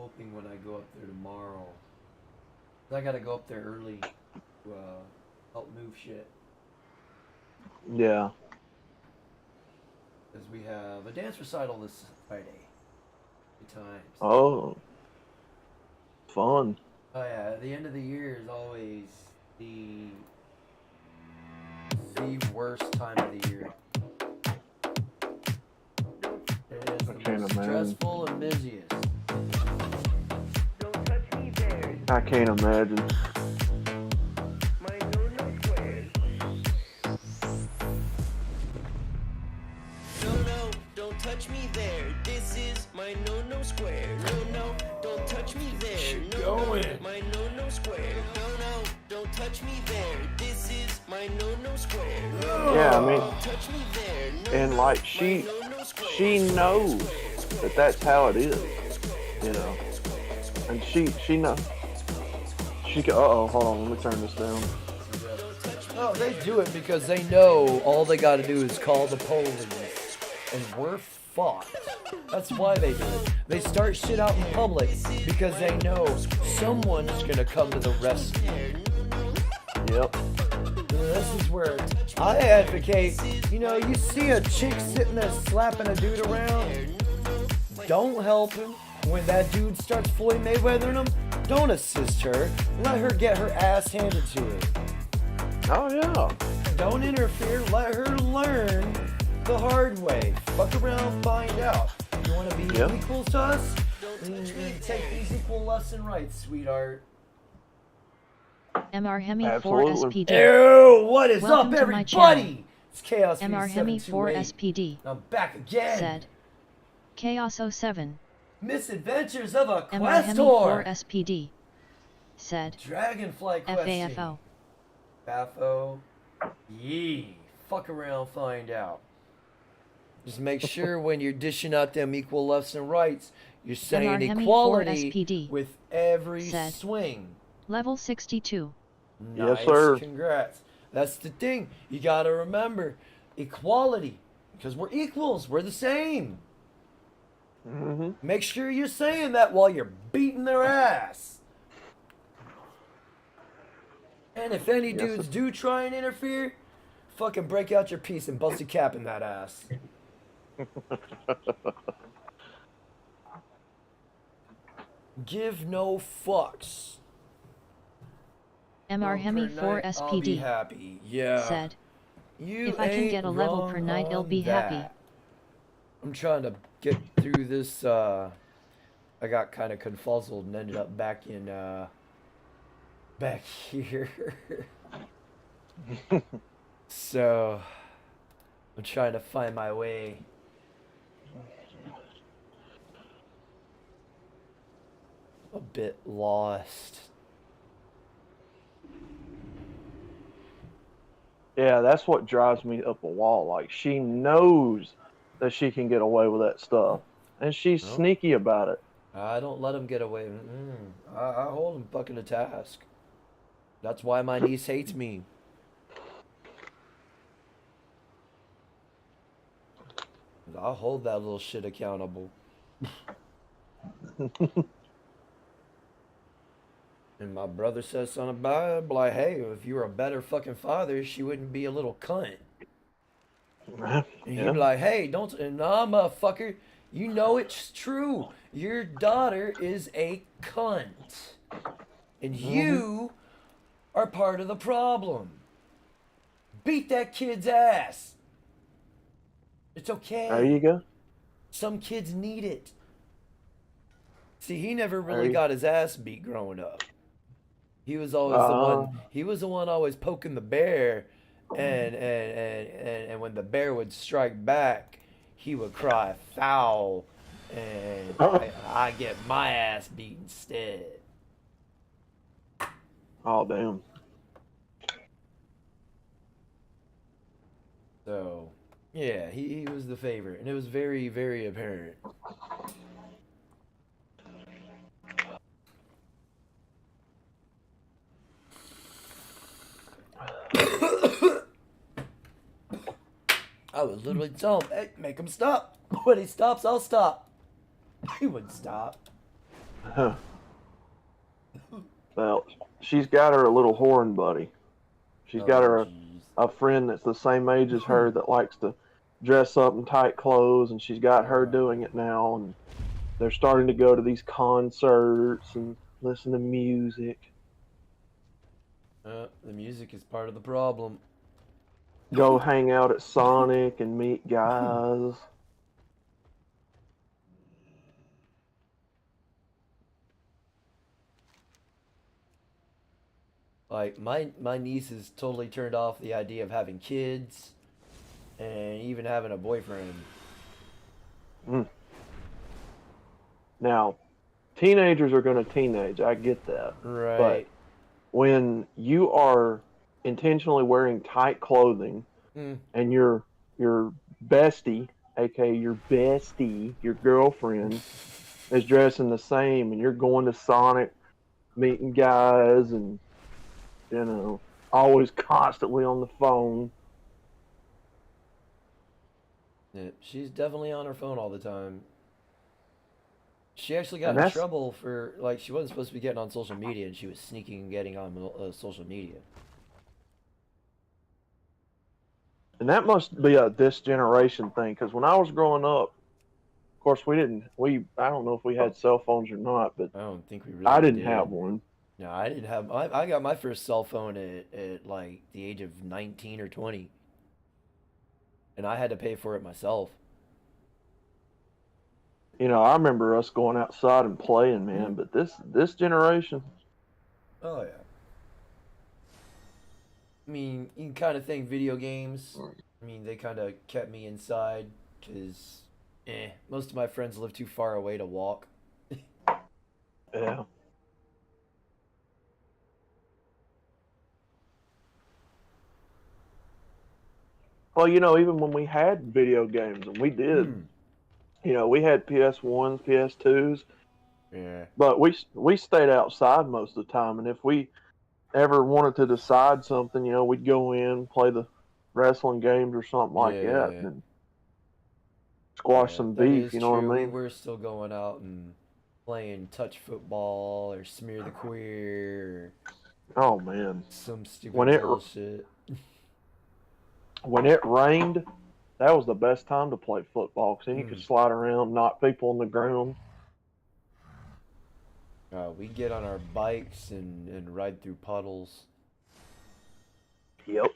hoping when I go up there tomorrow. I gotta go up there early to help move shit. Yeah. Because we have a dance recital this Friday. Good times. Oh, fun. Oh yeah, the end of the year is always the worst time of the year. It is I the can't most imagine. stressful and busiest. Don't touch me there. I can't imagine. My no squares. No, don't touch me there. This is my no square. No, don't touch me there. No, my no square. No, don't touch me there. This is my no square. Yeah, I mean, Don't touch me there. No, and like she knows that that's how it is, you know. And she knows. She can. Hold on. Let me turn this down. Oh, they do it because they know all they gotta do is call the police. And we're fucked. That's why they do it. They start shit out in public because they know someone's gonna come to the rescue. Yep. This is where I advocate, you see a chick sitting there slapping a dude around, don't help him. When that dude starts Floyd Mayweathering him, don't assist her. Let her get her ass handed to her. Oh yeah. Don't interfere. Let her learn the hard way. Fuck around, find out. You want to be equal to us? Then take these equal lefts and rights, sweetheart. MR Hemi 4 Absolutely. SPD. Ew, what is Welcome up, to my everybody? It's Chaos MR Hemi 4 3728. SPD. I'm back again. Said. Chaos 07. Misadventures of a MR Hemi 4 questor. SPD. Said. Dragonflight questing. FAFO. FAFO. Yee. Fuck around, find out. Just make sure when you're dishing out them equal lefts and rights, you're saying MR Hemi 4 equality SPD. with every Said. swing. Level 62. Nice. Yes, sir. Congrats. That's the thing. You gotta remember equality. Because we're equals. We're the same. Mm-hmm. Make sure you're saying that while you're beating their ass. And if any dudes do try and interfere, fucking break out your piece and bust a cap in that ass. Give no fucks. MR Hemi Per 4 night, I'll be SPD. happy. Yeah. Said. You If I can get a ain't level per wrong night, I'll be on happy. that. I'm trying to get through this. I got kind of confuzzled and ended up back in back here. So I'm trying to find my way. A bit lost. Yeah, that's what drives me up a wall. Like, she knows that she can get away with that stuff, and she's sneaky about it. I don't let him get away. I hold him fucking to task. That's why my niece hates me. I'll hold that little shit accountable. And my brother says something about it. I'm like, hey, if you were a better fucking father, she wouldn't be a little cunt. And he'd be like, hey, don't, nah, motherfucker, you know it's true. Your daughter is a cunt. And you are part of the problem. Beat that kid's ass. It's okay. There you go. Some kids need it. See, he never really got his ass beat growing up. He was always the one. He was the one always poking the bear, and when the bear would strike back, he would cry foul, and I get my ass beat instead. Oh damn. So, yeah, he was the favorite, and it was very, very apparent. I was literally telling him, hey, make him stop. When he stops, I'll stop. He wouldn't stop. Well, she's got her a little horn buddy. She's got her jeez. a friend that's the same age as her that likes to dress up in tight clothes, and she's got her doing it now. And they're starting to go to these concerts and listen to music. The music is part of the problem. Go hang out at Sonic and meet guys. Like my niece is totally turned off the idea of having kids and even having a boyfriend. Mm. Now, teenagers are going to teenage. I get that. Right. But when you are intentionally wearing tight clothing and your bestie, aka your bestie, your girlfriend, is dressing the same, and you're going to Sonic, meeting guys, and always constantly on the phone. Yeah, she's definitely on her phone all the time. She actually got in trouble for, like, she wasn't supposed to be getting on social media, and she was sneaking and getting on social media. And that must be a this generation thing, because when I was growing up, of course, I don't know if we had cell phones or not, but I don't think we really I didn't did. have one. No, I didn't have. I got my first cell phone at like the age of 19 or 20, and I had to pay for it myself. I remember us going outside and playing, man. But this generation, Oh yeah. I mean, you can kind of think video games. I mean, they kind of kept me inside because, most of my friends live too far away to walk. yeah. Well, even when we had video games, and we did, we had PS1s, PS2s, Yeah. but we stayed outside most of the time. And if we ever wanted to decide something, we'd go in, play the wrestling games or something like that, and squash some beef. You know what I mean? We're still going out and playing touch football or smear the queer. Oh man, Some stupid bullshit. When it rained, that was the best time to play football, because then you could slide around, knock people on the ground. We get on our bikes and ride through puddles. Yep.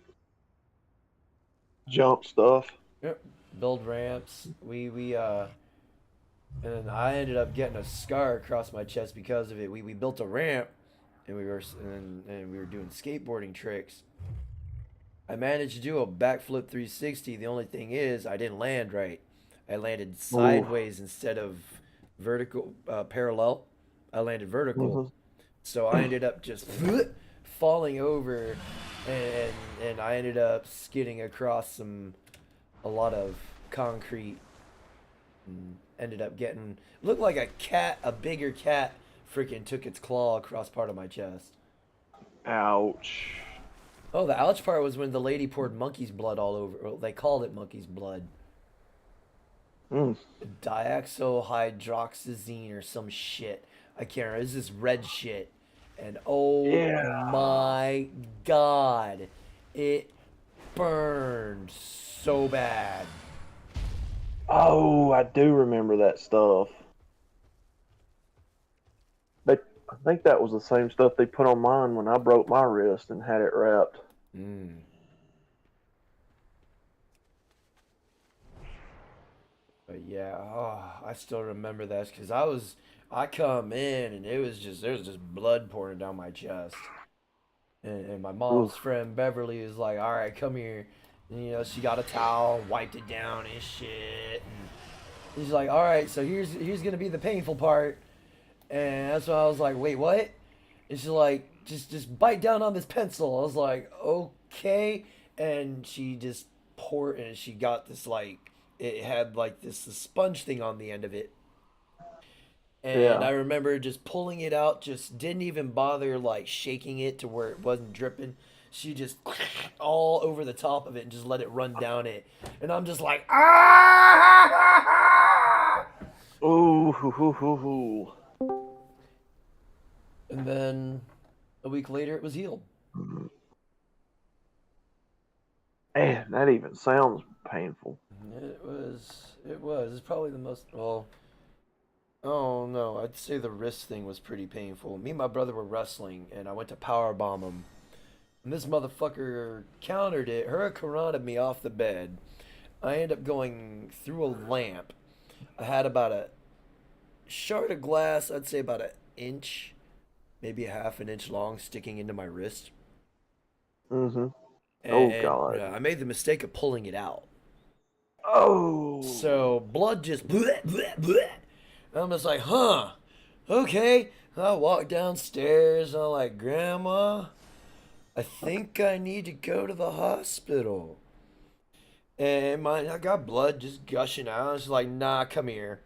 Jump stuff. Yep. Build ramps. And I ended up getting a scar across my chest because of it. We built a ramp, and we were doing skateboarding tricks. I managed to do a backflip 360. The only thing is, I didn't land right. I landed sideways instead of vertical, parallel. I landed vertical. So I ended up just falling over, and I ended up skidding across a lot of concrete, and ended up getting, looked like a bigger cat freaking took its claw across part of my chest. Ouch. Oh, the ouch part was when the lady poured monkey's blood all over. Well, they called it monkey's blood. Diaxohydroxazine or some shit. I can't remember. It's this red shit. And my God, it burned so bad. Oh, I do remember that stuff. I think that was the same stuff they put on mine when I broke my wrist and had it wrapped. But yeah, I still remember that because I come in and there was just blood pouring down my chest. And my mom's friend Beverly was like, all right, come here. And, she got a towel, wiped it down and shit. And he's like, all right, so here's going to be the painful part. And that's when I was like, wait, what? And she's like, just bite down on this pencil. I was like, okay. And she just poured, and she got this, like, it had like this sponge thing on the end of it. And I remember just pulling it out, just didn't even bother like shaking it to where it wasn't dripping. She just all over the top of it and just let it run down it. And I'm just like, ah! Ooh. And then a week later, it was healed. Man, that even sounds painful. It was. It's probably the most. Well, oh no, I'd say the wrist thing was pretty painful. Me and my brother were wrestling, and I went to power bomb him. And this motherfucker countered it, hurricanranaed me off the bed. I ended up going through a lamp. I had about a shard of glass, I'd say about an inch, maybe a half an inch long, sticking into my wrist. Mm-hmm. And, Oh, God. I made the mistake of pulling it out. Oh. So blood just bleh, bleh, bleh. And I'm just like, huh, okay. I walk downstairs and I'm like, Grandma, I think I need to go to the hospital. And I got blood just gushing out. She's like, nah, come here.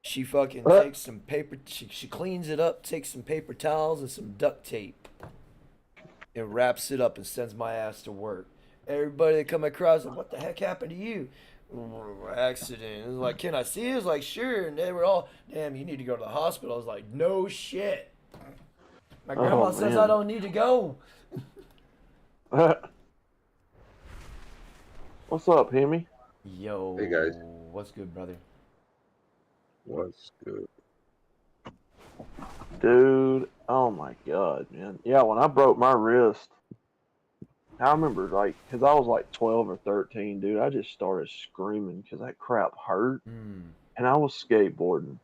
She fucking takes some paper, she cleans it up, takes some paper towels and some duct tape, and wraps it up and sends my ass to work. Everybody that come across, like, what the heck happened to you? Accident. It was like, can I see it? I was like, sure. And they were all, damn, you need to go to the hospital. I was like, no shit. My grandma says I don't need to go. What's up, Hemi? Yo. Hey, guys. What's good, brother? What's good? Dude, oh my God, man. Yeah, when I broke my wrist, I remember, like, because I was like 12 or 13, dude, I just started screaming because that crap hurt. And I was skateboarding,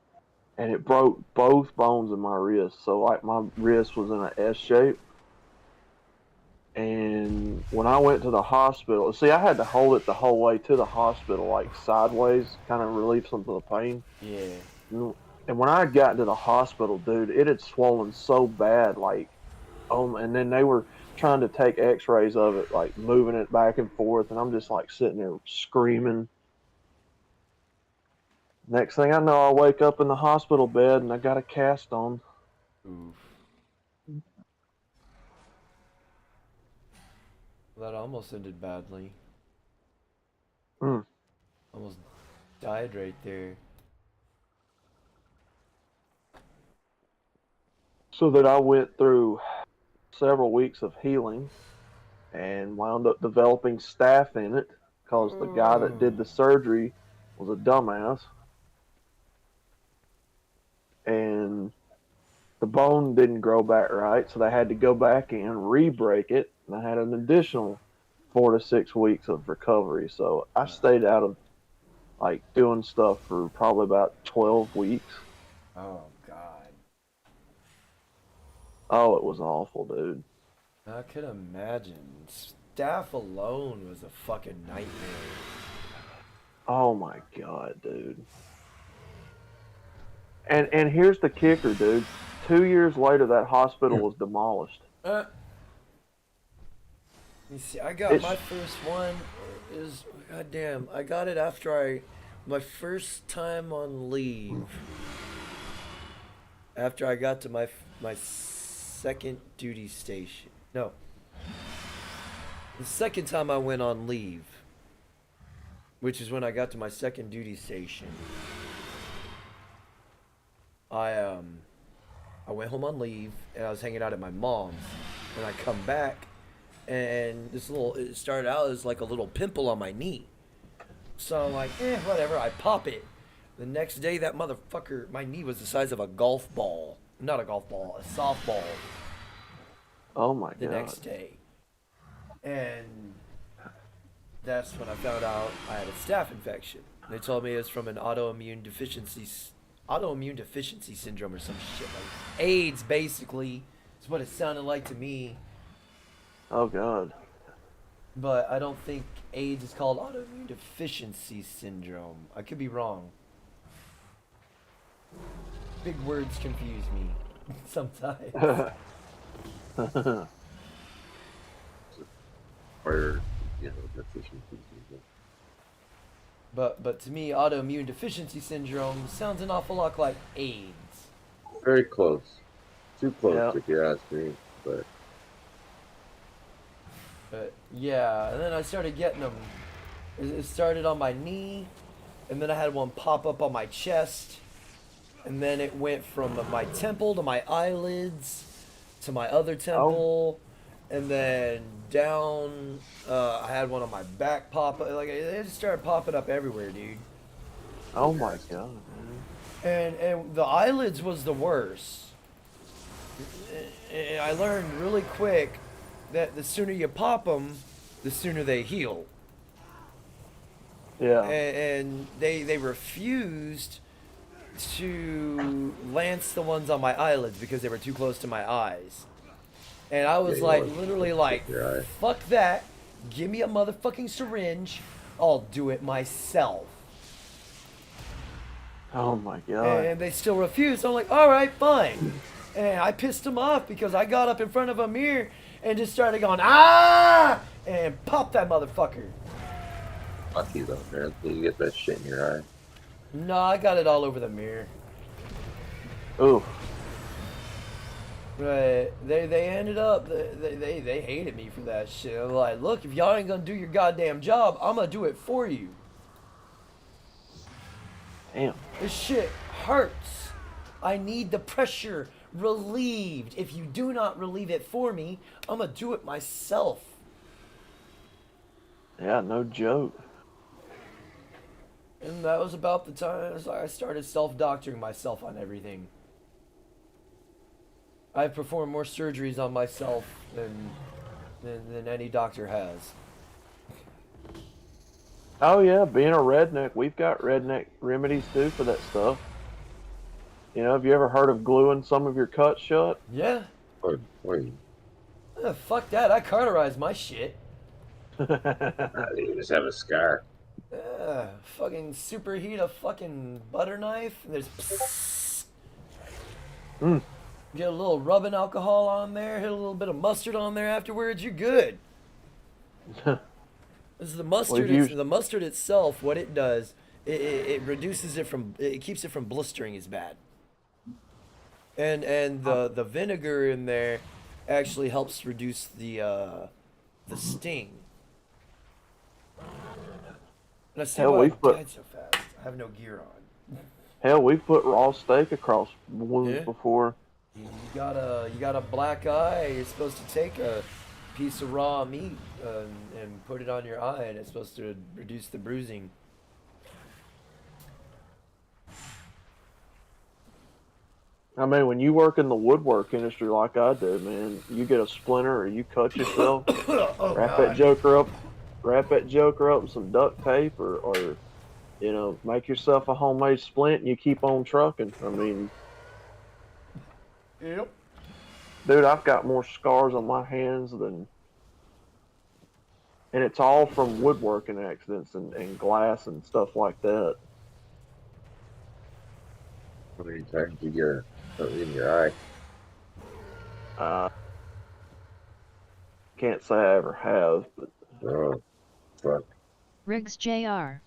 and it broke both bones in my wrist. So, like, my wrist was in an S shape. And when I went to the hospital, see, I had to hold it the whole way to the hospital, like sideways, kind of relieve some of the pain. Yeah. And when I got to the hospital, dude, it had swollen so bad, like, and then they were trying to take x-rays of it, like moving it back and forth, and I'm just like sitting there screaming. Next thing I know, I wake up in the hospital bed and I got a cast on. Oof. That almost ended badly. Almost died right there. So that I went through several weeks of healing and wound up developing staph in it because the guy that did the surgery was a dumbass. And the bone didn't grow back right, so they had to go back in, re-break it, and I had an additional 4 to 6 weeks of recovery. So I stayed out of, like, doing stuff for probably about 12 weeks. Oh, God. Oh, it was awful, dude. I could imagine. Staph alone was a fucking nightmare. Oh my God, dude. And here's the kicker, dude. 2 years later, that hospital was demolished. You see, I got my first one. Goddamn, I got it after my first time on leave. After I got to my second duty station. No. The second time I went on leave, which is when I got to my second duty station. I went home on leave and I was hanging out at my mom's, and I come back and it started out as like a little pimple on my knee. So I'm like, whatever, I pop it. The next day that motherfucker, my knee was the size of a golf ball. Not a golf ball, a softball. Oh my God. The next day. And that's when I found out I had a staph infection. They told me it was from an autoimmune deficiency syndrome or some shit like AIDS, basically. Is what it sounded like to me. Oh God. But I don't think AIDS is called autoimmune deficiency syndrome. I could be wrong. Big words confuse me sometimes. Or, deficiencies. But to me, autoimmune deficiency syndrome sounds an awful lot like AIDS. Very close. Too close, Yeah. if you ask me. But Yeah, and then I started getting them. It started on my knee, and then I had one pop up on my chest, and then it went from my temple to my eyelids to my other temple, and then down. I had one on my back pop. Like it just started popping up everywhere, dude. Oh my god. And the eyelids was the worst. And I learned really quick that the sooner you pop them, the sooner they heal. Yeah. And they refused to lance the ones on my eyelids because they were too close to my eyes. And I was literally like, fuck that. Give me a motherfucking syringe. I'll do it myself. Oh my god. And they still refused. I'm like, all right, fine. And I pissed them off because I got up in front of a mirror and just started going, ah! And popped that motherfucker. Lucky though, man. You get that shit in your eye. No, I got it all over the mirror. Ooh. But they ended up, they hated me for that shit. I'm like, look, if y'all ain't gonna do your goddamn job, I'm gonna do it for you. Damn. This shit hurts. I need the pressure relieved. If you do not relieve it for me, I'm gonna do it myself. Yeah, no joke. And that was about the time I started self-doctoring myself on everything. I've performed more surgeries on myself than any doctor has. Oh yeah, being a redneck, we've got redneck remedies too for that stuff. You know, have you ever heard of gluing some of your cuts shut? Yeah. Wait. Fuck that. I cauterized my shit. You just have a scar. Fucking superheat a fucking butter knife. And there's Get a little rubbing alcohol on there. Hit a little bit of mustard on there afterwards. You're good. This is the mustard. The mustard itself, what it does, it reduces it from. It keeps it from blistering as bad. And the vinegar in there actually helps reduce the sting. And I say, why I died so fast. I have no gear on. Hell, we've put raw steak across wounds before. You got a black eye. You're supposed to take a piece of raw meat and put it on your eye, and it's supposed to reduce the bruising. I mean, when you work in the woodwork industry like I do, man, you get a splinter or you cut yourself, wrap that joker up with some duct tape or you know, make yourself a homemade splint and you keep on trucking. I mean, yep. Dude, I've got more scars on my hands and it's all from woodworking accidents and glass and stuff like that. How many times do you get something in your eye? Can't say I ever have, but Oh, fuck. Riggs Jr.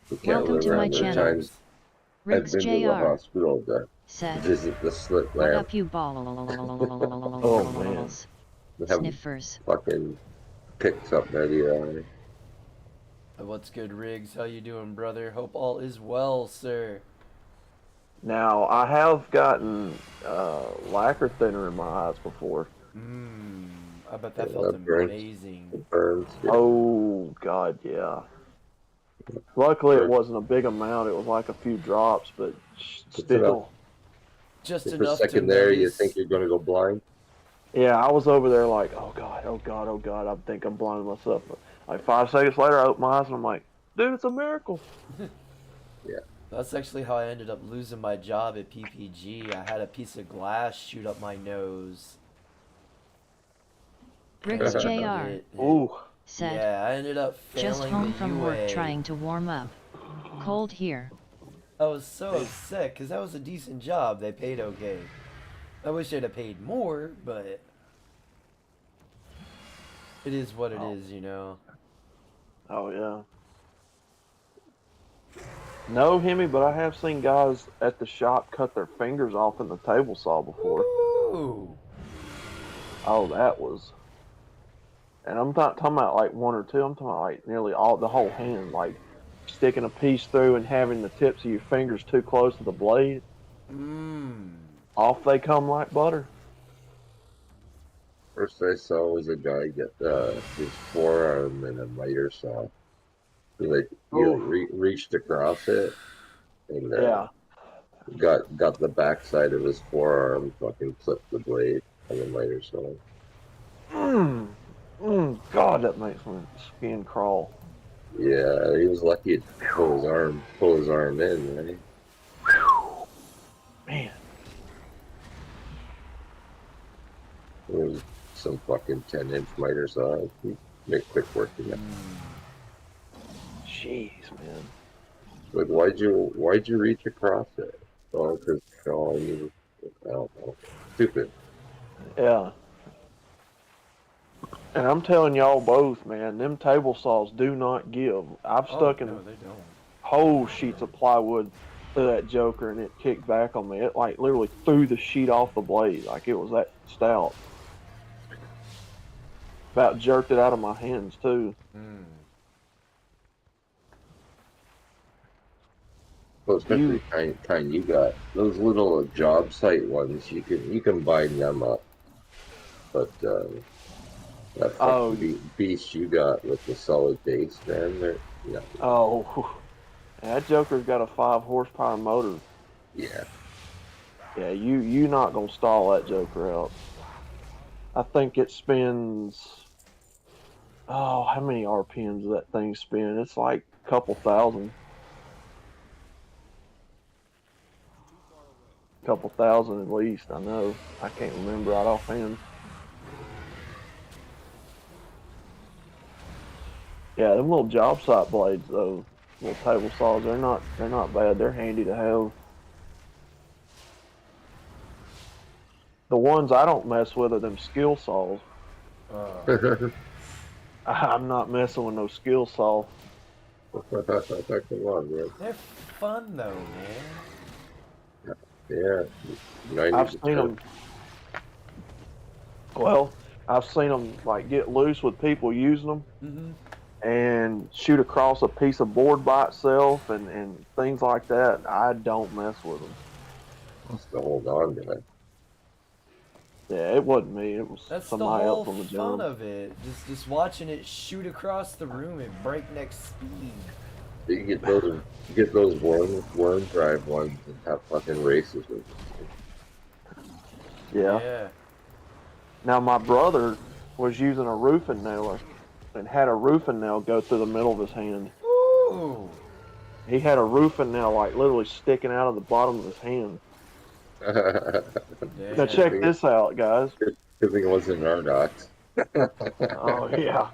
We can't Welcome to remember my the channel. times I've Riggs been to the Jr. hospital to said, visit the slit "What lamp. up, you oh man, Have sniffers?" fucking picked something out of your eye. What's good, Riggs? How you doing, brother? Hope all is well, sir. now I have gotten lacquer thinner in my eyes before. I bet that Yeah, felt that burns. amazing. It burns. Oh god, yeah. Luckily, it wasn't a big amount. It was like a few drops, but still. Just For a enough second to there, you notice. think you're gonna go blind. Yeah, I was over there like, oh god, oh god, oh god. I think I'm blinding myself. Like 5 seconds later, I open my eyes and I'm like, dude, it's a miracle. Yeah. That's actually how I ended up losing my job at PPG. I had a piece of glass shoot up my nose. Riggs Jr. Ooh. said, Yeah, I ended up failing "Just home the from UA. work trying to warm up. Cold here." I was so upset because that was a decent job. They paid okay. I wish they'd have paid more, but it is what it is, you know. Oh yeah. No, Hemi, but I have seen guys at the shop cut their fingers off in the table saw before. Ooh. Oh, that was. And I'm not talking about like one or two. I'm talking about like nearly the whole hand, like sticking a piece through and having the tips of your fingers too close to the blade. Off they come like butter. First I saw was a guy get his forearm in a miter saw. He reached across it and Yeah. got the backside of his forearm, fucking clipped the blade on the miter saw. God, that makes my skin crawl. Yeah, he was lucky to pull his arm in, right? Man. It was some fucking 10-inch miter saw. Make quick work of that. Jeez, man. Like, why'd you reach across it? Oh, because I don't know. Stupid. Yeah. And I'm telling y'all both, man, them table saws do not give. I've stuck in they don't. whole sheets of plywood through that joker and it kicked back on me. It like literally threw the sheet off the blade. Like it was that stout. About jerked it out of my hands too. Well, especially kind you got those little job site ones. You can bind them up, but that fucking beast you got with the solid base, man. Yeah. Oh, that joker's got a 5 horsepower motor. Yeah. Yeah, you not gonna stall that joker out. I think it spins. Oh, how many RPMs does that thing spin? It's like a couple thousand. Couple thousand at least, I know. I can't remember right offhand. Yeah, them little job site blades though, little table saws, they're not bad. They're handy to have. The ones I don't mess with are them skill saws. I'm not messing with no skill saw. Come on, man. They're fun though, man. Yeah. I've seen them. Well, I've seen them like get loose with people using them and shoot across a piece of board by itself and things like that. I don't mess with them. Just to hold on to it. Yeah, it wasn't me. It was That's somebody the whole else on the fun job. of it. Just watching it shoot across the room at breakneck speed. You get those worm drive ones and have fucking races with them. Yeah. Now my brother was using a roofing nailer and had a roofing nail go through the middle of his hand. Ooh. He had a roofing nail like literally sticking out of the bottom of his hand. Now check this out, guys. Good thing it wasn't Ardox. Oh yeah.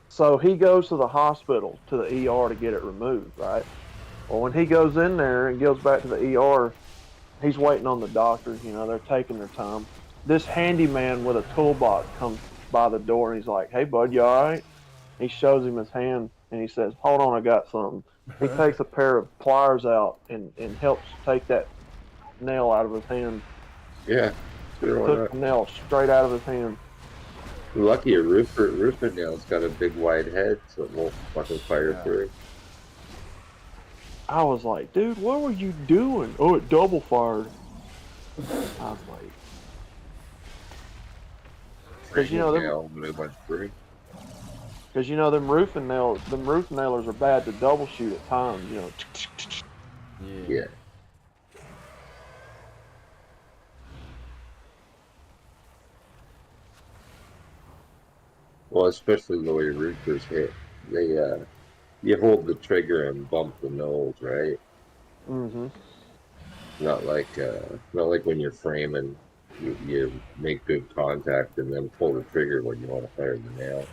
So he goes to the hospital, to the ER to get it removed, right? Well, when he goes in there and goes back to the ER, he's waiting on the doctors, you know, they're taking their time. This handyman with a toolbox comes by the door and he's like, "Hey bud, you alright?" He shows him his hand and he says, "Hold on, I got something." He takes a pair of pliers out and helps take that nail out of his hand. Yeah. Took the nail straight out of his hand. Lucky a roofer nail's got a big wide head, so it won't fucking fire through. I was like, "Dude, what were you doing?" "Oh, it double fired." I was like, because you know them roofing nailers are bad to double shoot at times, you know. Yeah. Well, especially the way roofers hit, you hold the trigger and bump the nose, right? Not like when you're framing, you make good contact and then pull the trigger when you want to fire the nail.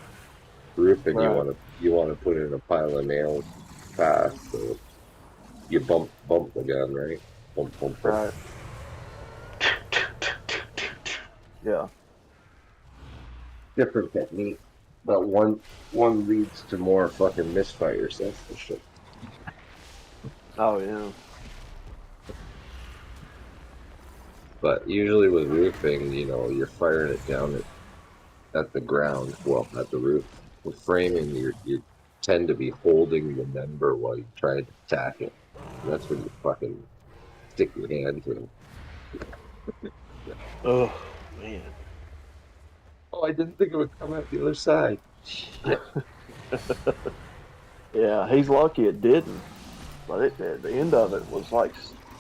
Roofing, right. you want to put in a pile of nails fast, so you bump the gun, right? Bump. Right. Yeah. Different technique, but one leads to more fucking misfires. That's for sure. Oh yeah. But usually with roofing, you know, you're firing it down at the ground, well, at the roof. With framing, you tend to be holding the member while you try to attack it. And that's when you fucking stick your hand through. Oh man. Oh, I didn't think it would come out the other side. Shit. Yeah, he's lucky it didn't. But the end of it was like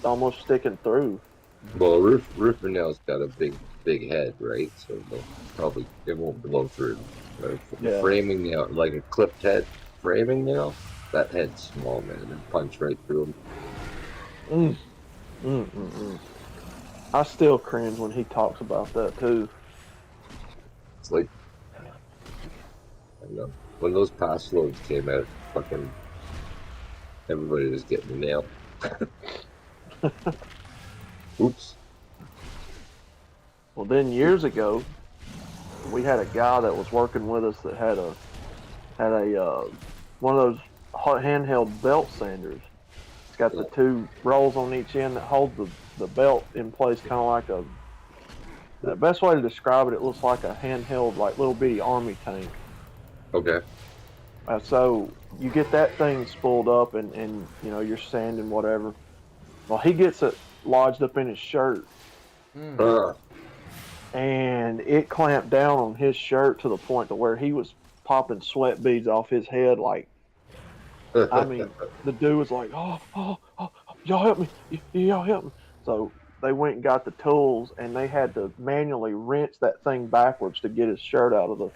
almost sticking through. Well, roofer now's got a big head, right? So probably it won't blow through. Yeah. Framing nail, like a clipped head framing nail, that head's small, man, and punch right through him. I still cringe when he talks about that too. It's like, I don't know, when those pass loads came out, fucking everybody was getting the nail. Oops. Well, then years ago, we had a guy that was working with us that had a one of those handheld belt sanders. It's got the two rolls on each end that hold the belt in place, kind of like the best way to describe it, it looks like a handheld, like little bitty army tank. Okay. So you get that thing spooled up and you know, you're sanding whatever. Well, he gets it lodged up in his shirt. And it clamped down on his shirt to the point to where he was popping sweat beads off his head. Like, I mean, the dude was like, oh, y'all help me. Y'all help me. So they went and got the tools, and they had to manually wrench that thing backwards to get his shirt out of the...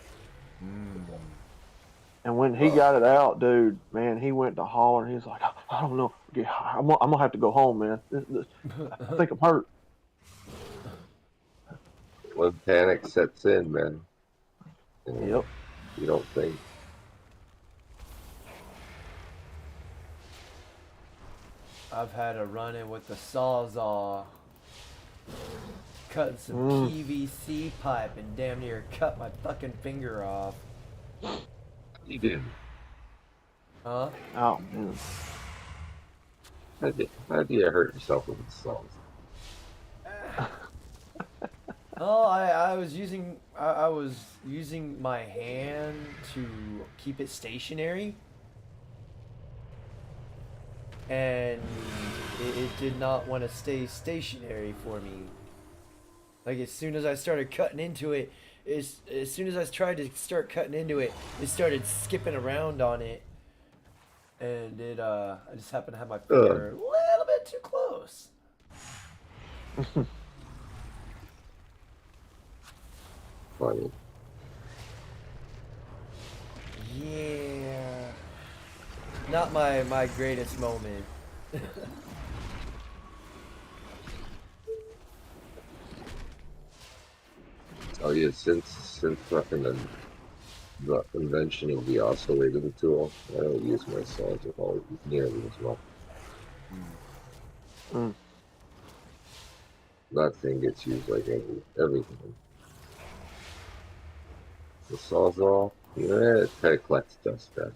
And when he got it out, dude, man, he went to holler, and he was like, I don't know. I'm going to have to go home, man. I think I'm hurt. When panic sets in, man. You know, Yep. You don't think. I've had a run-in with the Sawzall. Cutting some PVC pipe and damn near cut my fucking finger off. You did. Huh? Oh, man. How do you hurt yourself with the saws? Oh, I was using my hand to keep it stationary, and it did not want to stay stationary for me. Like as soon as I started cutting into it, as soon as I tried to start cutting into it, it started skipping around on it, and I just happened to have my finger a little bit too close. Funny. Yeah. Not my greatest moment. Oh yeah, since fucking the invention of the oscillating tool, I don't use my saws at all nearly as well. That thing gets used like everything. The Sawzall, yeah, it kind of collects dust back.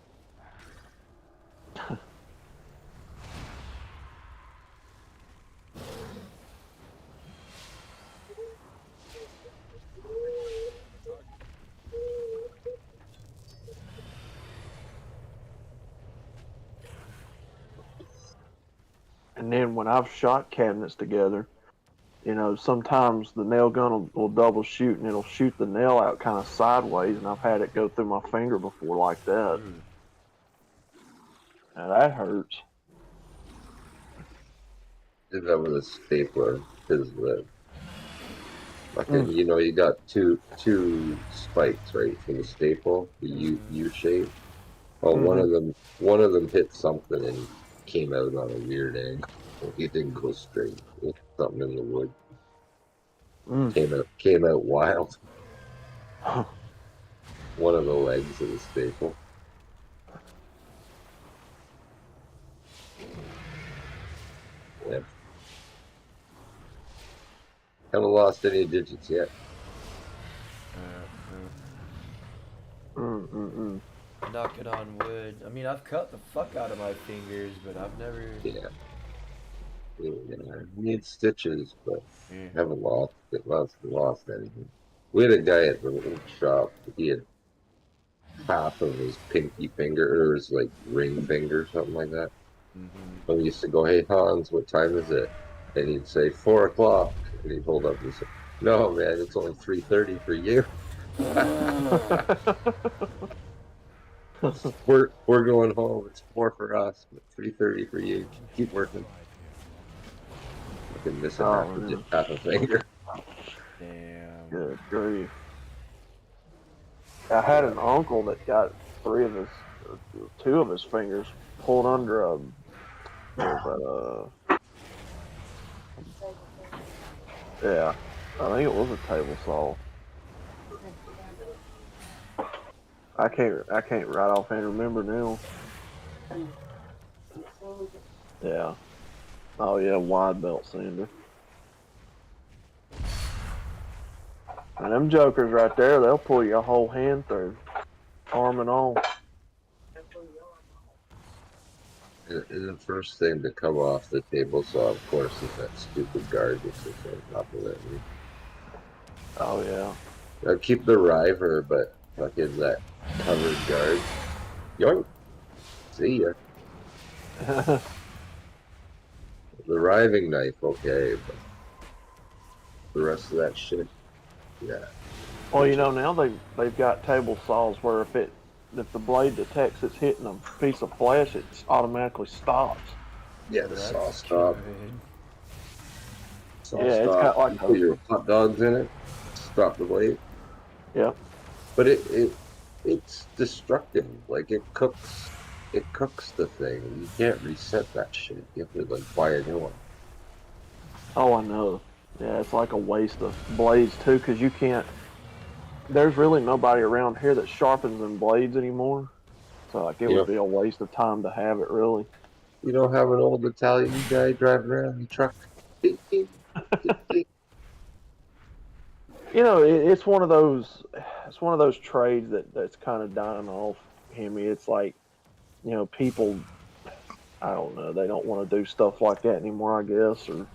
And then when I've shot cabinets together, you know, sometimes the nail gun will double shoot and it'll shoot the nail out kind of sideways, and I've had it go through my finger before like that. Now that hurts. Did that with a stapler, because fucking, you know, you got two spikes, right, for the staple, the U shape. Oh, one of them hit something and came out on a weird angle. It didn't go straight. It was something in the wood. Came out wild. One of the legs of the staple. Yeah. Haven't lost any digits yet. Knocking on wood. I mean, I've cut the fuck out of my fingers, but I've never... Yeah. Need stitches, but haven't lost anything. We had a guy at the little shop. He had half of his pinky finger, or his like ring finger, something like that. And we used to go, "Hey Hans, what time is it?" And he'd say 4 o'clock, and he'd hold up and say, "No, man, it's only 3:30 for you. we're going home. It's 4 for us, but 3:30 for you. Keep working." Fucking missing half a finger. Damn. Good grief. I had an uncle that got 2 of his fingers pulled under a, yeah, I think it was a table saw. I can't right offhand remember now. Yeah. Oh yeah, wide belt sander. And them jokers right there, they'll pull your whole hand through, arm and all. And the first thing to come off the table saw, of course, is that stupid guard that sits on top of it. Oh yeah. I'll keep the river, but fucking that covered guard. Yoink. See ya. The riving knife, okay, but the rest of that shit, yeah. Well, you know, now they've got table saws where if the blade detects it's hitting a piece of flesh, it automatically stops. Yeah, the saw stop. Saw Yeah, stop. it's got like Put your hot dogs in it. Stop the blade. Yep. But it's destructive. Like it cooks the thing. You can't reset that shit. You have to like buy a new one. Oh, I know. Yeah, it's like a waste of blades too, because you can't. There's really nobody around here that sharpens them blades anymore. So like it would be a waste of time to have it really. You don't have an old Italian guy driving around the truck. You know, it's one of those trades that's kind of dying off, Hemi. It's like, you know, people, I don't know, they don't want to do stuff like that anymore, I guess. Or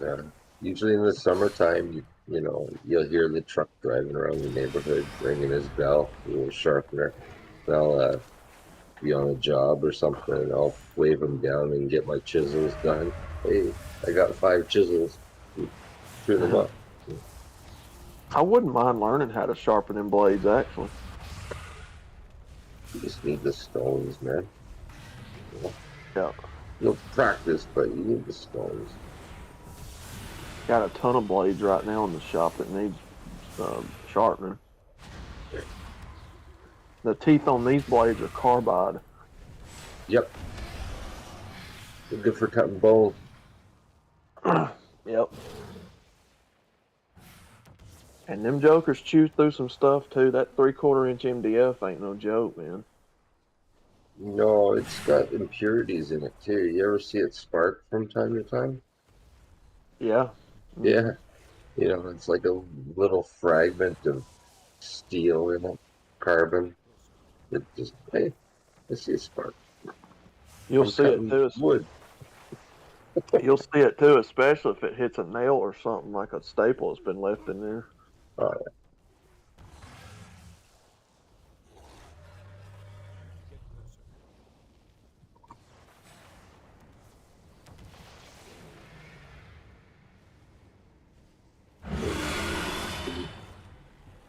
yeah. Usually in the summertime, you'll hear the truck driving around the neighborhood, ringing his bell, a little sharpener. They'll be on a job or something, and I'll wave them down and get my chisels done. Hey, I got 5 chisels. Threw them up. I wouldn't mind learning how to sharpen them blades, actually. You just need the stones, man. Yeah. You'll practice, but you need the stones. Got a ton of blades right now in the shop that needs sharpening. The teeth on these blades are carbide. Yep. They're good for cutting bone. Yep. And them jokers chew through some stuff too. That 3/4 inch MDF ain't no joke, man. No, it's got impurities in it too. You ever see it spark from time to time? Yeah. Yeah. It's like a little fragment of steel in it, carbon. It just, hey, I see a spark. You'll see it too. Wood. You'll see it too, especially if it hits a nail or something like a staple that's been left in there. Oh,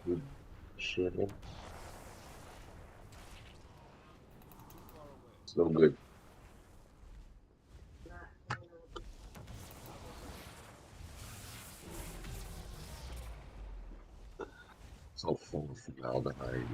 yeah. Shit. So good. So full of formaldehyde.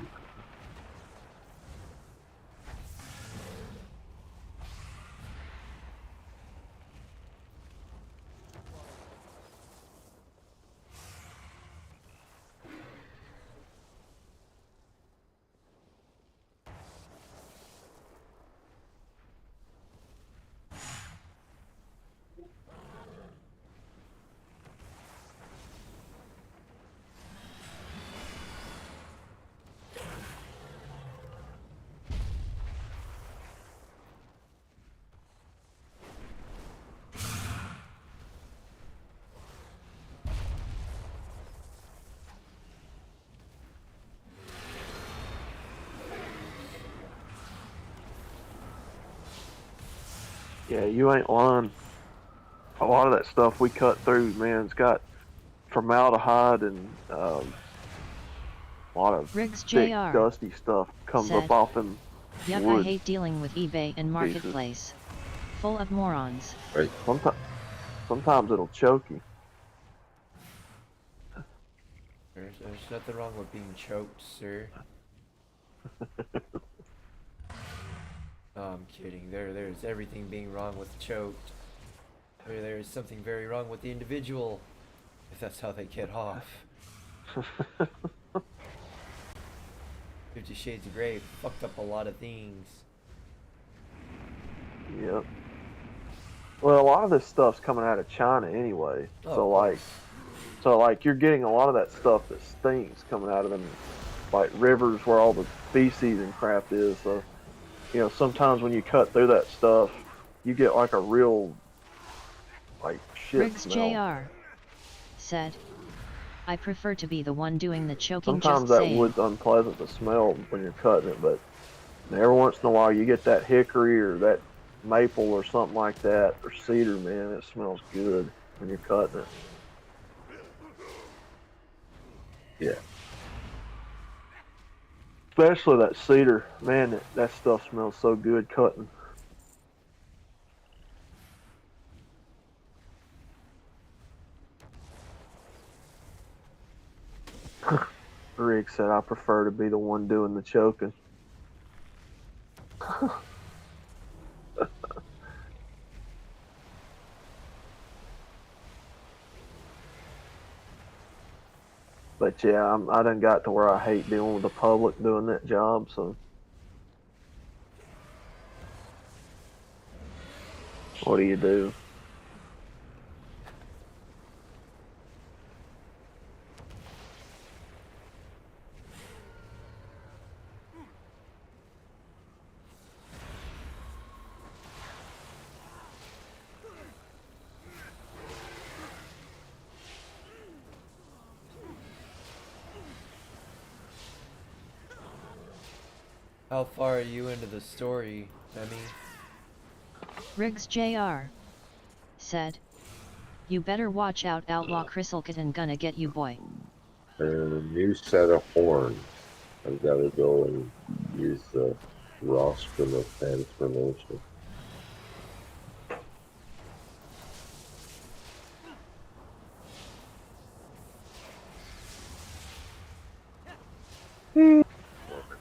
Yeah, you ain't lying. a lot of that stuff we cut through, man, it's got formaldehyde and a lot of Riggs thick, Jr. dusty stuff comes said, up off them Yuck, wood I hate dealing with eBay and Marketplace. Full of morons. Right. Sometimes it'll choke you. There's nothing wrong with being choked, sir. No, I'm kidding. There's everything being wrong with choked. There is something very wrong with the individual, if that's how they get off. 50 Shades of Grey fucked up a lot of things. Yep. Well, a lot of this stuff's coming out of China anyway. Oh, So like you're getting a lot of that stuff that stinks coming out of them, like rivers where all the feces and crap is. So, you know, sometimes when you cut through that stuff, you get like a real, like shit Riggs smell. Jr. said, I prefer to be the one doing the choking. Sometimes Just that saying. wood's unpleasant to smell when you're cutting it, but every once in a while you get that hickory or that maple or something like that, or cedar, man, it smells good when you're cutting it. Yeah. Especially that cedar, man, that stuff smells so good cutting. Rick said, I prefer to be the one doing the choking. But yeah, I done got to where I hate dealing with the public doing that job, so. What do you do? how far are you into the story, Emmy? Riggs Jr. said, you better watch out, Outlaw Chrysalkatan gonna get you, boy. And a new set of horns. I've got to go and use the rostrum of transformation.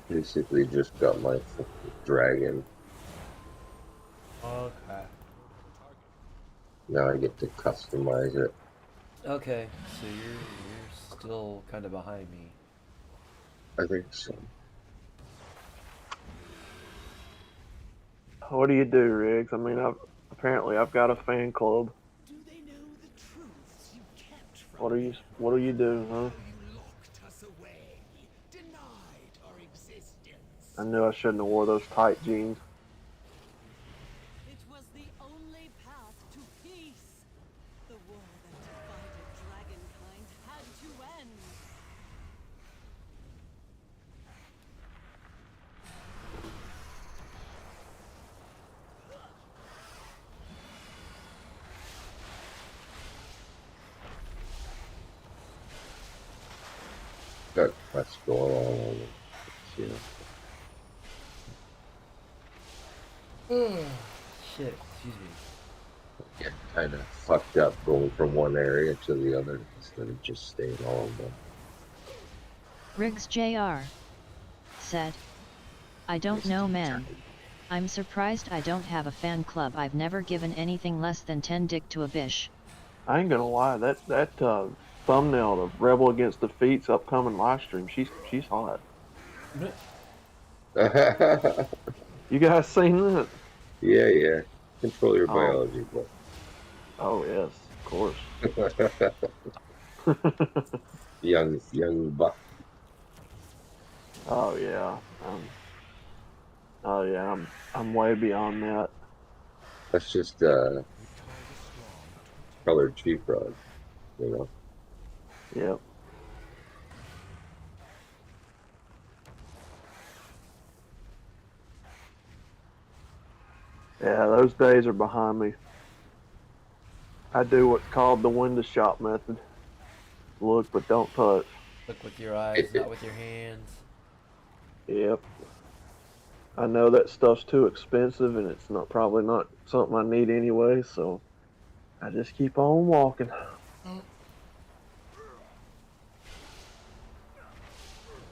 Basically just got my dragon. Okay. Now I get to customize it. Okay, so you're still kind of behind me. I think so. What do you do, Riggs? I mean, apparently I've got a fan club. Do they know the truths you kept from What do you do, huh? You locked us away, denied our existence. I knew I shouldn't have wore those tight jeans. It was the only path to peace. The war that divided dragonkind had to end. Got what's going on. Yeah. Shit, excuse me. Get kind of fucked up going from one area to the other instead of just staying all in one. Riggs Jr. said, I don't know, man. I'm surprised I don't have a fan club. I've never given anything less than 10 dick to a bish. I ain't gonna lie, that thumbnail of Rebel Against the Feet's upcoming live stream, she's hot. You guys seen that? Yeah. Control your Oh. biology, book. Oh yes, of course. young buck. Oh yeah. I'm way beyond that. That's just colored cheap rod, you know. Yep. Yeah, those days are behind me. I do what's called the window shop method. Look, but don't touch. Look with your eyes, not with your hands. Yep. I know that stuff's too expensive, and it's probably not something I need anyway, so I just keep on walking.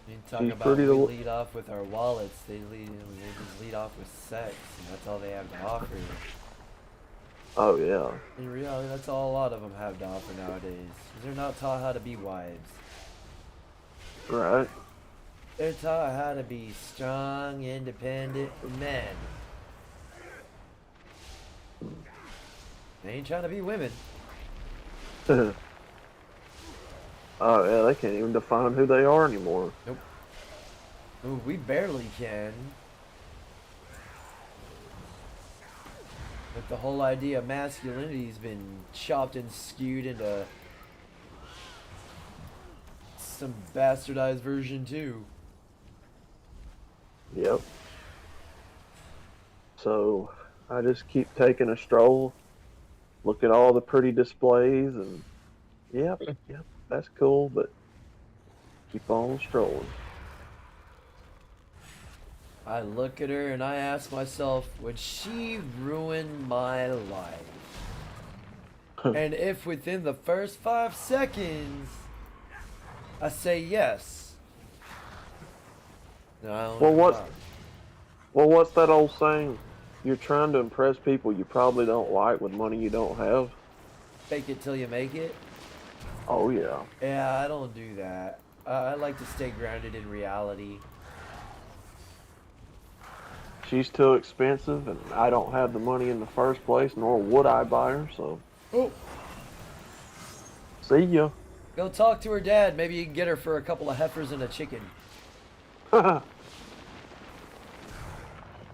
You talk about we lead off with our wallets, they just lead off with sex, and that's all they have to offer. Oh yeah. In reality, that's all a lot of them have to offer nowadays. 'Cause they're not taught how to be wives. Right. They're taught how to be strong, independent men. They ain't trying to be women. Oh yeah, they can't even define who they are anymore. Nope. Ooh, we barely can. Like the whole idea of masculinity's been chopped and skewed into some bastardized version too. Yep. So I just keep taking a stroll, look at all the pretty displays, and yep, that's cool, but keep on strolling. I look at her and I ask myself, would she ruin my life? And if within the first 5 seconds I say yes, then I don't what's that old saying? You're trying to impress people you probably don't like with money you don't have. Fake it till you make it. Oh yeah. Yeah, I don't do that. I like to stay grounded in reality. She's too expensive, and I don't have the money in the first place, nor would I buy her, so. Oh. See ya. Go talk to her dad. Maybe you can get her for a couple of heifers and a chicken. Yeah,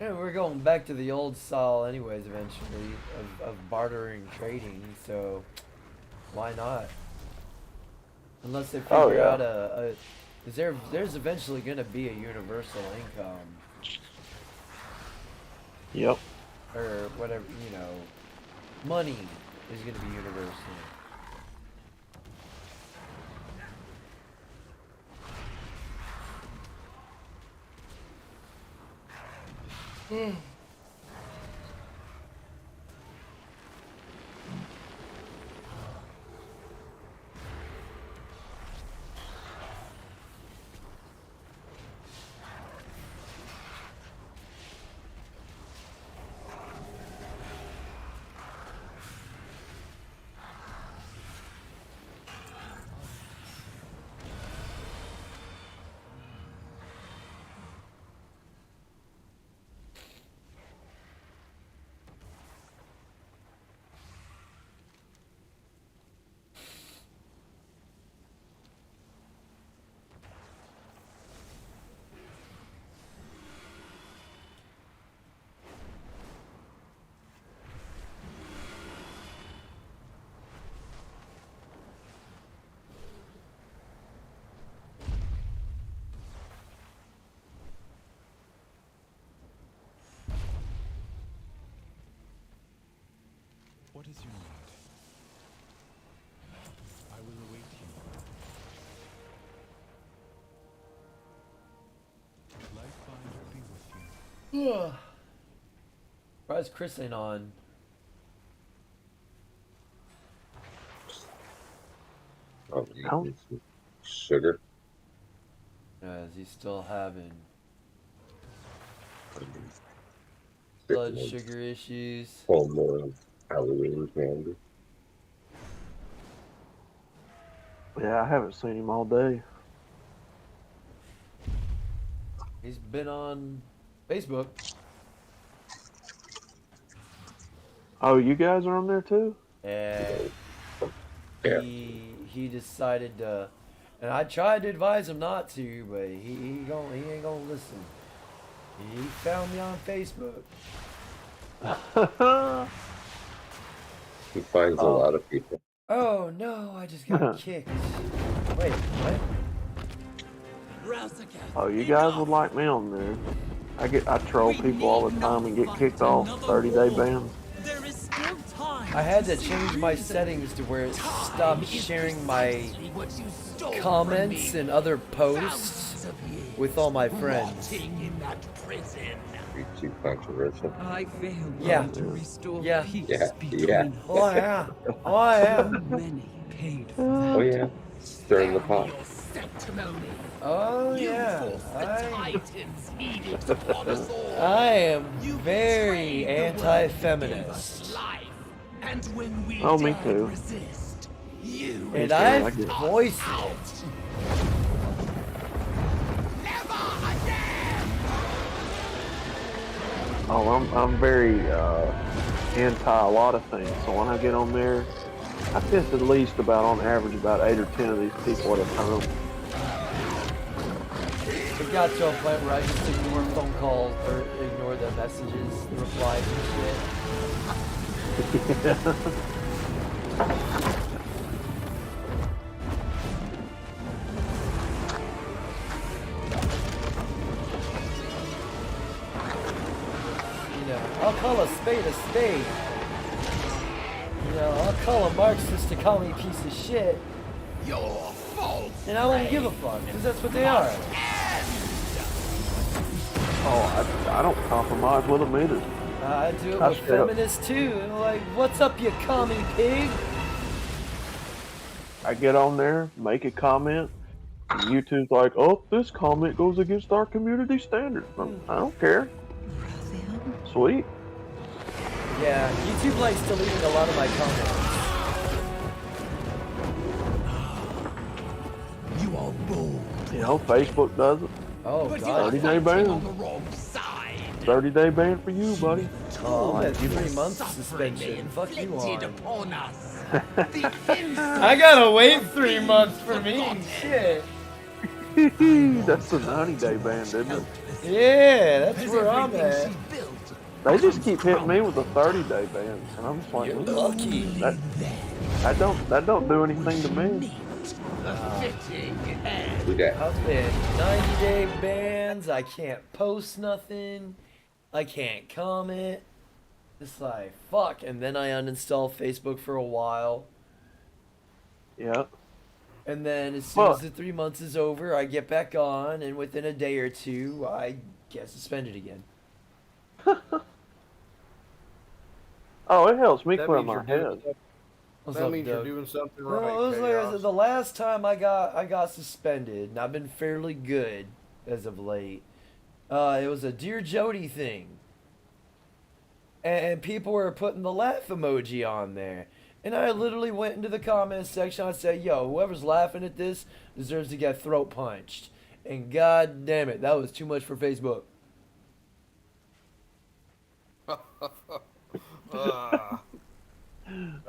we're going back to the old style anyways eventually of bartering trading, so why not? Unless they figure out there's eventually going to be a universal income. Yep. Or whatever, you know, money is going to be universal. What is your need? I will await you. Lightbinder be with you. Surprised Chris ain't on. Oh, sugar. Is he still having blood sugar issues? Oh, more Halloween candy. Yeah, I haven't seen him all day. He's been on Facebook. Oh, you guys are on there too? And Yeah. he decided to, and I tried to advise him not to, but he ain't gonna listen. He found me on Facebook. He finds a lot of people. Oh no, I just got kicked. Wait, what? Oh, you guys would like me on there. I troll people all the time and get kicked off 30-day bans. There is still time. I had to change my settings to where it stopped sharing my comments and other posts with all my friends. Be too controversial. I failed Yeah. to restore Yeah. peace Yeah, between yeah. us. Oh yeah. Oh yeah. Many paid for Oh that. yeah. Stirring the pot. Oh yeah. I am very anti-feminist. Oh, me too. And I've voiced it. Oh, I'm very anti a lot of things. So when I get on there, I piss at least about on average about 8 or 10 of these people at a time. It got to a point where I just ignore phone calls or ignore the messages, the replies and shit. You know, I'll call a spade a spade. You know, I'll call a Marxist a commie piece of shit. And I won't give a fuck, because that's what they are. Oh, I don't compromise with them either. I do it I with straight up- feminists too. Like, what's up, you commie pig? I get on there, make a comment, and YouTube's like, oh, this comment goes against our community standards. I don't care. Sweet. Yeah, YouTube likes deleting a lot of my comments. You know, Facebook does it. Oh, God. 30-day ban. 30-day ban for you, buddy. Oh, I'm at 3 months suspension. Fuck you on. I gotta wait 3 months for me. Shit. That's the 90-day ban, isn't it? Yeah, that's where I'm at. They just keep hitting me with the 30-day ban, and I'm just like, You're lucky. that don't do anything to me. We got I've been 90-day bans. I can't post nothing. I can't comment. It's like, fuck. And then I uninstall Facebook for a while. Yeah. And then as soon as the 3 months is over, I get back on, and within a day or two, I get suspended again. Oh, it helps me That clear means my you're doing head. something- What's That up, means you're Doug? doing something No, right. it was like Chaos. the last time I got suspended, and I've been fairly good as of late. It was a Dear Jody thing, and people were putting the laugh emoji on there, and I literally went into the comments section. I said, "Yo, whoever's laughing at this deserves to get throat punched." And god damn it, that was too much for Facebook.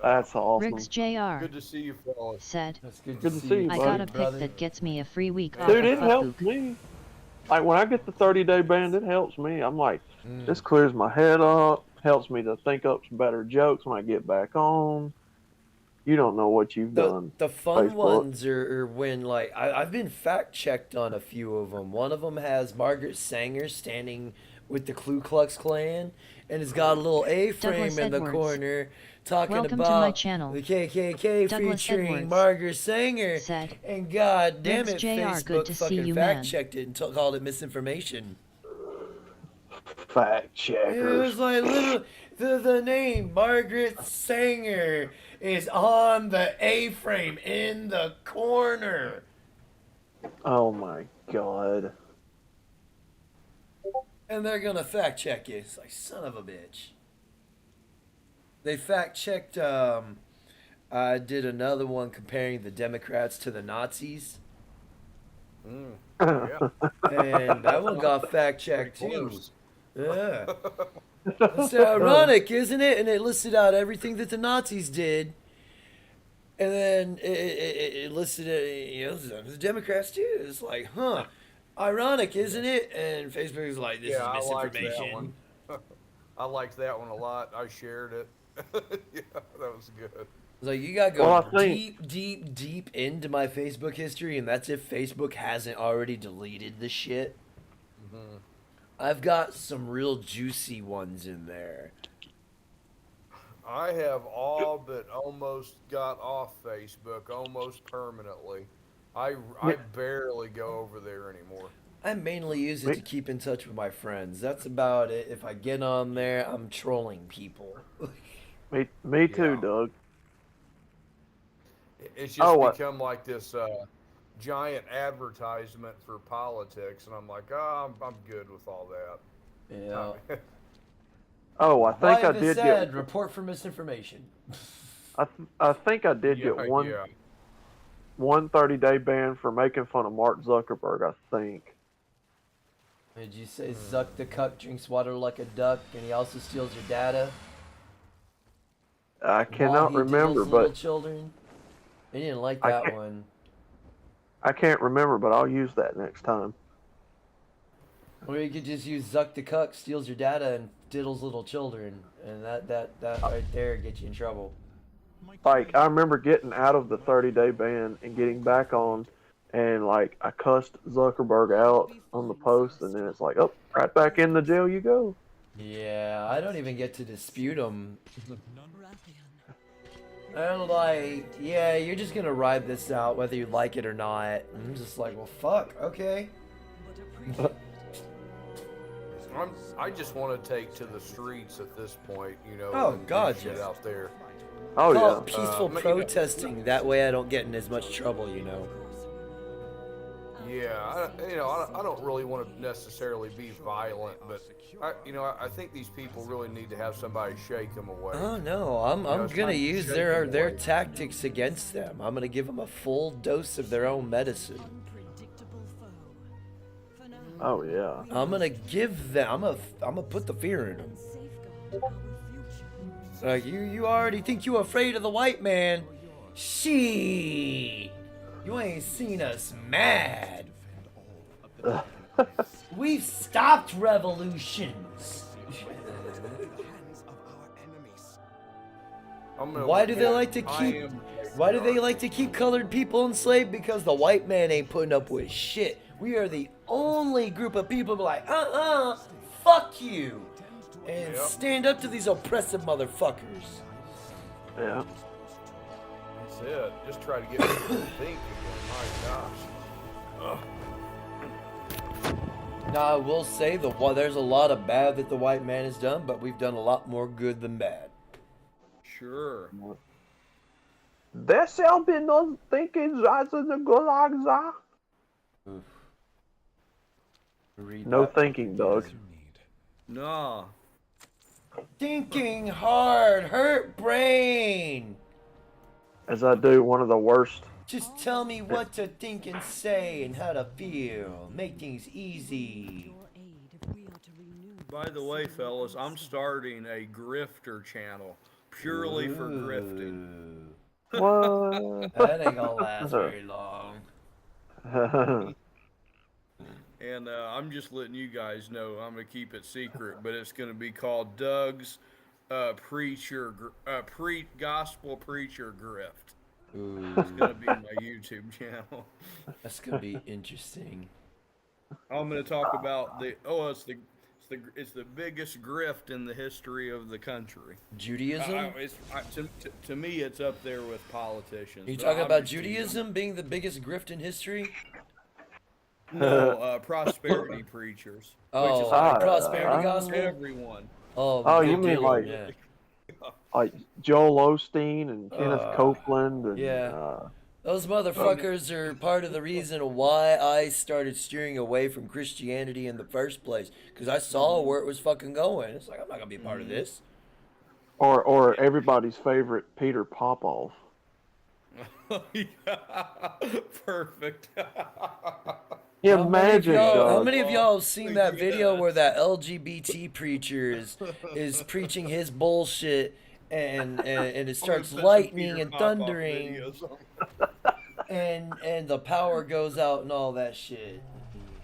That's awesome. Riggs Jr. Good to see you, fellas. said, That's good, Good to see you, I buddy. got a pick brother. that gets me a free week off Dude, of it helps Fuckbook. me. Like when I get the 30-day ban, it helps me. I'm like, Mm. this clears my head up, helps me to think up some better jokes when I get back on. You don't know what you've done. The fun Facebook. ones are when, like, I've been fact checked on a few of them. One of them has Margaret Sanger standing with the Ku Klux Klan, and it's got a little A-frame Douglas in the Edwards. corner talking Welcome to about my channel. the KKK Douglas featuring Edwards Margaret Sanger. said, And god damn Riggs it, Jr., Facebook good to see fucking you, fact man. checked it and called it misinformation. Fact It checkers. was like literally the name Margaret Sanger is on the A-frame in the corner. Oh my god. And they're gonna fact check you. It's like, son of a bitch. They fact checked. I did another one comparing the Democrats to the Nazis, Yeah. and that one got fact checked Pretty too. close. Yeah. It's ironic, isn't it? And it listed out everything that the Nazis did, and then it listed the Democrats too. It's like, huh? Ironic, isn't it? And Facebook is like, this Yeah, is I liked misinformation. that one. I liked that one a lot. I shared it. Yeah, that was good. It's like, you gotta go Well, I think- deep into my Facebook history, and that's if Facebook hasn't already deleted the shit. Mm-hmm. I've got some real juicy ones in there. I have all but almost got off Facebook almost permanently. I barely go over there anymore. I mainly use it to keep in touch with my friends. That's about it. If I get on there, I'm trolling people. Me too, Yeah. Doug. It's just become like this giant advertisement for politics, and I'm like, oh, I'm good with all that. Yeah. Oh, I think I did get. Report for misinformation. I think I did get one. Yeah. One 30-day ban for making fun of Mark Zuckerberg. I think. Did you say Zuck the cuck drinks water like a duck, and he also steals your data? I cannot remember, little but children. They didn't like that one. I can't remember, but I'll use that next time. Or you could just use Zuck the cuck steals your data and diddles little children, and that right there gets you in trouble. Like, I remember getting out of the 30-day ban and getting back on, and like I cussed Zuckerberg out on the post, and then it's like, oh, right back in the jail you go. Yeah, I don't even get to dispute them. I'm like, yeah, you're just gonna ride this out whether you like it or not. I'm just like, well, fuck, okay. I just want to take to the streets at this point, you know. Oh, and God, shit yeah. out there. Oh Call yeah. it peaceful protesting. That way I don't get in as much trouble, you know. Yeah, I don't really want to necessarily be violent, but I think these people really need to have somebody shake them away. Oh no, I'm gonna use their tactics against them. I'm gonna give them a full dose of their own medicine. Oh yeah. I'm gonna give them. I'm gonna put the fear in them. Like you already think you afraid of the white man? Shit, you ain't seen us mad. We've stopped revolutions. Why do they like to keep? Why do they like to keep colored people enslaved? Because the white man ain't putting up with shit. We are the only group of people who are like, fuck you, and stand up to these oppressive motherfuckers. Yeah. That's it. Just try to get people to think again. My gosh. Now I will say there's a lot of bad that the white man has done, but we've done a lot more good than bad. Sure. There shall be no thinking as in the gulag, za. No thinking, Doug. No. Thinking hard, hurt brain. As I do one of the worst. Just tell me what to think and say and how to feel. Make things easy. By the way, fellas, I'm starting a grifter channel purely for grifting. What? That ain't gonna last very long. And I'm just letting you guys know. I'm gonna keep it secret, but it's gonna be called Doug's gospel preacher grift. Ooh. It's gonna be my YouTube channel. That's gonna be interesting. I'm gonna talk about it's the biggest grift in the history of the country. Judaism? To me, it's up there with politicians. Are you talking about Judaism being the biggest grift in history? No, prosperity preachers. Oh, which is like prosperity gospel? Everyone. Oh, you mean like like Joel Osteen and Kenneth Copeland and those motherfuckers are part of the reason why I started steering away from Christianity in the first place, because I saw where it was fucking going. It's like, I'm not gonna be a part of this. Or everybody's favorite Peter Popoff. Perfect. Imagine, how many of y'all have seen that video where that LGBT preacher is preaching his bullshit and it starts lightning and thundering and the power goes out and all that shit?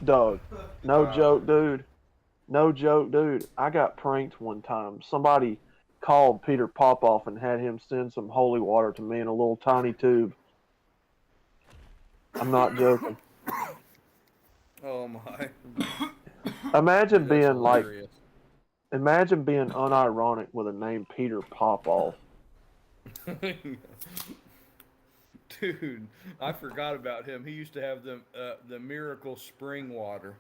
Doug, no joke, dude. No joke, dude. I got pranked one time. Somebody called Peter Popoff and had him send some holy water to me in a little tiny tube. I'm not joking. Oh my. Imagine being like, Imagine being unironic with a name Peter Popoff. Dude, I forgot about him. He used to have the miracle spring water.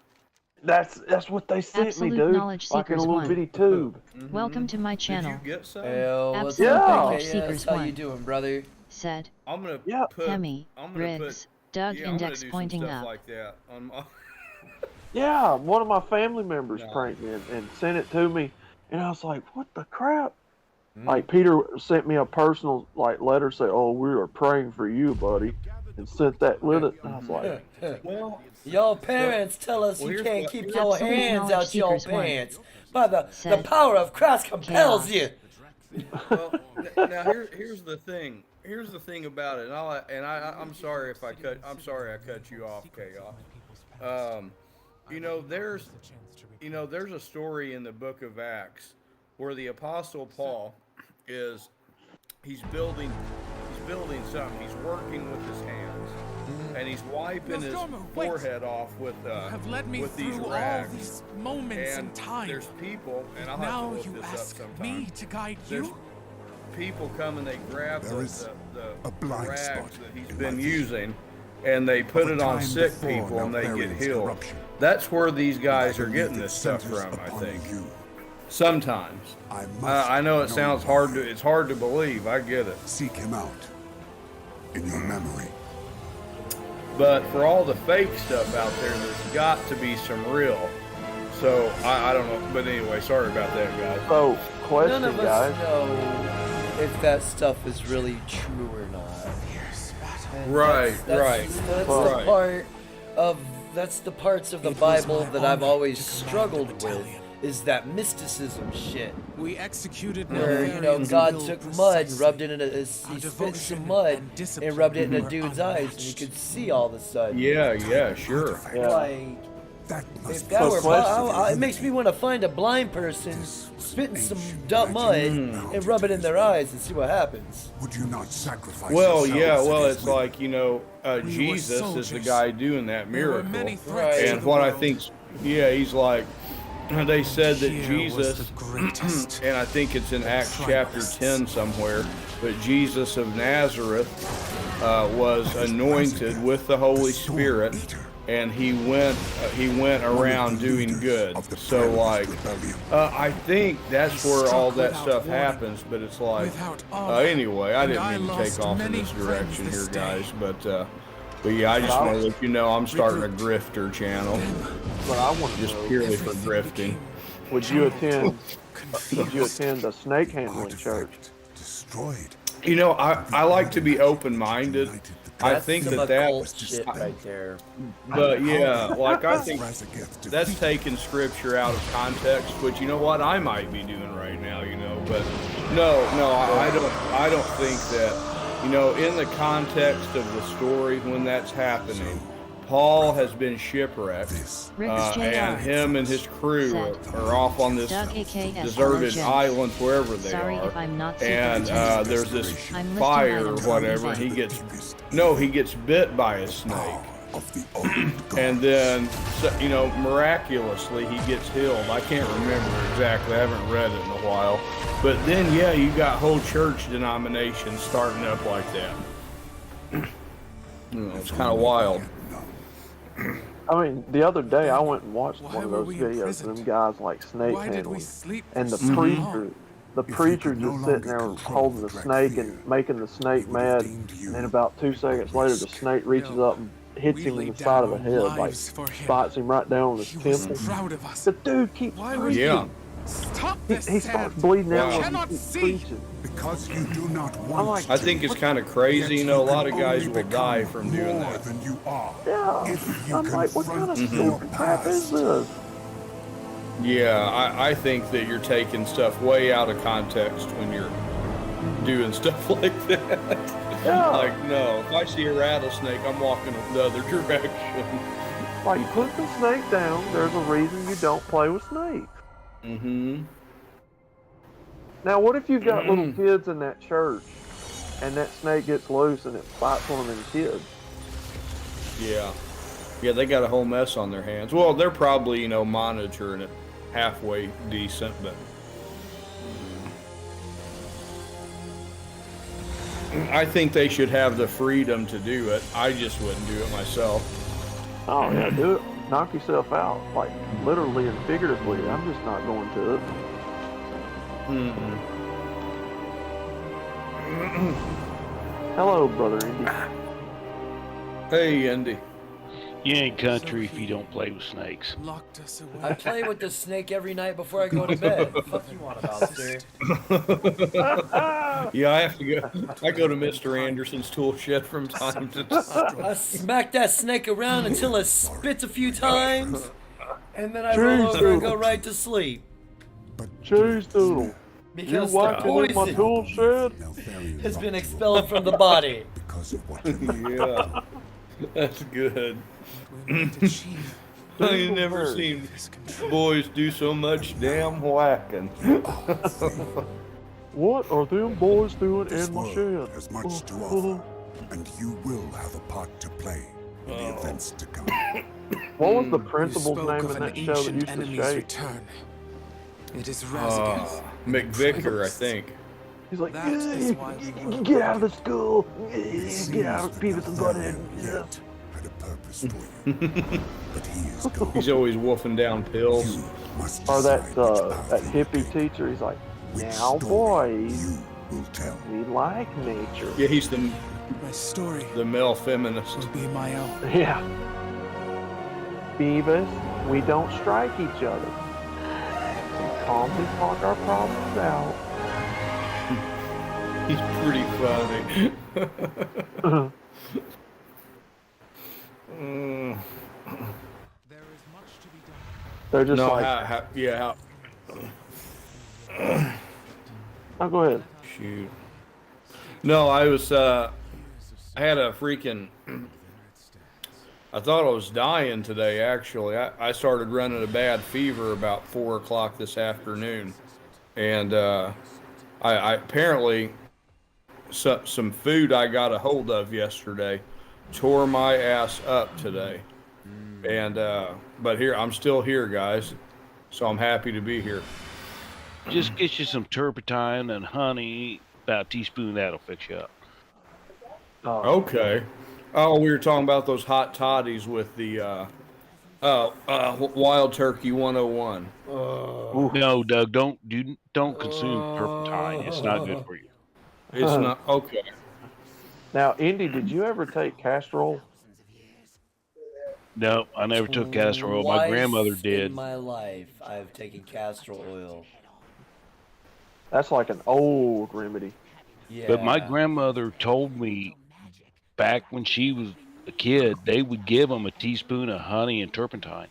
That's what they sent Absolute me, dude. Knowledge Like in a Seekers little 1. bitty tube. Welcome to my Did channel. you get some? Hell, what's Absolute up, Knowledge KS? Seekers How 1. you doing, brother? Said I'm gonna Yeah. put. Hemi, I'm gonna Riggs, put. Doug Yeah, I'm gonna index do some pointing stuff up. like that on my. Yeah, one of my family members Nah. pranked me and sent it to me, and I was like, "What the crap?" Mm. Like Peter sent me a personal letter, say, "Oh, we are praying for you, buddy," and sent that with it. And I was like, Well, Your parents tell us well, you here's can't what- keep here's- your Absolute hands Knowledge out your Seekers 1. pants. By the Said power of Christ compels Chaos. you. Well, now here's the thing. Here's the thing about it, and I'm sorry if I cut. I'm sorry I cut you off, Chaos. You know, there's a story in the Book of Acts where the Apostle Paul he's building something. He's working with his hands, and he's wiping his forehead off with these rags. these moments And in time. there's people, and I'll Now have to you look this up ask sometime. me to guide There's you? people come and they grab There is the a blind rags spot that he's in been my vision using, and they put of a it on time sick before people and they get Naltharian's healed. corruption. That's where these guys I are believe getting it this stuff centers from, I upon think. you. Sometimes. I must I know it sounds why. hard it's hard to believe. I get it. Seek him out in your memory. But for all the fake stuff out there, there's got to be some real. So I don't know. But anyway, sorry about that, guys. "So, question, None of guys." us know if that stuff is really true or not. And Right, that's right, That's right. the part of that's the parts of the Bible that I've always struggled with. Is that mysticism shit? We executed Where, you know, God took mud and rubbed it in he spit some mud and rubbed it in a dude's eyes and you could see all of a sudden. Yeah, sure. Yeah. Like, That must if be that So were question- it makes me want to find a blind person, spit in some dumb mud, and rub it in their eyes and see what happens. Would you not sacrifice Well, yourselves yeah, well, against it's me? like, you know, Jesus is the guy doing that There were miracle. many threats Right. to And the what I world. think, yeah, he's like, they said that Here was Jesus, the greatest. and I think it's in Acts chapter 10 somewhere, but Jesus of Nazareth was anointed with the Holy Spirit, and he went around doing good. So like, I think that's where all that stuff happens. But it's like, Without honor. anyway, I And didn't I mean to take lost off in many this direction friends here, this guys. day. But yeah, I just want to let you know I'm starting a grifter channel, But I want to just know, purely for grifting. would you attend a snake handling church? Destroyed. You know, I like to be open-minded. I That's think some that occult shit right there. but yeah, like I think Razageth that's defeated. taking scripture out of context, which you know what I might be doing right now, you know. But no, I don't think that, you know, in the context of the story when that's happening, Paul has been shipwrecked, Rick's JR. and him and his crew are off on this Doug AKS deserted Legends. island wherever they Sorry are, if I'm not super and attentive. there's this I'm listing fire or items whatever, and he gets bit by a snake. Of the old God. And then, you know, miraculously he gets healed. I can't remember exactly. I haven't read it in a while. But then, yeah, you got whole church denominations starting up like that. You know, it's kind of wild. I mean, the other day I went and watched Why one of were those we videos of imprisoned? them guys like snake Why did we handling, sleep and the for so long? preacher If you could no just sitting there longer holding the control snake the and making the snake he would have mad, deemed you and then about 2 seconds later the snake reaches up and hits we him in laid the side of the down head, our like lives for him. spots him right down on his He was temple. proud of us. The dude keeps Why would preaching. Yeah. Stop He, this, he Sam. starts bleeding out Wow. when Cannot he keeps see. preaching. Because you do not I'm want like, to. I think it's kind of crazy. You know, a lot of guys will die from doing more that. than you are. Yeah, If you I'm like, what kind of confront your stupid crap is past. this? Yeah, I think that you're taking stuff way out of context when you're doing stuff like that. Yeah. Like, no, if I see a rattlesnake, I'm walking the other direction. Like, put the snake down. There's a reason you don't play with snakes. Mm-hmm. Now, what if you've got little kids in that church, and that snake gets loose and it bites one of them kids? Yeah. Yeah, they got a whole mess on their hands. Well, they're probably, you know, monitoring it. halfway decent, but I think they should have the freedom to do it. I just wouldn't do it myself. Oh yeah, do it. Knock yourself out, like literally and figuratively. I'm just not going to it. Hello, brother Indy. Hey, Andy. You ain't country if you don't play with snakes. Locked us away. I play with the snake every night before I go to bed. What the fuck you want about, sir? Yeah, I have to go. I go to Mr. Anderson's tool shed from time to time. I smack that snake around until it spits a few times, and then I roll over and go right to sleep. Cheese doodle. Because You the watching in my poison tool shed? has been expelled from the body. Because of what you Yeah, that's good. We've been achieved I ain't never seen boys do so much damn whacking. What are them boys doing This in my world shed? has much to offer, and you will have a part to play in the events to come. What was the You principal's spoke name of in an that show that ancient used to enemy's shake? return. It is Razageth. McVicker, I think. He's like, That is why we were get out of the school, get out of Beavis and Butthead. Yet had a purpose for you, but he is gone. He's always wolfing down pills. You must Or decide that which path that you hippie take, teacher, he's like, which now story boys, you will tell. we like nature. Yeah, he's My story the male feminist. will be my own. Yeah. Beavis, we don't strike each other. We calmly talk our problems out. He's pretty funny. There is much to be done. They're just No, like, yeah, oh, go ahead. shoot. No, I was, I had a freaking, I thought I was dying today, actually. I started running a bad fever about 4 o'clock this afternoon. And, I apparently, some food I got a hold of yesterday tore my ass up today. And, but here, I'm still here, guys. So I'm happy to be here. Just get you some turpentine and honey. About a teaspoon, that'll fix you up. Okay. Oh, we were talking about those hot toddies with the Wild Turkey 101. No, Doug, don't consume turpentine. It's not good for you. It's not okay. Now, Indy, did you ever take castor oil? No, I never took castor oil. My Twice grandmother in did. my life, I've taken castor oil. That's like an old remedy. Yeah. But my grandmother told me back when she was a kid, they would give them a teaspoon of honey and turpentine.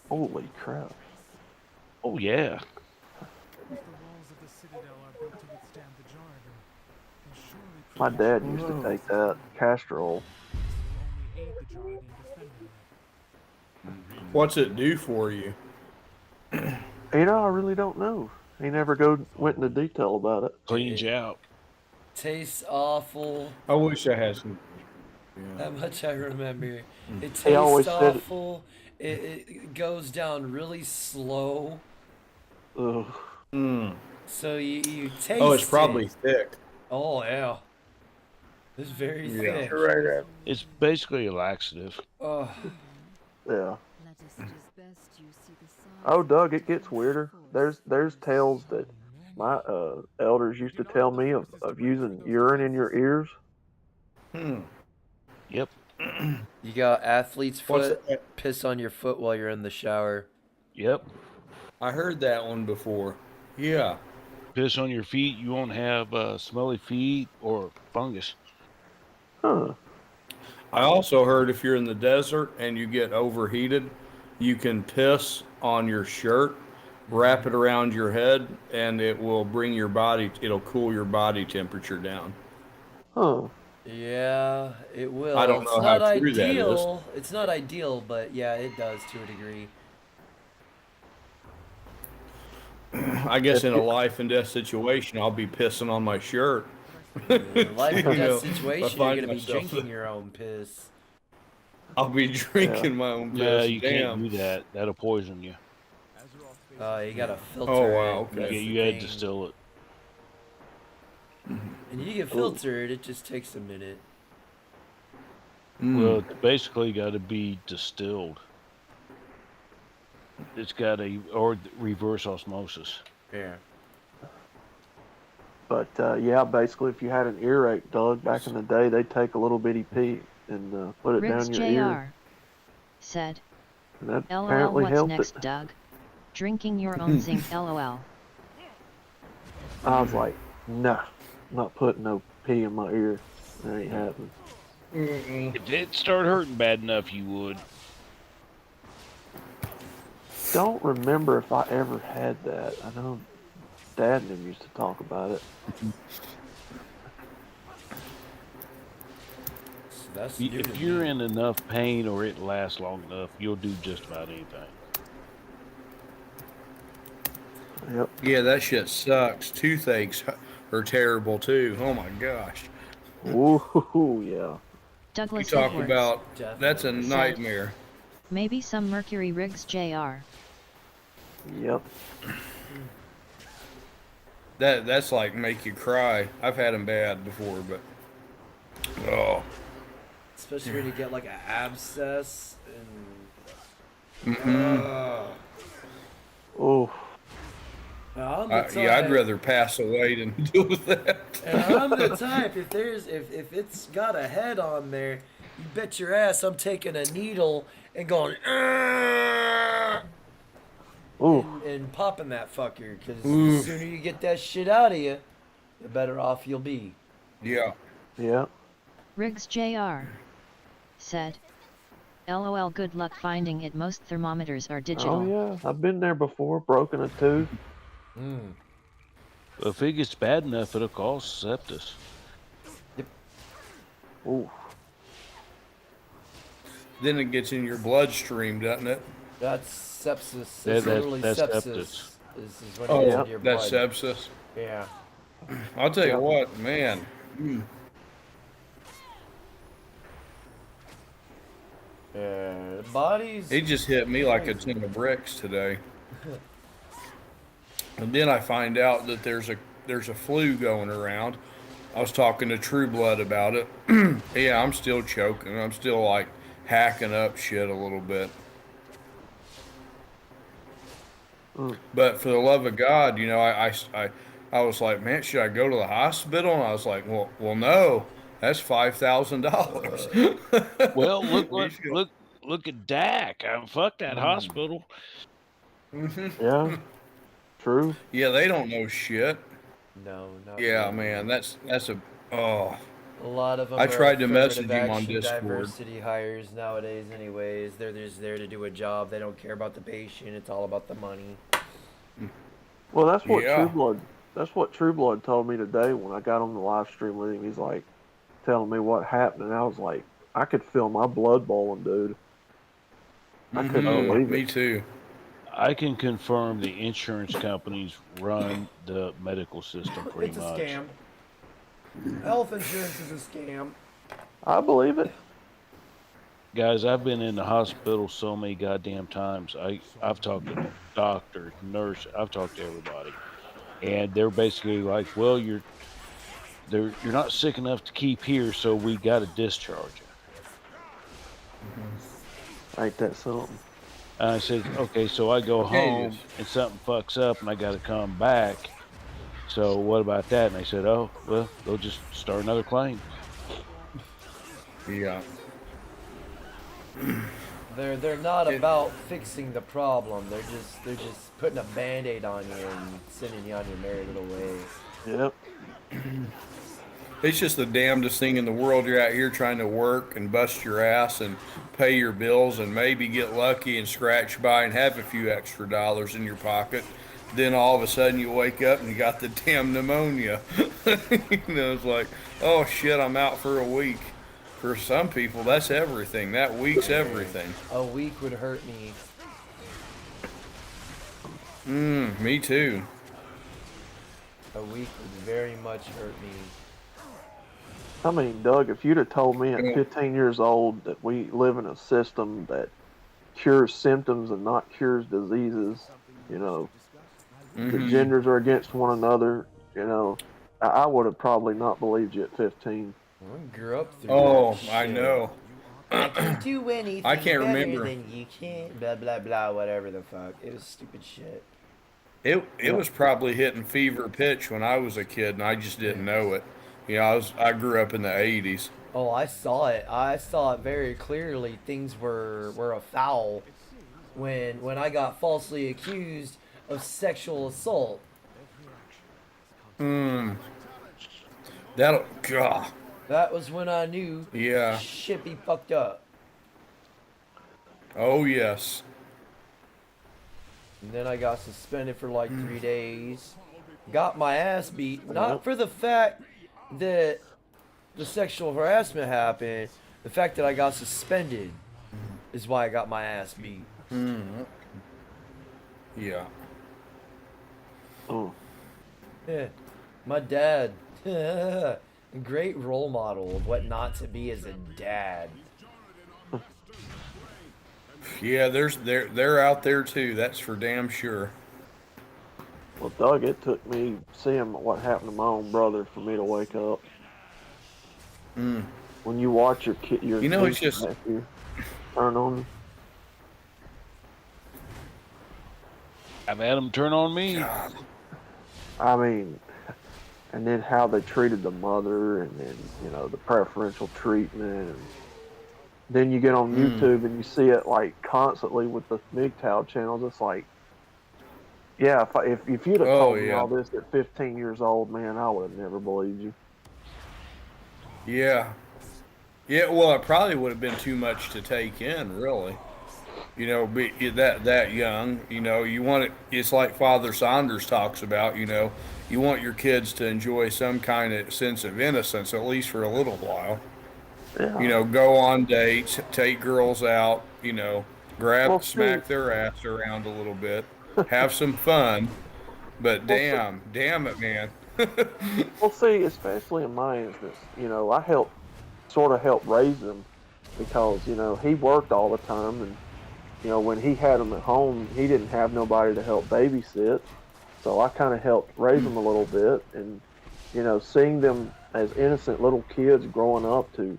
Holy crap. Oh, yeah. The walls of the citadel are built to withstand the Jargon. And surely My dad used to take that castor oil. will only aid the Jargon in defending them. What's it do for you? You know, I really don't know. He never went into detail about it. Cleans you out. Tastes awful. I wish I had some. That much I remember. It He always tastes said- awful. It goes down really slow. Ugh. So you taste Oh, it's probably it. thick. Oh, yeah. It's very thick. Right. It's basically a laxative. Oh, Yeah. Oh, Doug, it gets weirder. There's tales that my elders used to tell me of using urine in your ears. Yep. you got athlete's What's foot. that? Piss on your foot while you're in the shower. Yep. I heard that one before. Yeah. Piss on your feet, you won't have smelly feet or fungus. Huh. I also heard if you're in the desert and you get overheated, you can piss on your shirt, wrap it around your head, and it will it'll cool your body temperature down. Huh. Yeah, it will. I don't It's know not how true that is. ideal. It's not ideal, but yeah, it does to a degree. I guess in a life and death situation, I'll be pissing on my shirt. In life You and know, death I situation, find you're gonna be myself- drinking your own piss. I'll be drinking my own piss. Yeah, you Damn. can't do that. That'll poison you. You gotta filter Oh, wow, it. okay. That's Yeah, the you had to thing. distill it. And you get filtered, it just takes a minute. Well, it's basically got to be distilled. It's got or reverse osmosis. Yeah. But yeah, basically, if you had an earache, Doug, back in the day, they'd take a little bitty pea and put it Riggs down your ear. Jr. said, And that LOL, apparently what's helped next, it. Doug? Drinking your own zinc, LOL. I was like, nah, I'm not putting no pea in my ear. That ain't happening. If it started hurting bad enough, you would. Don't remember if I ever had that. I know Dad and them used to talk about it. That's If you're in enough pain or it lasts long enough, you'll do just about anything. Yep. Yeah, that shit sucks. Toothaches are terrible too. Oh my gosh. Ooh, yeah. Douglas You talk Edwards about that's a Definitely. nightmare. maybe some mercury. Riggs Jr. Yep. That's like make you cry. I've had them bad before, but Especially when you get like an abscess and. Oh. I'm the type, yeah, I'd rather pass away than deal with that. And I'm the type, if it's got a head on there, you bet your ass I'm taking a needle and going and popping that fucker, because the sooner you get that shit out of you, the better off you'll be. Yeah. Yeah. Riggs Jr. said, LOL, good luck finding it. Most thermometers are digital. Oh yeah, I've been there before. Broken a tooth. If it gets bad enough, it'll cause sepsis. Ooh. Then it gets in your bloodstream, doesn't it? That's sepsis. Yeah, It's literally that's sepsis. sepsis. Is when it gets into your blood. That's sepsis. Yeah. I'll tell you what, man. Yeah, the bodies. It just hit me like a ton of bricks today. And then I find out that there's a flu going around. I was talking to True Blood about it. Yeah, I'm still choking. I'm still like hacking up shit a little bit. But for the love of God, you know, I was like, man, should I go to the hospital? And I was like, well, no, that's $5,000. Well, look at Dak. Fuck that hospital. Yeah. True. Yeah, they don't know shit. No, not Yeah, really. man, that's a A lot of them I are tried to message affirmative him on action Discord. diversity hires nowadays anyways. They're just there to do a job. They don't care about the patient. It's all about the money. Well, that's what Yeah. True Blood. That's what True Blood told me today when I got on the live stream with him. He's like telling me what happened, and I was like, I could feel my blood boiling, dude. I couldn't believe Me it. too. I can confirm the insurance companies run the medical system pretty It's a much. scam. Health insurance is a scam. I believe it. Guys, I've been in the hospital so many goddamn times. I've talked to doctors, nurse, I've talked to everybody, and they're basically like, "Well, you're not sick enough to keep here, so we got to discharge you." Ain't that something? And I said, "Okay, so I go home and something fucks up, and I got to come back. So what about that?" And they said, "Oh, well, they'll just start another claim." Yeah. They're not about fixing the problem. They're just putting a band-aid on you and sending you on your merry little way. Yep. It's just the damnedest thing in the world. You're out here trying to work and bust your ass and pay your bills and maybe get lucky and scratch by and have a few extra dollars in your pocket. Then all of a sudden you wake up and you got the damn pneumonia. You know, it's like, oh shit, I'm out for a week. For some people, that's everything. That week's everything. A week would hurt me. Me too. A week would very much hurt me. I mean, Doug, if you'd have told me at 15 years old that we live in a system that cures symptoms and not cures diseases, You know, the Mhm. genders are against one another. You know, I would have probably not believed you at 15. I grew up through Oh, that I shit. know. I can do anything I can't better remember. than you can. Blah blah blah. Whatever the fuck. It was stupid shit. It Yeah. was probably hitting fever pitch when I was a kid, and I just didn't know it. You know, I grew up in the '80s. Oh, I saw it. I saw it very clearly. Things were afoul when I got falsely accused of sexual assault. Mm. That'll. God. That was when I knew Yeah. shit be fucked up. Oh yes. And then I got suspended for like 3 days. Got my ass beat. Not for the fact that the sexual harassment happened. The fact that I got suspended is why I got my ass beat. Mm. Yeah. Oh. Yeah. My dad. Great role model of what not to be as a dad. Yeah, they're out there too. That's for damn sure. Well, Doug, it took me seeing what happened to my own brother for me to wake up. Mm. When you watch your kid, your You know, it's niece just- and nephew turn on you. I've had them turn on me. God. I mean, and then how they treated the mother, and then the preferential treatment. And then you get on YouTube and you see it like constantly with the MGTOW channels. It's like, yeah, if you'd have Oh, told me yeah. all this at 15 years old, man, I would have never believed you. Yeah. Yeah. Well, it probably would have been too much to take in, really. You know, be that young. You know, you want it. It's like Father Saunders talks about. You know, you want your kids to enjoy some kind of sense of innocence, at least for a little while. Yeah. You know, go on dates, take girls out. You know, Well, smack their ass around a little bit, have some fun. But damn it, man. Well, see, especially in my instance, I sort of helped raise him because, he worked all the time, and, when he had them at home, he didn't have nobody to help babysit. So I kind of helped raise them a little bit, and, seeing them as innocent little kids growing up to,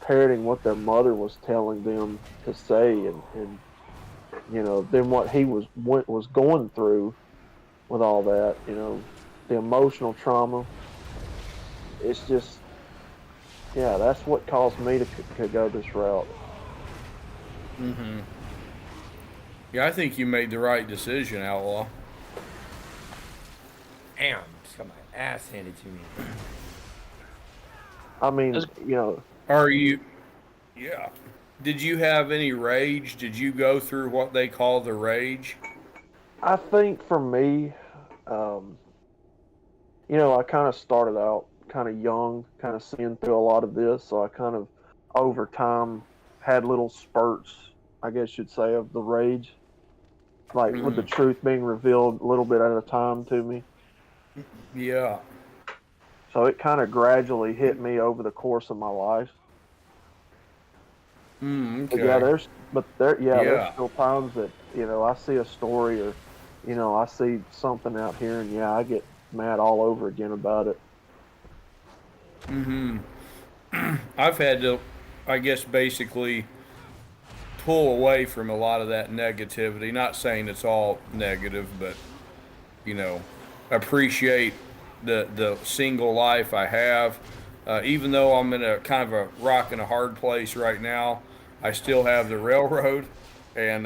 parroting what their mother was telling them to say, and then what he was going through with all that, the emotional trauma. It's just, yeah, that's what caused me to go this route. Mm-hmm. Yeah, I think you made the right decision, Outlaw. Damn, just got my ass handed to me. I mean, Are you? Yeah. Did you have any rage? Did you go through what they call the rage? I think for me, I kind of started out kind of young, kind of seeing through a lot of this, so I kind of, over time, had little spurts, I guess you'd say, of the rage. Like, with the truth being revealed a little bit at a time to me. Yeah. So it kind of gradually hit me over the course of my life. Okay. But yeah, there's still times that, I see a story or, I see something out here and I get mad all over again about it. Mm-hmm. I've had to, I guess, basically pull away from a lot of that negativity. Not saying it's all negative, but, appreciate the single life I have. Even though I'm in a kind of a rock and a hard place right now, I still have the railroad, and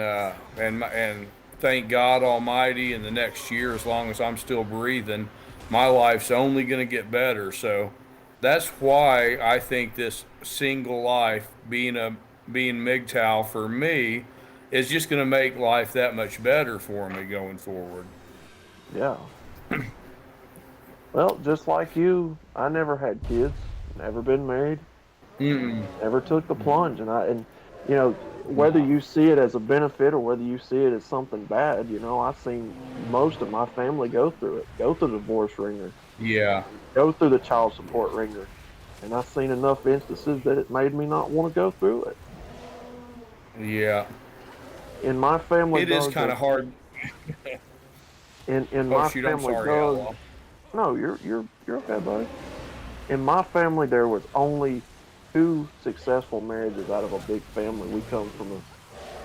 thank God Almighty, in the next year, as long as I'm still breathing, my life's only going to get better. So that's why I think this single life, being MGTOW for me, is just going to make life that much better for me going forward. Yeah. Well, just like you, I never had kids, never been married, never took the plunge, and whether you see it as a benefit or whether you see it as something bad, I've seen most of my family go through it, go through the divorce ringer, go through the child support ringer, and I've seen enough instances that it made me not want to go through it. Yeah. In my family, it is kind of hard. in my shoot, I'm family, sorry, Doug. Outlaw. No, you're okay, buddy. In my family, there was only 2 successful marriages out of a big family. We come from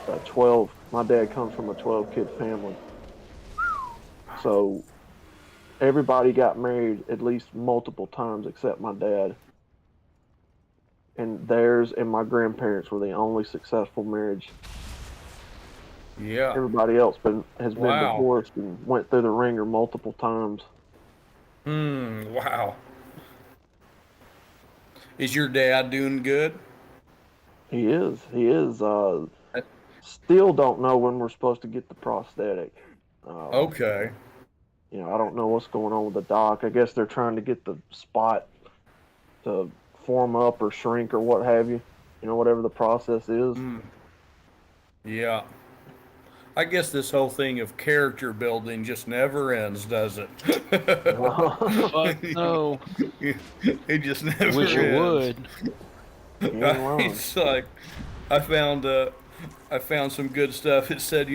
a 12. My dad comes from a 12-kid family, so everybody got married at least multiple times except my dad. And theirs and my grandparents were the only successful marriage. Yeah. Everybody else has been Wow. divorced and went through the ringer multiple times. Wow. Is your dad doing good? He is. He is. Still don't know when we're supposed to get the prosthetic. Okay. You know, I don't know what's going on with the doc. I guess they're trying to get the spot to form up or shrink or what have you. You know, whatever the process is. Yeah. I guess this whole thing of character building just never ends, does it? Fuck no. It just never Wish ends. it would. It's like I found some good stuff. It said,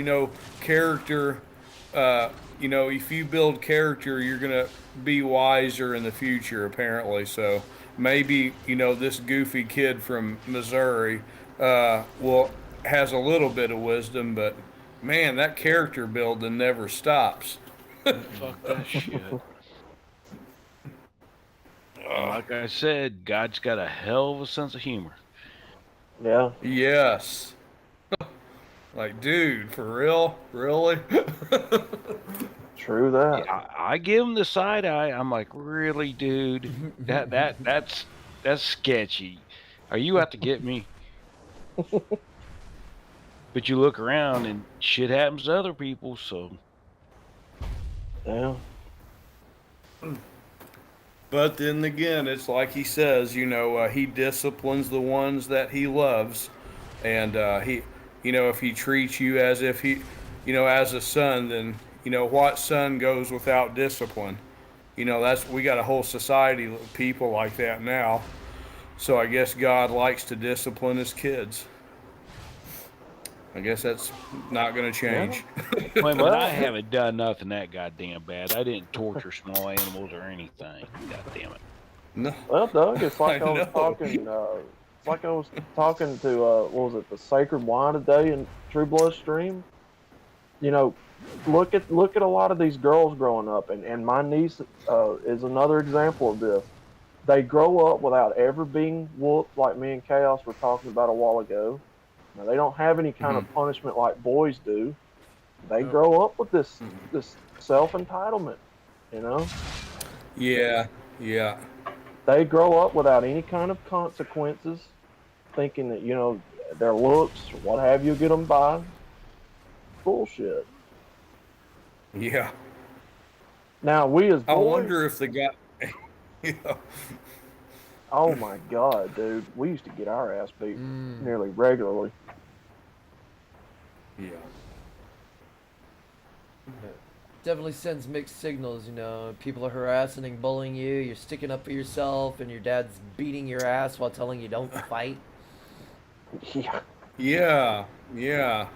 character. If you build character, you're gonna be wiser in the future. Apparently, so maybe this goofy kid from Missouri has a little bit of wisdom, but man, that character building never stops. Fuck that shit. Like I said, God's got a hell of a sense of humor. Yeah. Yes. Like, dude, for real? Really? True that. Yeah, I give him the side eye. I'm like, really, dude? That's sketchy. Are you out to get me? But you look around and shit happens to other people, so. Yeah. But then again, it's like he says, he disciplines the ones that he loves. And if he treats you as if he, as a son, then, what son goes without discipline? We got a whole society of people like that now. So I guess God likes to discipline his kids. I guess that's not going to change. Wait, but I haven't done nothing that goddamn bad. I didn't torture small animals or anything. God damn it. No. Well, Doug, it's like I was know. talking. It's like I was talking to what was it, the Sacred Wine today in True Blood Stream. Look at a lot of these girls growing up, and my niece is another example of this. They grow up without ever being whooped, like me and Chaos were talking about a while ago. Now, they don't have any kind of punishment like boys do. They grow up with this self-entitlement, Yeah. They grow up without any kind of consequences, thinking that, their looks, what have you, get them by. Bullshit. Yeah. Now, we as boys... I wonder if the guy... Oh, my God, dude. We used to get our ass beat nearly regularly. Yeah. Definitely sends mixed signals, People are harassing and bullying you, you're sticking up for yourself, and your dad's beating your ass while telling you don't fight. Yeah. Yeah.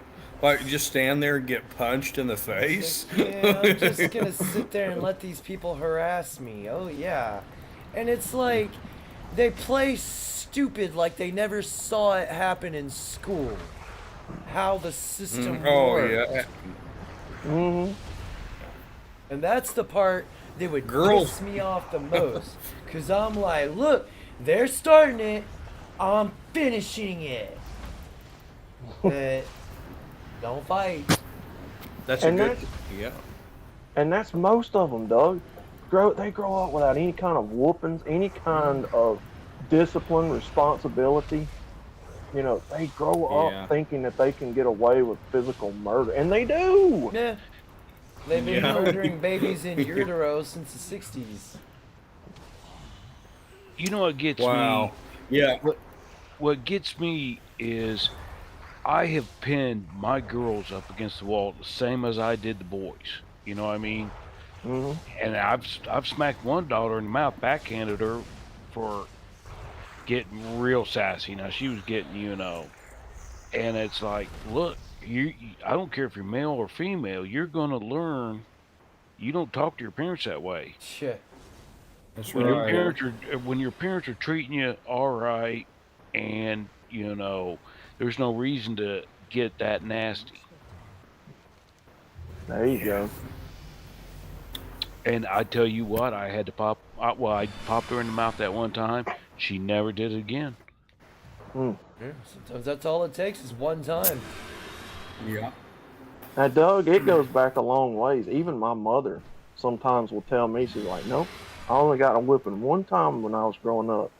Like, just stand there and get punched in the face? Yeah, I'm just gonna sit there and let these people harass me. Oh, yeah. And it's like, they play stupid like they never saw it happen in school. How the system works. Yeah. Mm-hmm. And that's the part that would piss me off the most. Because I'm like, look, they're starting it. I'm finishing it. But don't fight. That's yeah. And that's most of them, Doug. They grow up without any kind of whoopings, any kind of discipline, responsibility. They grow up thinking that they can get away with physical murder, and they do. Yeah. They've been murdering babies in utero since the 60s. You know what gets me? Yeah. What gets me is I have pinned my girls up against the wall the same as I did the boys. You know what I mean? Mm-hmm. And I've smacked one daughter in the mouth, backhanded her for getting real sassy. Now she was getting, and it's like, look, I don't care if you're male or female, you're gonna learn. You don't talk to your parents that way. Shit. That's When your right. parents are when your parents are treating you all right, and there's no reason to get that nasty. There you go. And I tell you what, I had to I popped her in the mouth that one time. She never did it again. Mm. Yeah, sometimes that's all it takes is one time. Yeah. Now, Doug, it goes back a long ways. Even my mother sometimes will tell me, she's like, "Nope, I only got a whipping one time when I was growing up."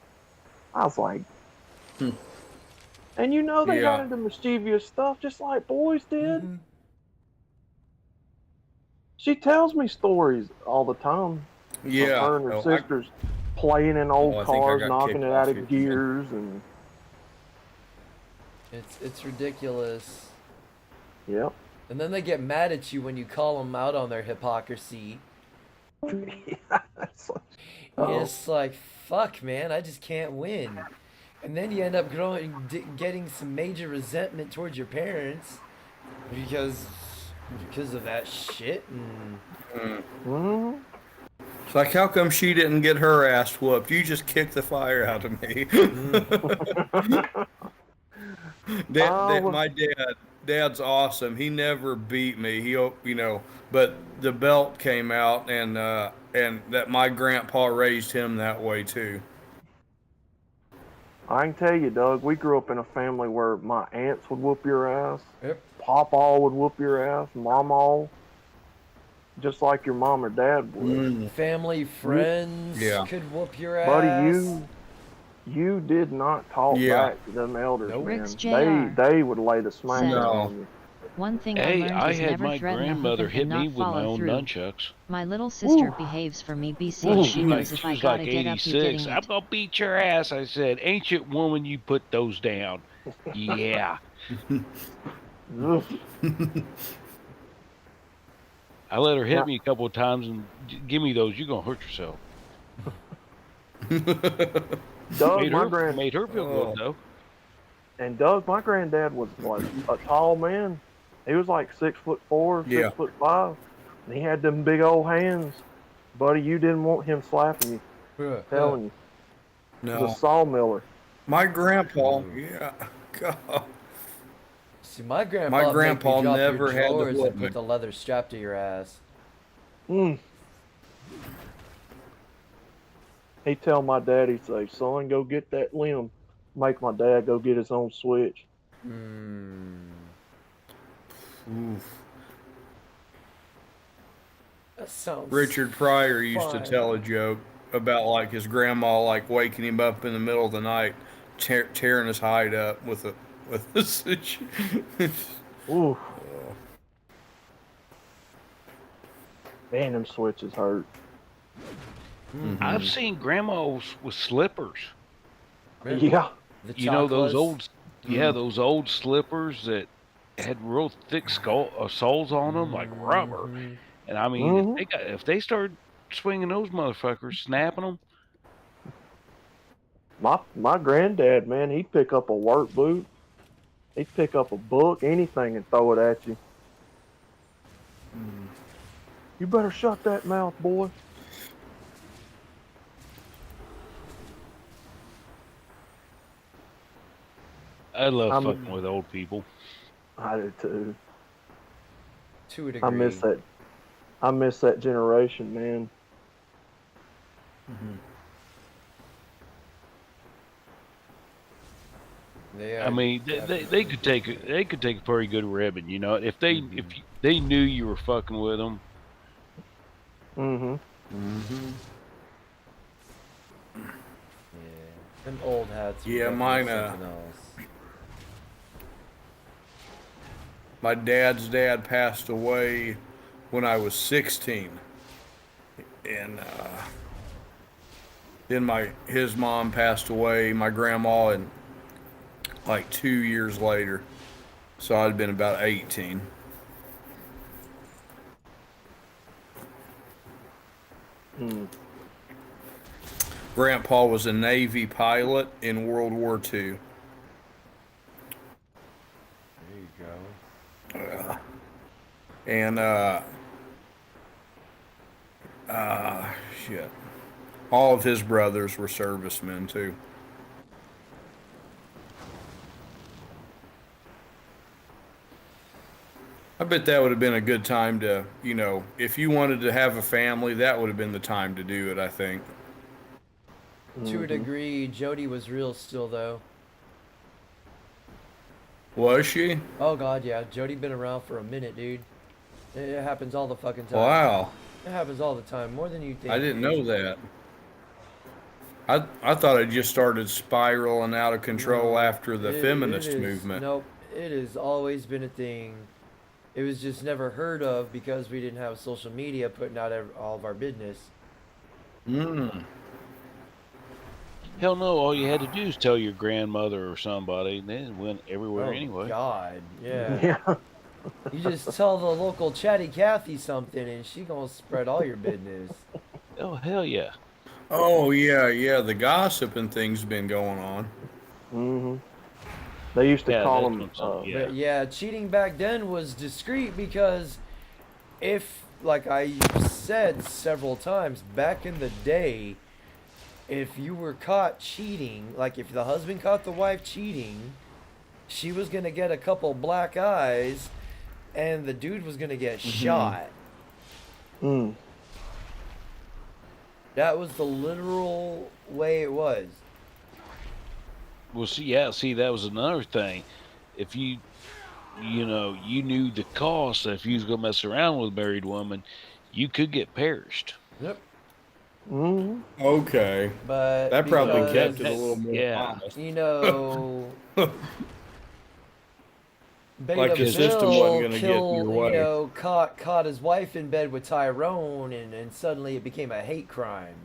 I was like, Hmm. and they got Yeah. into mischievous stuff just like boys did. Mhm. She tells me stories all the time of Yeah. her and her Oh, sisters playing in old I think I cars, got knocking kicked it off out here. of gears, and It's ridiculous. yep. And then they get mad at you when you call them out on their hypocrisy. It's like, fuck, man, I just can't win. And then you end up getting some major resentment towards your parents because of that shit. And Mm-hmm. It's like, how come she didn't get her ass whooped? You just kicked the fire out of me. My dad's awesome. He never beat me. But the belt came out, and that my grandpa raised him that way too. I can tell you, Doug, we grew up in a family where my aunts would whoop your ass, Yep. Papa would whoop your ass, Mama, just like your mom or dad would. Family, friends Yeah. could whoop your ass. Buddy, you did not talk Yeah. back to them elders, Nope. man. Rick's JR. They would lay the smack Said- down No. on you. One thing I Hey, learned I is had never my threaten a grandmother hookup hit and me not with my follow own through. nunchucks. My little sister behaves for me, BC. Ooh. She She knows if I was gotta like get up, you getting 86. I'm it. gonna beat your ass. I said, ancient woman, you put those down. Yeah. Ugh. I let her hit Yeah. me a couple of times and give me those. You're gonna hurt yourself. Doug, Made her feel good though. And Doug, my granddad was like a tall man. He was like 6'4", Yeah. 6'5", and he had them big old hands. Buddy, you didn't want him slapping you. Yeah. Telling you, he was No. a sawmiller. My grandpa, yeah. God. See, my grandpa My grandpa made me drop never your had to drawers whoop and me. put the leather strap to your ass. Mm. He'd tell my dad, he'd say, "Son, go get that limb." Make my dad go get his own switch. Oof. That sounds. Richard Pryor used to fine. tell a joke about like his grandma like waking him up in the middle of the night, tearing his hide up with a switch. Ooh. Man, them switches hurt. I've seen grandmas with slippers. Yeah. The You know those chocolates. those old slippers that had real thick soles on them, like rubber. And I mean, if they start swinging those motherfuckers, snapping them. My granddad, man, he'd pick up a work boot, he'd pick up a book, anything, and throw it at you. You better shut that mouth, boy. I love fucking with old people. I do too. To a degree. I miss that. I miss that generation, man. I mean, they could take a pretty good ribbon, you know, if they knew you were fucking with them. Yeah. Them old hats. were Yeah, definitely mine, something else. My dad's dad passed away when I was 16, and then his mom passed away, my grandma, and like 2 years later, so I'd been about 18. Grandpa was a Navy pilot in World War II. There you go. And shit, all of his brothers were servicemen too. I bet that would have been a good time to, if you wanted to have a family, that would have been the time to do it, I think. To a degree, Jody was real still, though. Was she? Oh, God, yeah. Jody been around for a minute, dude. It happens all the fucking time. Wow. It happens all the time, more than you think. I didn't know that. I thought it just started spiraling out of control after the feminist movement. Nope. It has always been a thing. It was just never heard of because we didn't have social media putting out all of our business. Hell no, all you had to do is tell your grandmother or somebody, and then it went everywhere anyway. God, yeah. You just tell the local chatty Cathy something, and she gonna spread all your business. Oh, hell yeah. Oh, yeah. The gossip and things been going on. They used to call them. But yeah, cheating back then was discreet because if, like I said several times, back in the day, if you were caught cheating, like if the husband caught the wife cheating, she was going to get a couple black eyes and the dude was going to get shot. That was the literal way it was. Well, see, that was another thing. If you knew the cost, that if you was going to mess around with a married woman, you could get perished. Yep. Okay. But that probably kept it a little more honest. Beta like the system wasn't going to get your way. Caught his wife in bed with Tyrone, and suddenly it became a hate crime.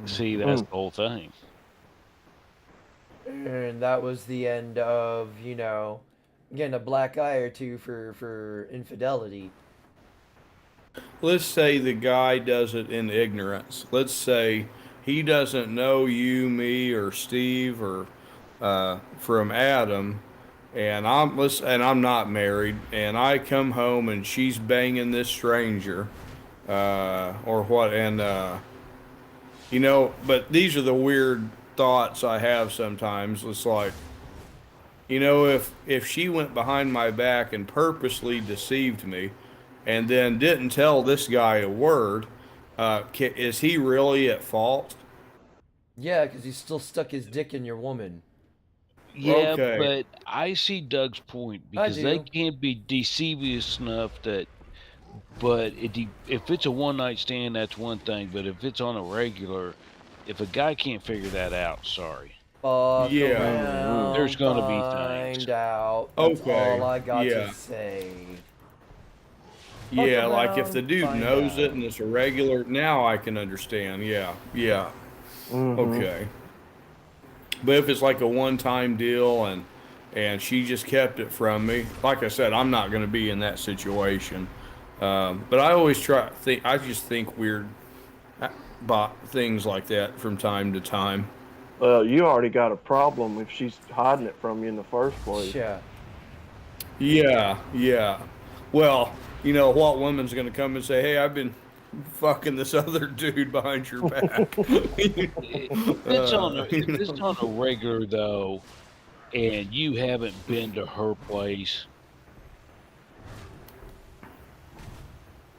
See, that's the whole thing. And that was the end of, getting a black eye or two for infidelity. Let's say the guy does it in ignorance. Let's say he doesn't know you, me, or Steve, or from Adam, and I'm not married, and I come home and she's banging this stranger, or what, and but these are the weird thoughts I have sometimes. It's like, if she went behind my back and purposely deceived me and then didn't tell this guy a word, is he really at fault? Yeah, because he still stuck his dick in your woman. Yeah, but I see Doug's point, because they can't be deceivious enough that, but if it's a one-night stand, that's one thing, but if it's on a regular, if a guy can't figure that out, sorry. There's gonna be things. Find out. That's all I got to say. Yeah, like if the dude knows it and it's a regular, now I can understand. Yeah. Okay. But if it's like a one-time deal and she just kept it from me, like I said, I'm not going to be in that situation. But I always I just think weird about things like that from time to time. Well, you already got a problem if she's hiding it from you in the first place. Yeah. Well, what woman's going to come and say, hey, I've been fucking this other dude behind your back? If it's on a regular, though, and you haven't been to her place,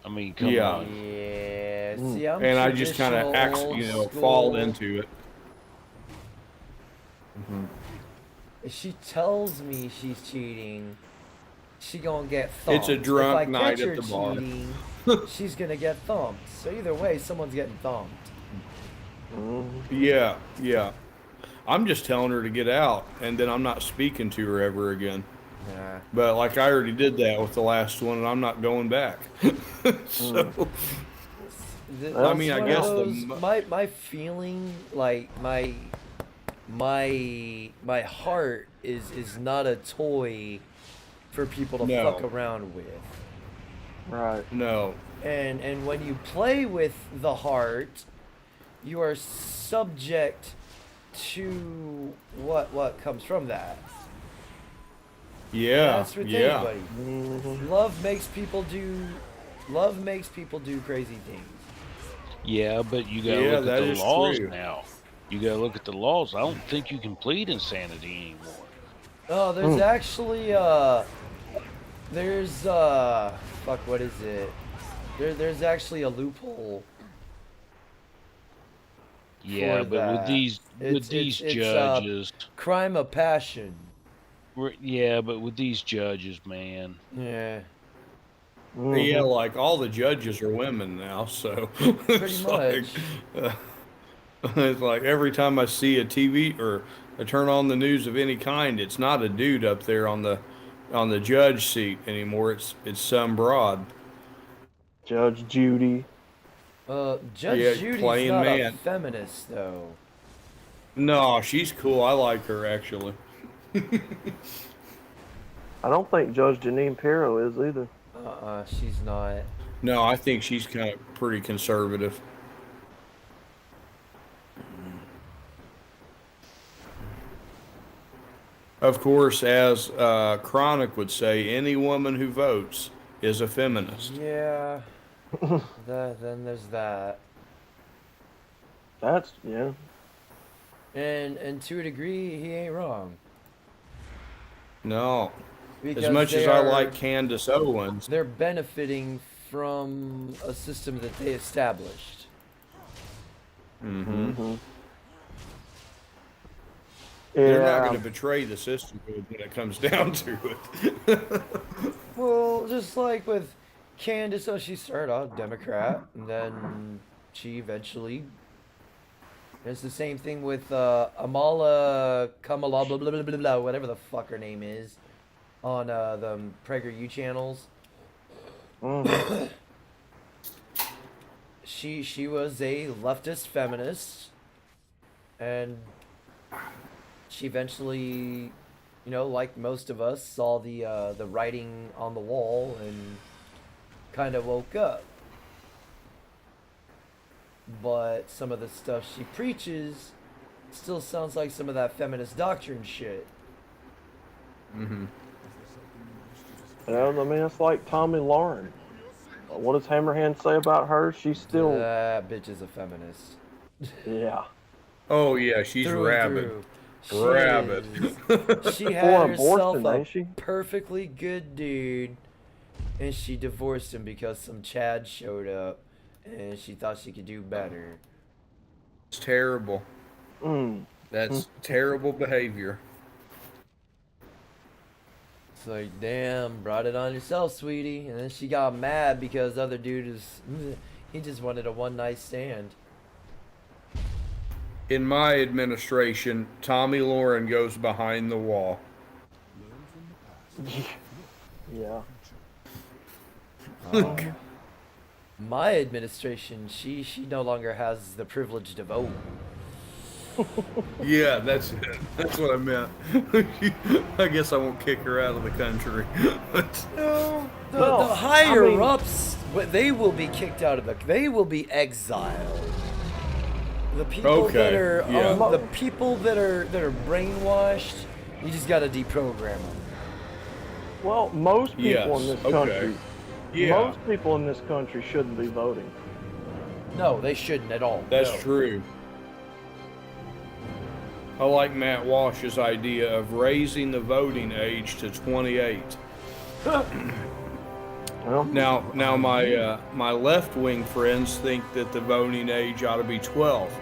I mean, come on. Yeah. See, I'm and I just kind of fall into it. If she tells me she's cheating, she gonna get thumped. It's a drunk night at the bar. Cheating, she's gonna get thumped. So either way, someone's getting thumped. Yeah. I'm just telling her to get out, and then I'm not speaking to her ever again. But like I already did that with the last one, and I'm not going back. So, I mean, I guess my feeling, like my heart is not a toy for people to fuck around with. Right. No. And when you play with the heart, you are subject to what comes from that. Yeah, That's with yeah. anybody. Mm-hmm. Love makes people do crazy things. Yeah, but you gotta Yeah, look at that the is laws true. now. You gotta look at the laws. I don't think you can plead insanity anymore. Oh, there's actually there's fuck, what is it? There's actually a loophole. Yeah, for but with that. these It's judges, crime of passion. yeah, but with these judges, man, Yeah, Yeah, like all the judges are women now, so pretty it's much. like it's like every time I see a TV or I turn on the news of any kind, it's not a dude up there on the judge seat anymore. It's some broad. Judge Judy. Judge Yeah, Judy's playing not a man. feminist though. No, she's cool. I like her actually. I don't think Judge Janine Pirro is either. She's not. No, I think she's kind of pretty conservative. Of course, as Chronic would say, any woman who votes is a feminist. Yeah. Then there's that. That's yeah. And to a degree, he ain't wrong. No. Because As much they as I are- like Candace Owens, They're benefiting from a system that they established. Mm-hmm. they're not Yeah. going to betray the system when it comes down to it. Well, just like with Candace, so she started out Democrat, and then she eventually. It's the same thing with Amala Kamala, blah, blah, blah, blah, blah, whatever the fuck her name is, on the PragerU channels. She was a leftist feminist, and she eventually, like most of us, saw the writing on the wall and kind of woke up. But some of the stuff she preaches still sounds like some of that feminist doctrine shit. Mm-hmm. Yeah, I mean, it's like Tommy Lauren. What does Hammerhand say about her? She's still. That bitch is a feminist. Yeah. Oh, yeah, she's Through and rabid. through. Rabid. She had For herself abortion, a ain't she? perfectly good dude, and she divorced him because some Chad showed up, and she thought she could do better. It's terrible. That's terrible behavior. It's like, damn, brought it on yourself, sweetie. And then she got mad because the other dude he just wanted a one night stand. In my administration, Tommy Lauren goes behind the wall. Yeah. My administration, she no longer has the privilege to vote. Yeah, that's it. That's what I meant. I guess I won't kick her out of the country. But The higher ups, but they will be kicked out of they will be exiled. The people that are the people that are brainwashed, you just gotta deprogram them. Well, most people in this country, Yeah. most people in this country shouldn't be voting. No, they shouldn't at all. That's No. true. I like Matt Walsh's idea of raising the voting age to 28. Well, Now my left-wing friends think that the voting age ought to be 12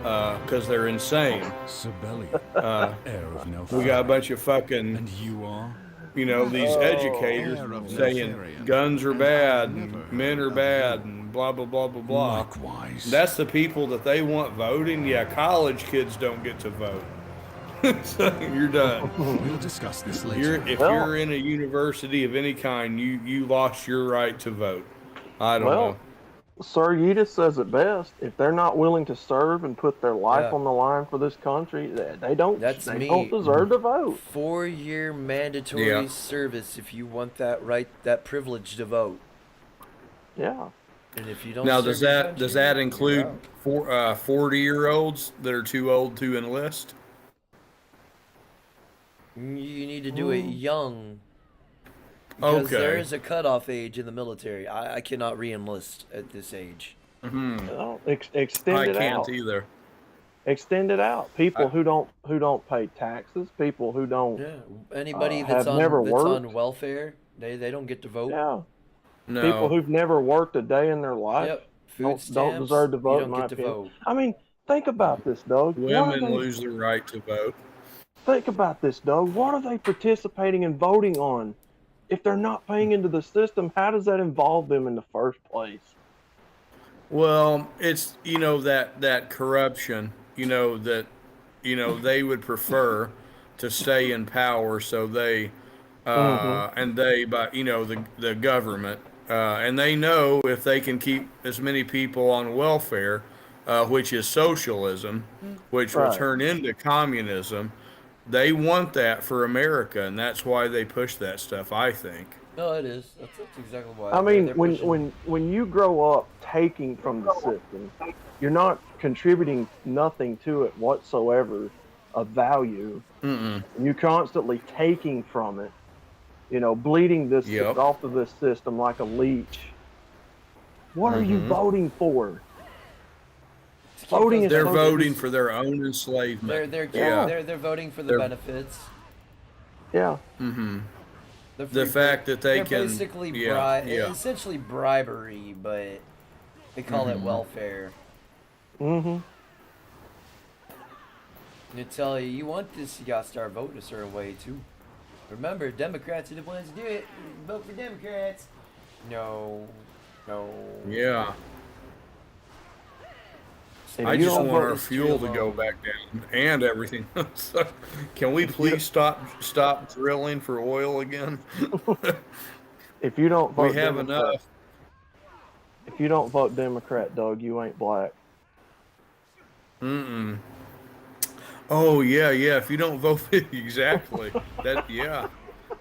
because they're insane. Sibelian, heir of no We got a bunch of fucking, and you are these educators heir of no saying Therian. guns are bad and men are bad and blah blah blah blah blah. Likewise. That's the people that they want voting. Yeah, college kids don't get to vote. So you're done. We'll discuss this later. If you're in a university of any kind, you lost your right to vote. I don't know. Sir Yedis says it best. If they're not willing to serve and put their life Yeah. on the line for this country, they don't. That's they me. don't deserve to vote. 4-year mandatory Yeah. service if you want that right, that privilege to vote. Yeah. And if you don't, Now serve does your that country, does that you're include out. 40-year-olds that are too old to enlist? You need to do it young. Because there is a cutoff age in the military. I cannot re-enlist at this age. Well, extend I it can't out. either. Extend it out. People who don't pay taxes. People who don't. Yeah. Anybody that's have never worked. on welfare, they don't get to vote. Yeah. No. People who've never worked a day in their life. Yep. Food don't stamps, deserve to vote. you don't in my get to opinion. vote. I mean, think about this, Doug. Women lose the right to vote. Think about this, Doug. What are they participating and voting on? If they're not paying into the system, how does that involve them in the first place? Well, it's that corruption. That they would prefer to stay in power, so they and they by the government and they know if they can keep as many people on welfare, which is socialism, which will turn into communism. They want that for America, and that's why they push that stuff, I think. No, it is. That's exactly why. I mean, they're pushing. when you grow up taking from the system, you're not contributing nothing to it whatsoever of value. You're constantly taking from it, bleeding this off of this system like a leech. What are you voting for? They're voting for their own enslavement. They're voting for the benefits. Yeah. The fact that they can basically essentially bribery, but they call it welfare. I tell you, you want this, you gotta start voting a certain way too. Remember, Democrats are the ones to do it. Vote for Democrats. No. Yeah. If I you just don't want vote our fuel to go back down and everything. So, can we please stop drilling for oil again? If you don't vote we have Democrat, enough. If you don't vote Democrat, Doug, you ain't black. Oh yeah. If you don't vote, exactly.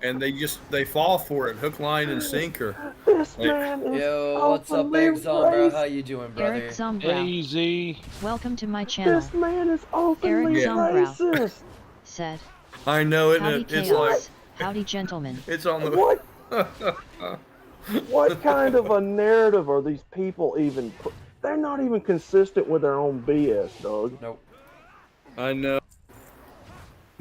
And they fall for it, hook, line, and sinker. This man is Yo, what's up, Eric Zombra? How you doing, brother? Eric Zombra. Easy. Welcome to my channel. This man is openly Eric Zombra racist. said, I know, isn't howdy it? It's chaos. like Howdy gentlemen. it's on the What kind of a narrative are these people even? They're not even consistent with their own BS, Doug. Nope. I know.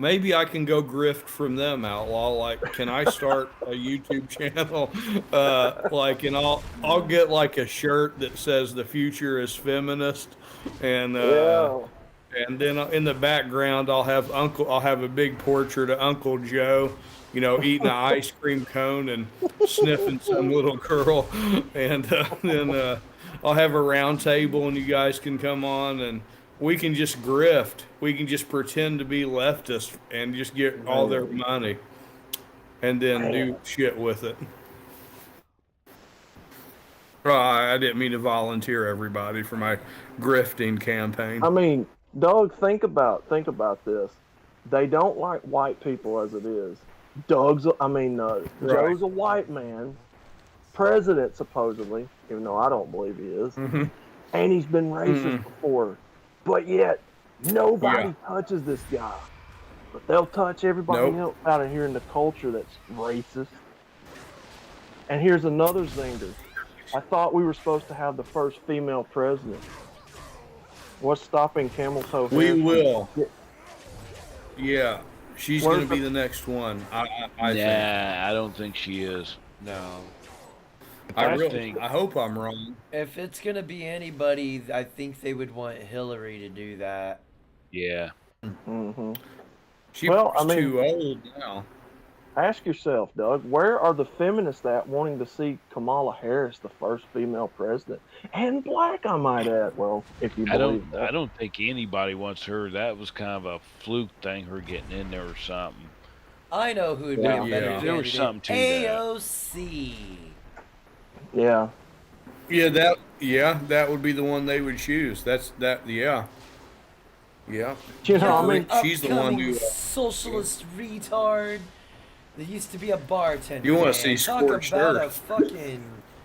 Maybe I can go grift from them, Outlaw. Like, can I start a YouTube channel? And I'll get like a shirt that says "The future is feminist," and then in the background I'll have a big portrait of Uncle Joe, eating an ice cream cone and sniffing some little girl, and then I'll have a round table and you guys can come on and we can just grift. We can just pretend to be leftists and just get all their money and then do shit with it. I didn't mean to volunteer everybody for my grifting campaign. I mean, Doug, think about this. They don't like white people as it is. Joe's a white man, president supposedly, even though I don't believe he is, and he's been racist before. But yet, nobody touches this guy. But they'll touch everybody else out of here in the culture that's racist. And here's another zinger. I thought we were supposed to have the first female president. What's stopping Camel Toe? We will. Yeah. She's going to be the next one, I think. I don't think she is. No. I hope I'm wrong. If it's gonna be anybody, I think they would want Hillary to do that. Yeah. She's too old now. Ask yourself, Doug, where are the feminists at wanting to see Kamala Harris the first female president? And black, I might add. Well, if you believe that. I don't think anybody wants her. That was kind of a fluke thing, her getting in there or something. I know who would be a better There was something to AOC. Yeah. That would be the one they would choose. Yeah. She's the one who socialist retard. There used to be a bartender. You want to see scorched earth?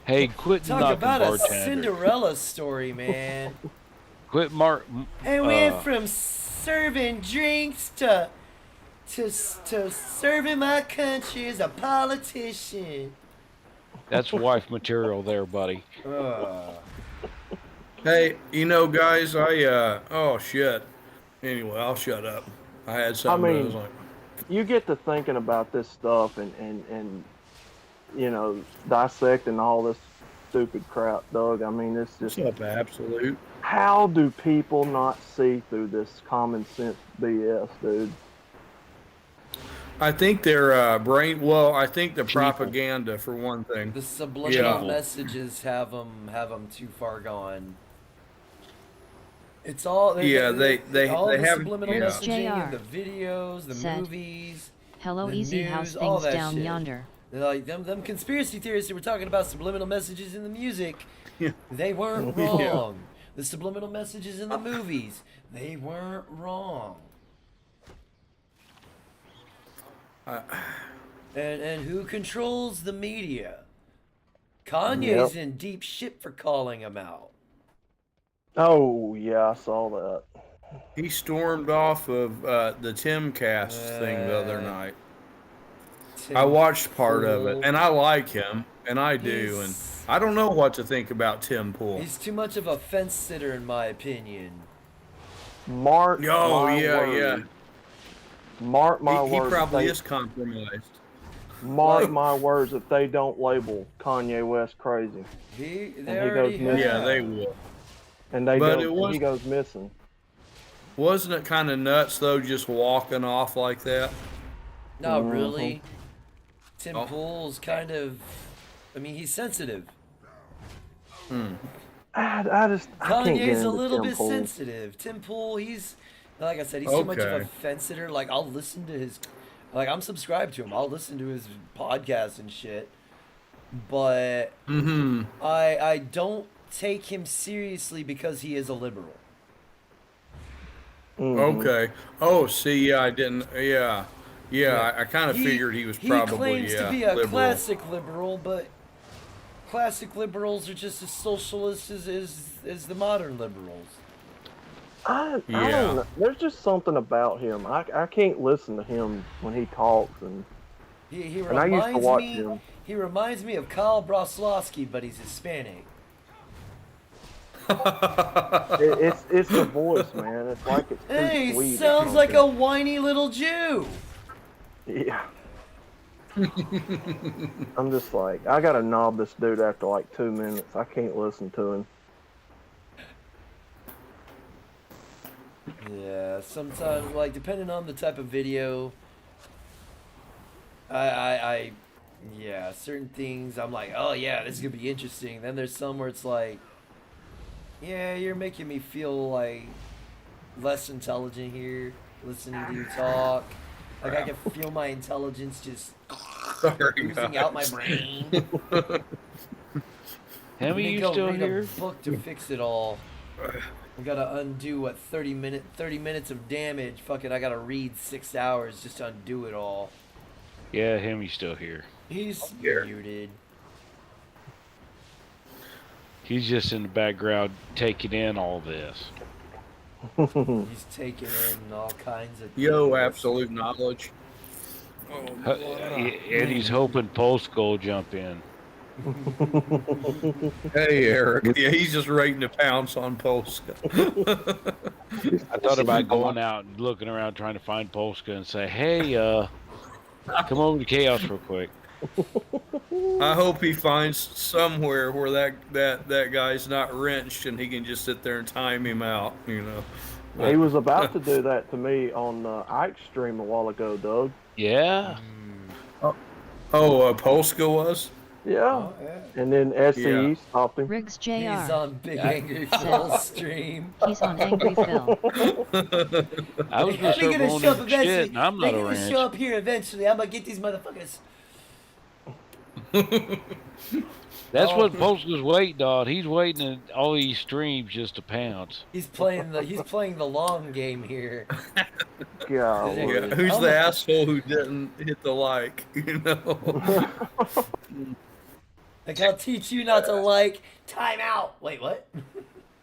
Hey, quit talk knocking about bartender. a Cinderella story, man. Quit I went from serving drinks to to serving my country as a politician. That's wife material there, buddy. Hey, you know, guys, oh shit. Anyway, I'll shut up. I had something that was like, you get to thinking about this stuff and you know, dissecting all this stupid crap, Doug. I mean, it's just what's up, Absolute? How do people not see through this common sense BS, dude? I think their brain. Well, I think the propaganda for one thing. The subliminal messages have them too far gone. It's all all the have subliminal JR messaging, the videos, the said, movies. Hello, the easy news, house all things that down shit. yonder. They're like them conspiracy theorists that were talking about subliminal messages in the music. They weren't wrong. The subliminal messages in the movies, they weren't wrong. And who controls the media? Kanye's in deep shit for calling him out. Oh yeah, I saw that. He stormed off of the Timcast thing the other night. I watched part of it, and I like him, and I do, and I don't know what to think about Tim Pool. He's too much of a fence sitter, in my opinion. Mark my words. Mark my words. He probably is compromised. Mark my words, if they don't label Kanye West crazy. They goes missing. Yeah, they will. And he goes missing. Wasn't it kind of nuts, though, just walking off like that? Not really. Tim Pool's kind of, I mean, he's sensitive. Kanye's a little bit sensitive. Tim Pool, he's, like I said, he's too much of a fence sitter. Like, I'll listen to his, like, I'm subscribed to him. I'll listen to his podcasts and shit. But I don't take him seriously because he is a liberal. Okay. Oh, see, I didn't. Yeah. I kind of figured he was probably He claims to be a liberal. classic liberal, but classic liberals are just as socialist as the modern liberals. I don't know. There's just something about him. I can't listen to him when he talks, and I used to watch him. He reminds me of Kyle Broslowski, but he's Hispanic. It's the voice, man. It's like it's too Hey, sweet. he sounds like a whiny little Jew. Yeah. I'm just like, I gotta knob this dude after like 2 minutes. I can't listen to him. Yeah, sometimes, like, depending on the type of video, yeah, certain things, I'm like, oh yeah, this is gonna be interesting. Then there's some where it's like, yeah, you're making me feel like less intelligent here, listening to you talk. Like, I can feel my intelligence just oozing out my brain. Hemi, you still here? Read a book to fix it all. I gotta undo what 30 minutes of damage. Fucking, I gotta read 6 hours just to undo it all. Yeah, Hemi's still here. He's muted. He's just in the background taking in all this. He's taking in all kinds of absolute knowledge. And he's hoping Post will jump in. Hey, Eric. Yeah, he's just ready to pounce on Polska. I thought about going out and looking around trying to find Polska and say, hey, come over to Chaos real quick. I hope he finds somewhere where that guy's not wrenched and he can just sit there and time him out, you know. He was about to do that to me on Ike's stream a while ago, Doug. Yeah. Polska was? Yeah. Oh, yeah. And then SCE stopped him. Riggs Jr. He's on Big Angry Phil's stream. He's on Angry Phil. I was going to start blowing him shit, and I'm not a ranch. They're gonna show up here eventually. I'm gonna get these motherfuckers. That's what Post was waiting on. He's waiting at all these streams just to pounce. He's playing the long game here. Yeah, who's the asshole who didn't hit the like, you know? Like, I'll teach you not to like. Time out. Wait, what?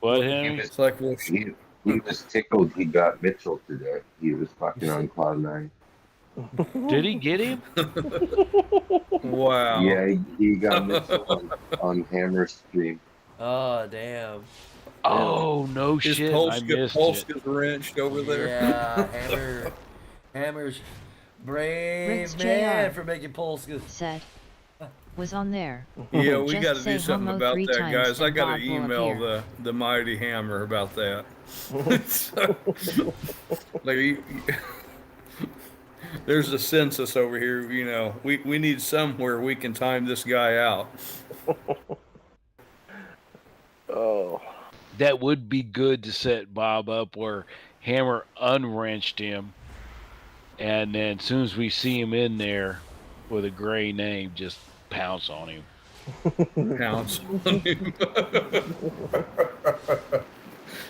What, Henry? It's like, well, he was tickled he got Mitchell today. He was fucking on cloud nine. Did he get him? Wow. Yeah, he got missing on Hammer stream. Oh, damn. Oh, no His shit. I missed it. Polska's wrenched over there. Yeah, Hammer's brave Riggs man Jr. for making Polska. Said. Was on there. Yeah, we Just got to say do something homo about 3 that, times guys. I and got to Bob will email appear. the mighty Hammer about that. So, like, there's a census over here. You know, we need somewhere we can time this guy out. Oh. That would be good to set Bob up where Hammer unwrenched him, and then as soon as we see him in there with a gray name, just pounce on him. Pounce on him.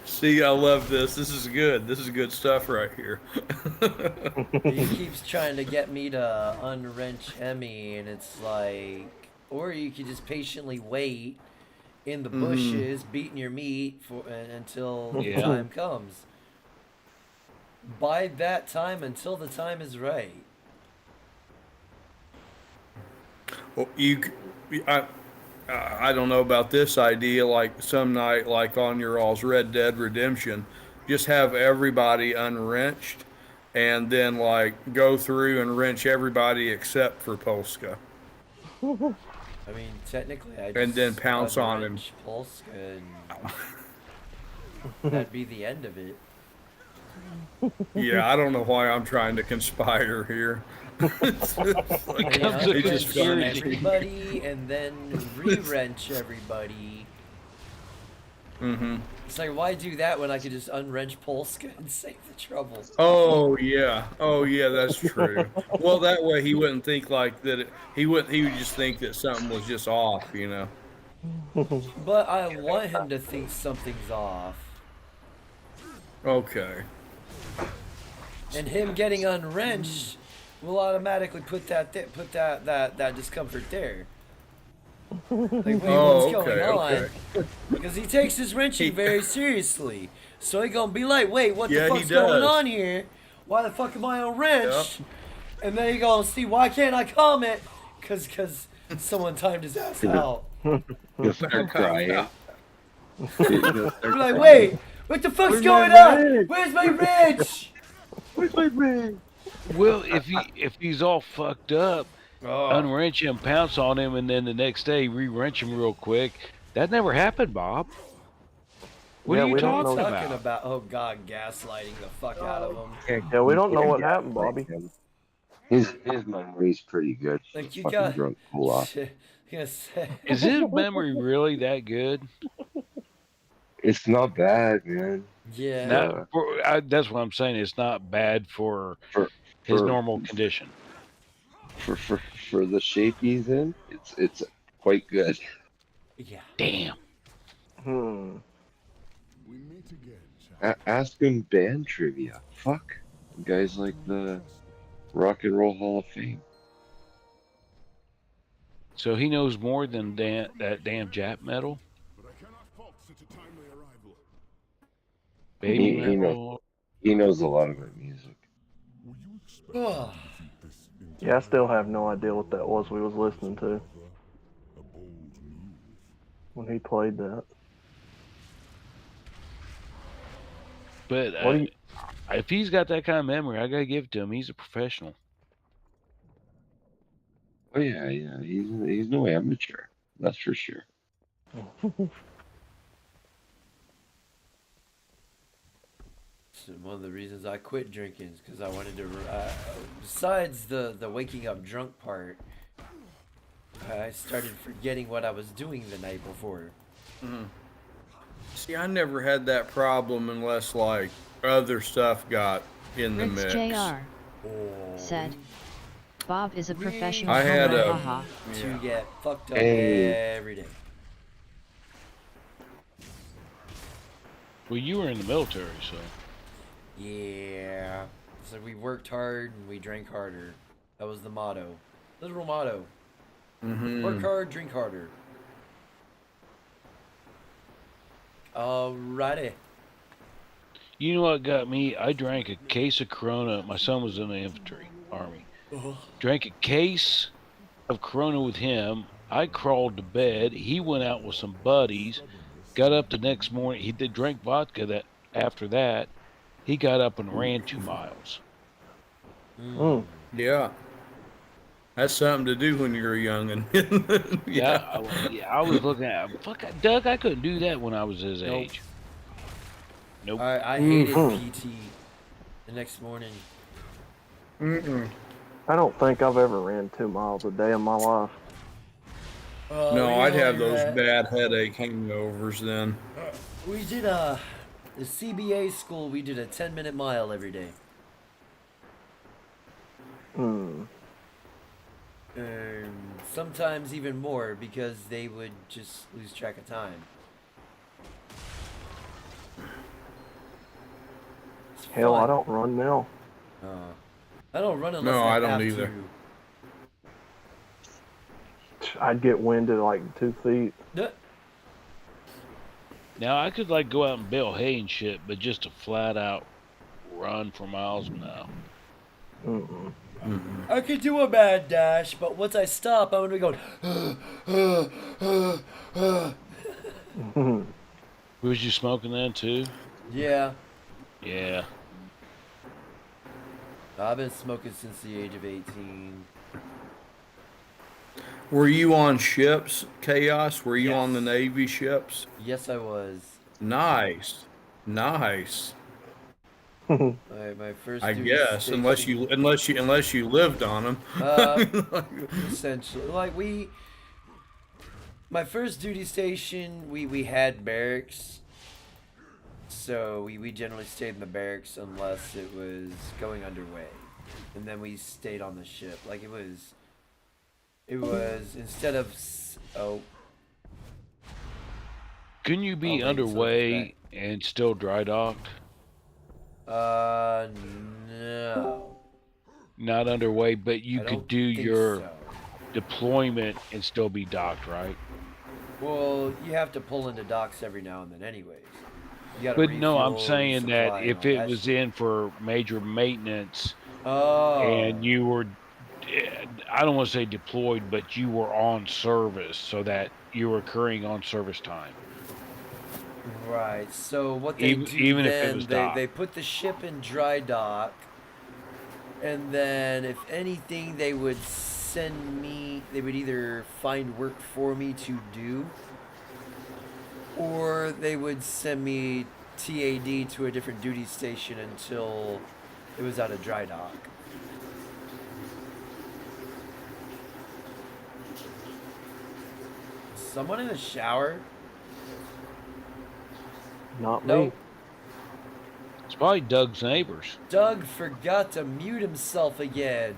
See, I love this. This is good. This is good stuff right here. He keeps trying to get me to unwrench Hemi, and it's like, or you could just patiently wait in the bushes, beating your meat until the time comes. Bide that time until the time is right. Well, I don't know about this idea. Like some night, like on your all's Red Dead Redemption, just have everybody unwrenched, and then like go through and wrench everybody except for Polska. I mean, technically, I just And then pounce on him. unwrench Polska, and that'd be the end of it. Yeah, I don't know why I'm trying to conspire here. It's I mean, just unwrench funny. everybody, and then re-wrench everybody. Mm-hmm. It's like, why do that when I could just unwrench Polska and save the trouble? Oh yeah, that's true. Well, that way he wouldn't think like that. He would just think that something was just off, you know. But I want him to think something's off. Okay. And him getting unwrenched will automatically put that discomfort there. Like, wait, what's going on? Because he takes his wrenching very seriously. So he gonna be like, wait, what the fuck's going on here? Why the fuck am I unwrenched? And then he gonna see, why can't I comment? Cause someone timed his ass out. You'll start crying. Be like, wait, what the fuck's going on? Where's my wrench? Where's my ring? Well, if he's all fucked up, unwrench him, pounce on him, and then the next day re-wrench him real quick. That never happened, Bob. What are you talking about? Oh God, gaslighting the fuck out of him. Yeah, we don't know what happened, Bobby. His memory's pretty good. Like you Fucking got. drunk pull off. Is his memory really that good? It's not bad, man. Yeah. That's what I'm saying. It's not bad for his normal condition. For the shape he's in, it's quite good. Yeah. Damn. We meet again, Ask him band trivia. Fuck. Guys like the Rock and Roll Hall of Fame. So he knows more than that damn Jap metal? but I cannot fault such a timely arrival. Baby He metal? He knows a lot about music. Were you expecting Oh. to defeat this Yeah, I still have no idea what that was we was listening to a bold move? when he played that. But What do you- if he's got that kind of memory, I gotta give it to him. He's a professional. Oh yeah. He's no amateur. That's for sure. So one of the reasons I quit drinking is because I wanted to. Besides the waking up drunk part, I started forgetting what I was doing the night before. See, I never had that problem unless like other stuff got in the Riggs mix. Jr. said. Bob is a professional. I had homo, a- haha. To get fucked up Hey. every day. Well, you were in the military, so. Yeah. So we worked hard and we drank harder. That was the motto. Literal motto. Work hard, drink harder. Alrighty. You know what got me? I drank a case of Corona. My son was in the infantry. Army. Drank a case of Corona with him. I crawled to bed. He went out with some buddies. Got up the next morning. He did drink vodka. That after that, he got up and ran 2 miles. Yeah. That's something to do when you're a youngin'. Yeah, I was looking at fuck, Doug. I couldn't do that when I was his age. Nope. I hated PT the next morning. I don't think I've ever ran 2 miles a day in my life. No, I'd have those bad headache hangovers then. We did the CBA school. We did a 10-minute mile every day. And sometimes even more because they would just lose track of time. It's Hell, fun. I don't run now. I don't run unless I have don't either. To. I'd get winded like 2 feet. Now I could like go out and bale hay and shit, but just to flat out run for miles, no. I could do a mad dash, but once I stop, I'm gonna be going. Was you smoking then too? Yeah. Yeah. I've been smoking since the age of 18. Were you on ships, Chaos? Were you on the Navy ships? Yes, I was. Nice. Nice. My first. I duty guess, station- unless you lived on them. Essentially, like my first duty station, we had barracks, so we generally stayed in the barracks unless it was going underway, and then we stayed on the ship. Like it was instead of Couldn't you be Oh, underway and still dry docked? No. Not underway, but you I could don't do think your so. deployment and still be docked, right? Well, you have to pull into docks every now and then, anyways. You gotta But no, I'm refuel, saying that supply, and if all it that was shit. in for major maintenance Oh. and you were, I don't want to say deployed, but you were on service so that you were occurring on service time. Right. So what they Even- do even if it then, was they docked. put the ship in dry dock, and then if anything, they would send me. They would either find work for me to do, or they would send me TAD to a different duty station until it was out of dry dock. Someone in the shower? Not Nope. me. It's probably Doug's neighbors. Doug forgot to mute himself again.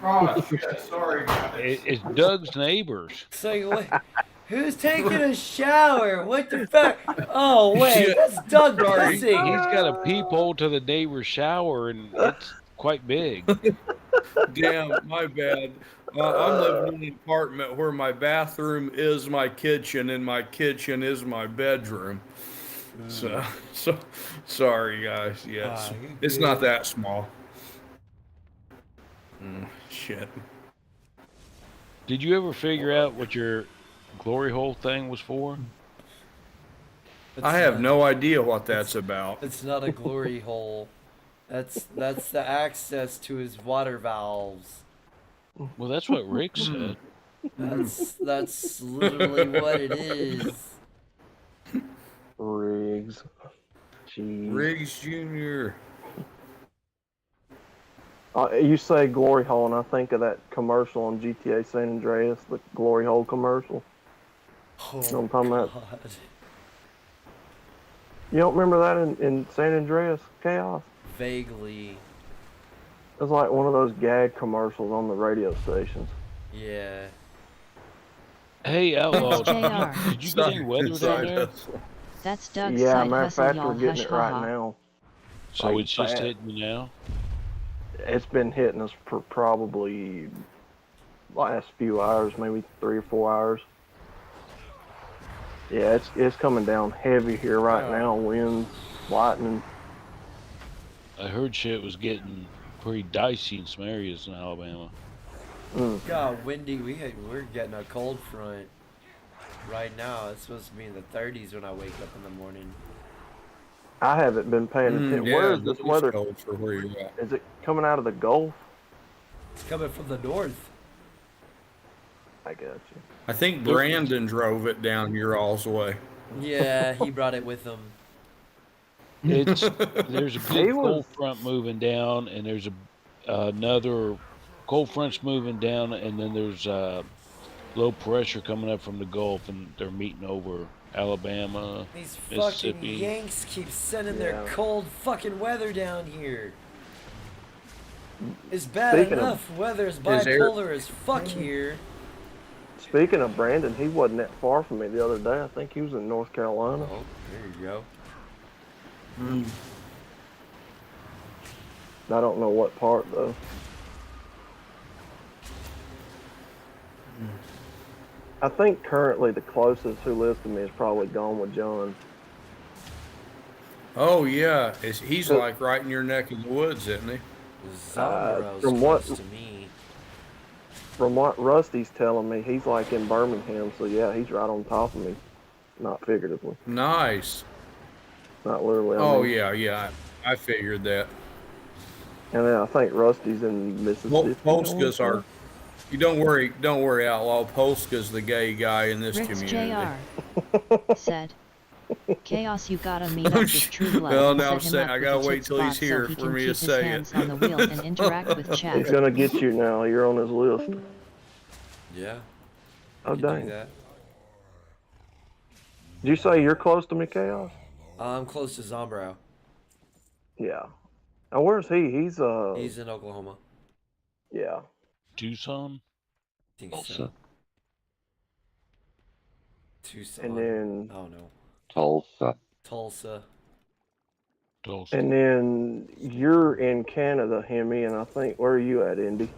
Oh, shit. Sorry, guys. It's Doug's neighbors. So what? Who's taking a shower? What the fuck? Oh wait, that's Doug He's pissing. got a peephole to the neighbor's shower, and it's quite big. Damn, my bad. I'm living in an apartment where my bathroom is my kitchen and my kitchen is my bedroom. So sorry, guys. Yes, it's not that small. Shit. Did you ever figure out what your glory hole thing was for? I have no idea what that's about. It's not a glory hole. That's the access to his water valves. Well, that's what Rick said. That's literally what it is. Riggs. Jeez. Riggs Jr. You say glory hole, and I think of that commercial on GTA San Andreas, the glory hole commercial. Oh, You know what I'm talking about? God. You don't remember that in San Andreas Chaos? Vaguely. It was like one of those gag commercials on the radio stations. Yeah. Hey, Outlaw, JR. did you get any weather down there? That's Doug's Yeah, side matter of hustle, fact, we're y'all. getting Hush, it right haha. now. So Like it's just bad. hitting you now? It's been hitting us for probably last few hours, maybe 3 or 4 hours. Yeah, it's coming down heavy here right now. Winds, lightning. I heard shit was getting pretty dicey in some areas in Alabama. God, windy. We're getting a cold front right now. It's supposed to be in the 30s when I wake up in the morning. I haven't been paying attention. Yeah, Where is this it's weather? cold for where you're at. Is it coming out of the Gulf? It's coming from the north. I got you. I think Brandon drove it down your all's way. Yeah, he brought it with him. There's a good He was- cold front moving down, and there's another cold front's moving down, and then there's low pressure coming up from the Gulf, and they're meeting over Alabama, These fucking Mississippi. Yanks keep sending their Yeah. cold fucking weather down here. It's bad Speaking of- enough weather is Is there- bipolar as fuck here. Speaking of Brandon, he wasn't that far from me the other day. I think he was in North Carolina. Oh, there you go. I don't know what part though. I think currently the closest who lives to me is probably Gone with John. Oh yeah, he's like right in your neck of the woods, isn't he? Zombrow's from what- close to me. From what Rusty's telling me, he's like in Birmingham, so yeah, he's right on top of me. Not figuratively. Nice. Not literally. I Oh mean. yeah, I figured that. And then I think Rusty's in Mississippi. Polska's are. You don't worry, Outlaw. Polska's the gay guy in this Rick's community. Jr. said, Chaos, you gotta meet up with True Blood Well, and now I'm set him saying up I with gotta a wait chip till he's spot so here he for can me keep to his say hands it. on the wheel and interact with chat. He's gonna get you now. You're on his list. Yeah. Oh you do dang! that. Did you say you're close to me, Chaos? I'm close to Zombrow. Yeah. Now where's he? He's He's in Oklahoma. yeah. Tucson. I think Tulsa. so. Tucson. And then I don't know. Tulsa. Tulsa. Tulsa. and then you're in Canada, Hemi, and I think where are you at, Indy?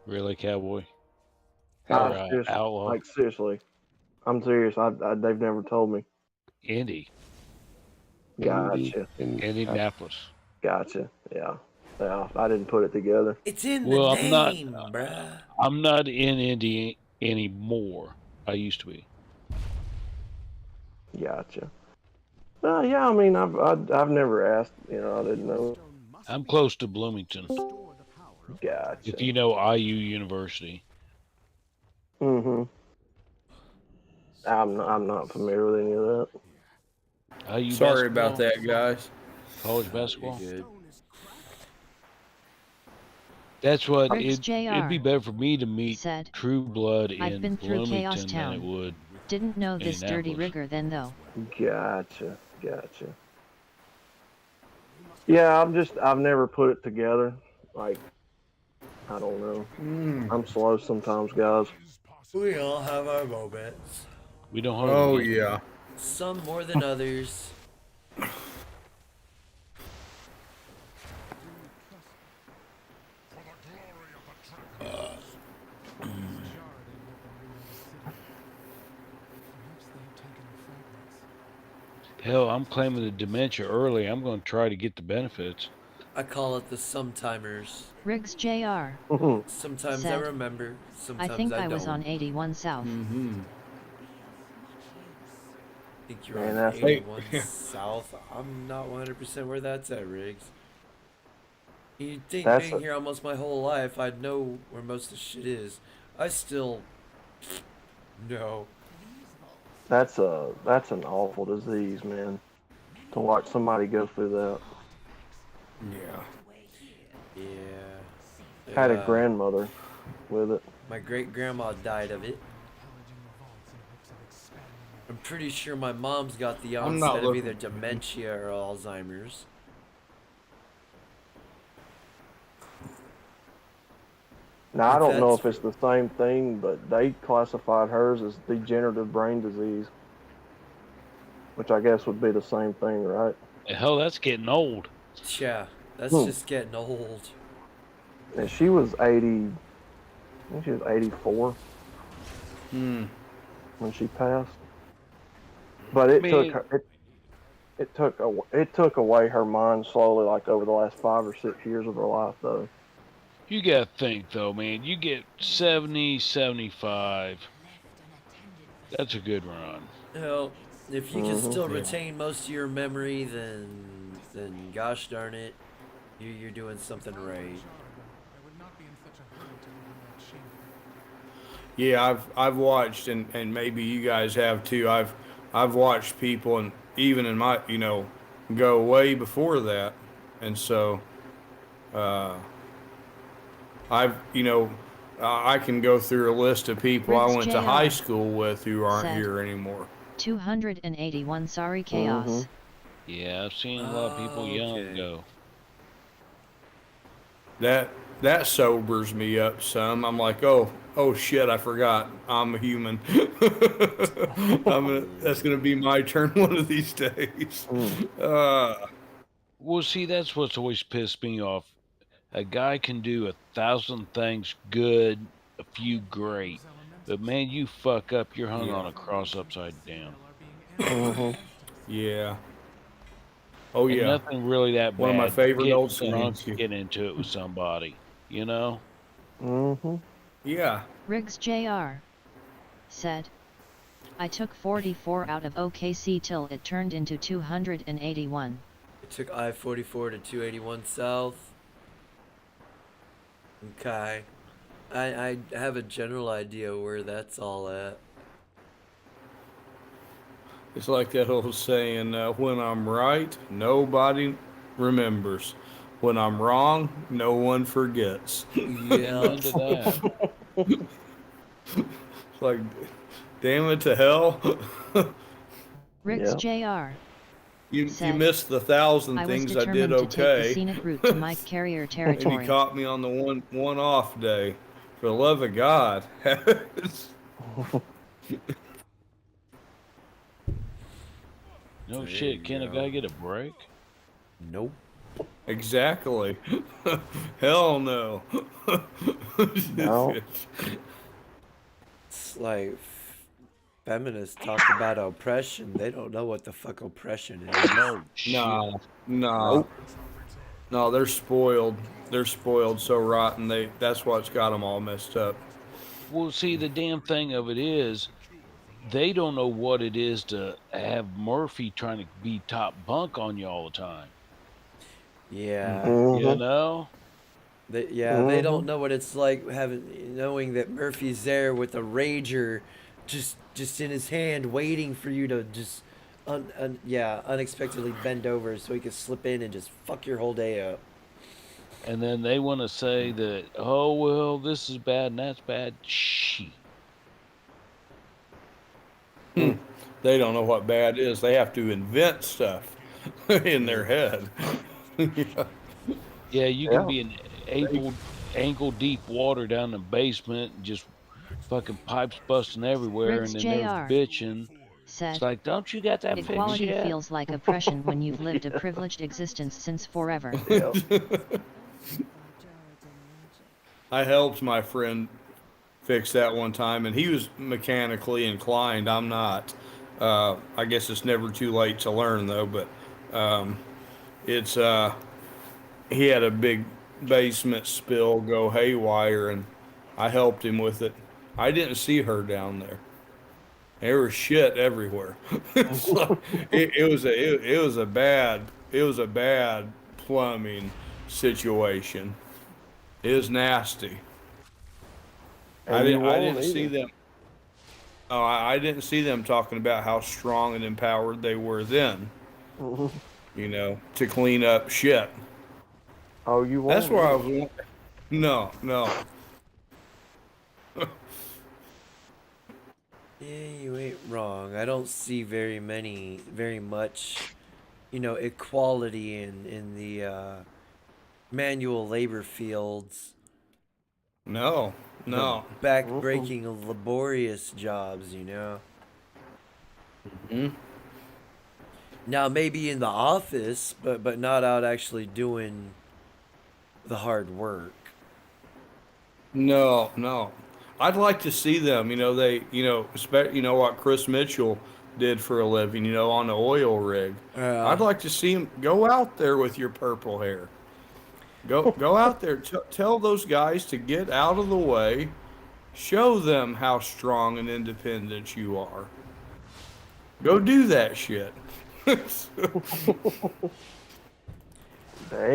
Really, cowboy? I'm Or, serious- outlaw? Like seriously, I'm serious. They've never told me. Indy. Gotcha. Indianapolis. Gotcha. Yeah. Yeah. I didn't put it together. It's in Well, the I'm not- name, bruh. I'm not in Indy anymore. I used to be. Gotcha. Yeah. I mean, I've never asked. You know, I didn't know. I'm close to Bloomington. Gotcha. If you know IU University. Mm-hmm. I'm not familiar with any of that. IU Sorry about basketball, that, guys. College basketball. Good. That's what Rick's it'd be Jr. better for me to meet said, True Blood I've in been through Chaos Bloomington than Town. it would. Didn't know this dirty Indianapolis. rigger then though. Gotcha. Yeah, I've never put it together. Like, I don't know. I'm slow sometimes, guys. We all have our moments. We don't have. Oh yeah. Some more than others. Hell, I'm claiming the dementia early. I'm going to try to get the benefits. I call it the sometimers. Riggs Jr. Sometimes I Said, remember. I Sometimes think I I was don't. on 81 South. Mm-hmm. I think you're Man, on that's- 81 South. I'm not 100% where that's at, Riggs. You'd think That's being a- here almost my whole life, I'd know where most of the shit is. I still... No. That's an awful disease, man. To watch somebody go through that. Yeah. Yeah. I had a grandmother with it. My great-grandma died of it. I'm pretty sure my mom's got the I'm not onset of looking- either dementia or Alzheimer's. Now I don't know That's- if it's the same thing, but they classified hers as degenerative brain disease, which I guess would be the same thing, right? Hell, that's getting old. Yeah, that's Hmm. just getting old. And she was 80. I think she was 84 when she passed. But it Man. took her. it took away her mind slowly, like over the last 5 or 6 years of her life, though. You gotta think though, man. You get 70, 75. That's a good run. Hell, if you can still Yeah. retain most of your memory, then gosh darn it, you're doing something right. I would not be in such a hurry to live in that chamber. Yeah, I've watched, and maybe you guys have too. I've watched people, and even in my, go way before that, and so, I can go through a list of people I Riggs went to high Jr. school with who aren't said, here anymore. 281 sorry chaos. Yeah, I've seen a lot of people young go. That sobers me up some. I'm like, oh shit, I forgot. I'm a human. That's gonna be my turn one of these days. Well, see, that's what's always pissed me off. A guy can do 1,000 things good, a few great, but man, you fuck up, you're hung on a cross upside down. Yeah. Oh And yeah. nothing really that bad. One of my favorite Get old drunk, sayings. get into it with somebody, you know? Yeah. Riggs Jr. said, I took 44 out of OKC till it turned into 281. It took I-44 to 281 south. Okay. I have a general idea where that's all at. It's like that old saying, when I'm right, nobody remembers. When I'm wrong, no one forgets. Yeah. Into that. It's like, damn it to hell. Riggs Jr. You said, missed the 1,000 I was things I did determined to take the okay. scenic route to Mike Carrier And territory. you caught me on the one off day. For the love of God. No shit, can a guy get a break? Nope. Exactly. Hell no. No. It's like feminists talk about oppression. They don't know what the fuck oppression is. No. No. No, they're spoiled. They're spoiled so rotten. That's what's got them all messed up. Well, see, the damn thing of it is, they don't know what it is to have Murphy trying to be top bunk on you all the time. Yeah. You know? They don't know what it's like knowing that Murphy's there with a rager just in his hand waiting for you to just unexpectedly bend over so he can slip in and just fuck your whole day up. And then they want to say that, oh, well, this is bad and that's bad. Shit. They don't know what bad is. They have to invent stuff in their head. Yeah, you can be in ankle deep water down the basement and just fucking pipes busting everywhere, Riggs and then they're Jr. bitching. said, It's like, don't you got that fixed equality yet? feels like oppression when you've lived a privileged existence since forever. I helped my friend fix that one time, and he was mechanically inclined. I'm not. I guess it's never too late to learn, though. But it's he had a big basement spill go haywire, and I helped him with it. I didn't see her down there. There was shit everywhere. So it was a bad plumbing situation. It was nasty. I didn't see them. Oh, I didn't see them talking about how strong and empowered they were then. You know, to clean up shit. Oh, you won't. That's where I was. No. Yeah, you ain't wrong. I don't see very much, equality in the manual labor fields. No. Back-breaking, laborious jobs, Now, maybe in the office, but not out actually doing the hard work. No. I'd like to see them. What Chris Mitchell did for a living, you know, on the oil rig. Yeah. I'd like to see him go out there with your purple hair. Go out there. Tell those guys to get out of the way. Show them how strong and independent you are. Go do that shit. They ain't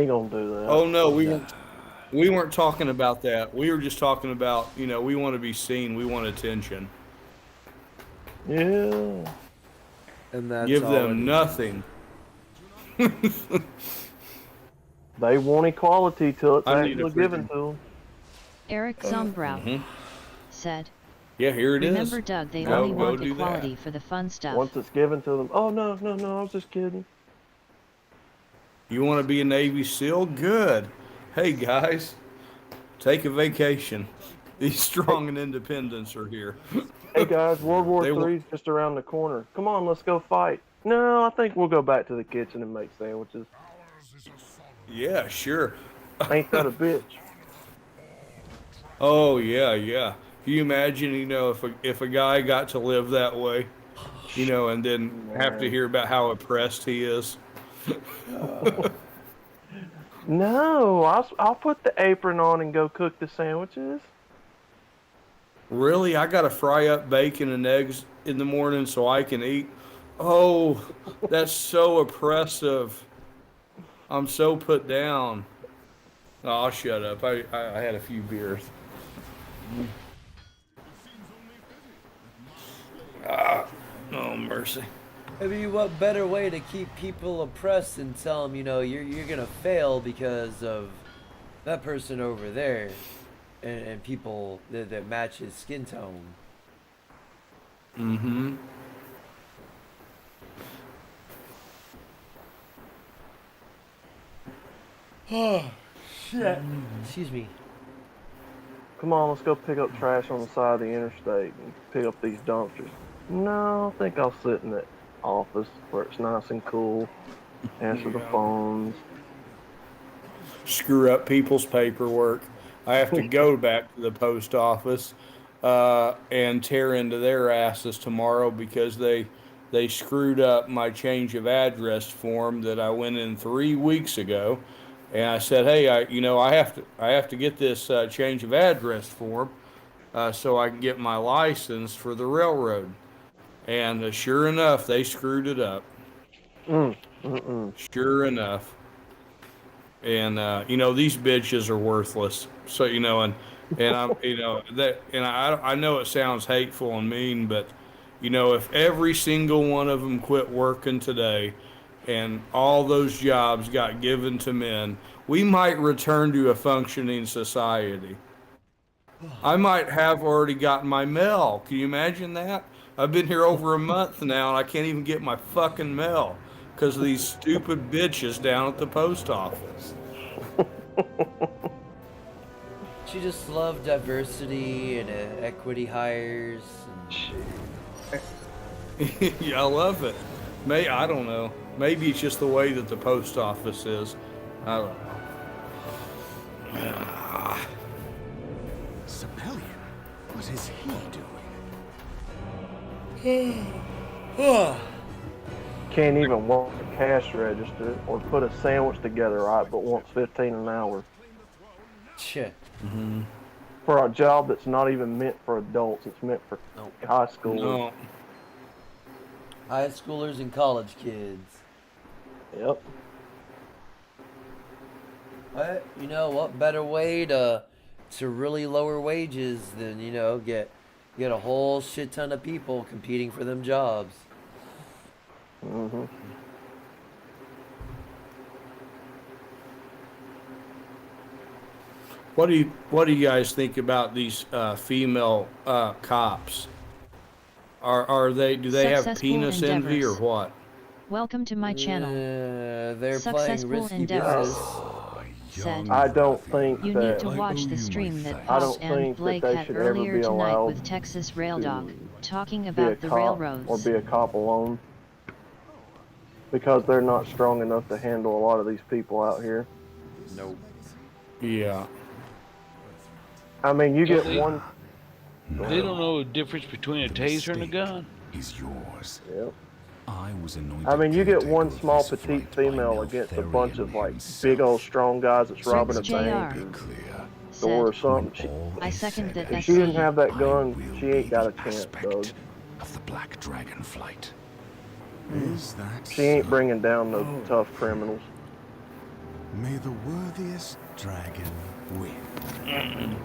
gonna do that. Oh no, we weren't talking about that. We were just talking about, you know, we want to be seen. We want attention. Yeah. And that's Give all them nothing. They want equality till it's I need a actually given freaking- to them. Eric Zombrow Mhm. said, Yeah, here it is. remember Doug, they Go- only go want do equality that. for the fun stuff. Once it's given to them, oh no, I was just kidding. You want to be a Navy SEAL? Good. Hey guys, take a vacation. These strong and independents are here. Hey guys, World War They wa- III is just around the corner. Come on, let's go fight. No, I think we'll go back to the kitchen and make sandwiches. Yeah, sure. Ain't that a bitch? Oh yeah, yeah. Can you imagine, you know, if a guy got to live that way, you know, and then have to hear about how oppressed he is? No, I'll put the apron on and go cook the sandwiches. Really? I gotta fry up bacon and eggs in the morning so I can eat? Oh, that's so oppressive. I'm so put down. Oh, I'll shut up. I had a few beers. Oh, mercy. I mean, what better way to keep people oppressed and tell them, you know, you're gonna fail because of that person over there, and people that match his skin tone. Mm-hmm. Oh, shit. Excuse me. Come on, let's go pick up trash on the side of the interstate and pick up these dumpsters. No, I think I'll sit in the office where it's nice and cool. Answer the phones. Screw up people's paperwork. I have to go back to the post office and tear into their asses tomorrow because they screwed up my change of address form that I went in 3 weeks ago. And I said, hey, I have to get this change of address form so I can get my license for the railroad. And sure enough, they screwed it up. Sure enough. And these bitches are worthless. So and I'm I know it sounds hateful and mean, but if every single one of them quit working today and all those jobs got given to men, we might return to a functioning society. I might have already gotten my mail. Can you imagine that? I've been here over a month now and I can't even get my fucking mail because of these stupid bitches down at the post office. She just love diversity and equity hires. Yeah, I love it. I don't know. Maybe it's just the way that the post office is. I don't know. Sibelian, what is he Oh. Can't even work a cash register or put a sandwich together right, but wants $15 an hour. Shit. Mm-hmm. For a job that's not even meant for adults, it's meant for high schoolers. No. High schoolers and college kids. Yep. But what better way to really lower wages than get a whole shit ton of people competing for them jobs. Mm-hmm. What do you guys think about these female cops? Do they have Successful penis envy or endeavors. what? Welcome to my channel. They're playing Successful risky endeavors. business. Said, I don't think you that need to watch the stream that I Paul don't and think Blake that they had should ever earlier be tonight allowed with Texas Rail Dog, talking be a about the cop railroads. or be a cop alone, because they're not strong enough to handle a lot of these people out here. Nope. Yeah. I mean, you get they- one. They don't know the difference between a taser and a gun. is yours. Yep. I was anointed. I mean, you get one caretaker of small this petite fight by female against a bunch of like Neltharion big old himself. strong guys that's robbing a Briggs bank Jr. or Clear. store or said, something. When all I is second said that and If she didn't SC. have that I gun, will she be ain't got the a chance, aspect Doug. of the Black Dragonflight. Is that She ain't so? bringing down no tough criminals. May the worthiest dragon win.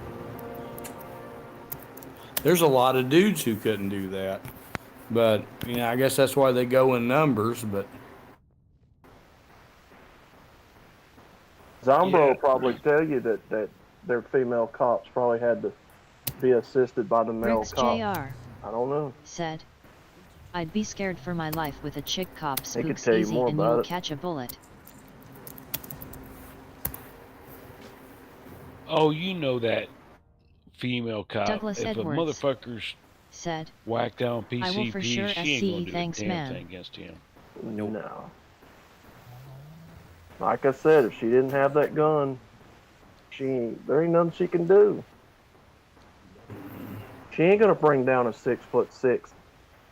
There's a lot of dudes who couldn't do that, but you know, I guess that's why they go in numbers. But Zombro Yeah. will probably tell you that their female cops probably had to be assisted by the male Briggs cop. Jr. I don't know. said, I'd be scared for my life with a chick cop He could spooks tell you easy more and about you'll it. catch a bullet. Oh, you know that female cop. Douglas If a Edwards motherfucker's said, whacked down I will for PCP, sure she ain't gonna SC do thanks a damn man. thing against him. No. Like I said, if she didn't have that gun, there ain't nothing she can do. She ain't gonna bring down a 6'6"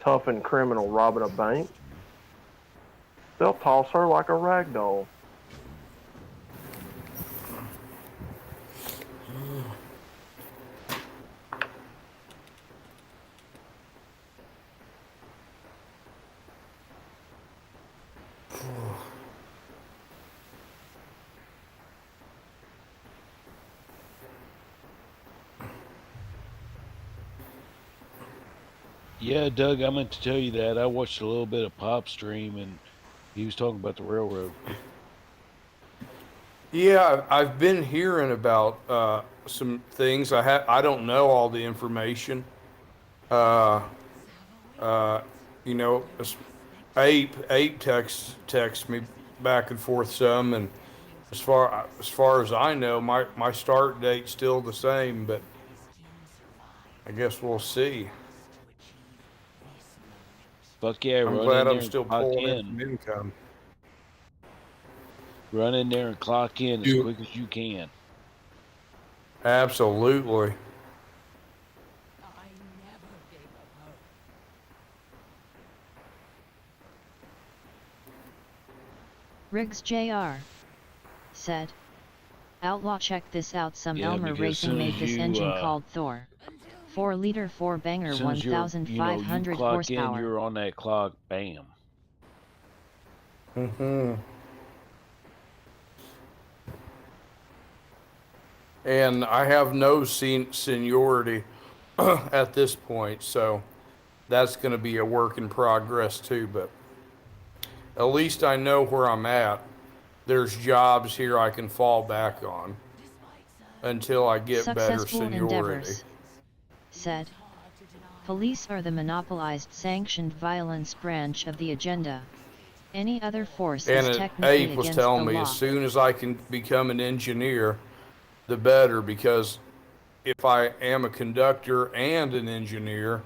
toughened criminal robbing a bank. They'll toss her like a rag doll. Yeah, Doug, I meant to tell you that. I watched a little bit of Pop stream and he was talking about the railroad. yeah, I've been hearing about some things. I don't know all the information. Uh, you know, Ape text me back and forth some, and as far as I know, my start date's still the same, but I guess we'll see. Fuck yeah, I'm run glad in there I'm and still clock pulling in in. some income. Run in there and clock in as You- quick as you can. Absolutely. Riggs Jr. said, Outlaw, check this out. Some Yeah, Elmer because Racing soon made as this you, engine called Thor. 4-liter 4-banger, As soon as you 1,500 clock horsepower. in, you're on that clock, bam. Mm-hmm. And I have no seniority at this point, so that's going to be a work in progress too. But at least I know where I'm at. There's jobs here I can fall back on until I get better Successful seniority. endeavors, said. Police are the monopolized sanctioned violence branch of the agenda. Any other force is And technically Ape was against the telling me law. as soon as I can become an engineer, the better, because if I am a conductor and an engineer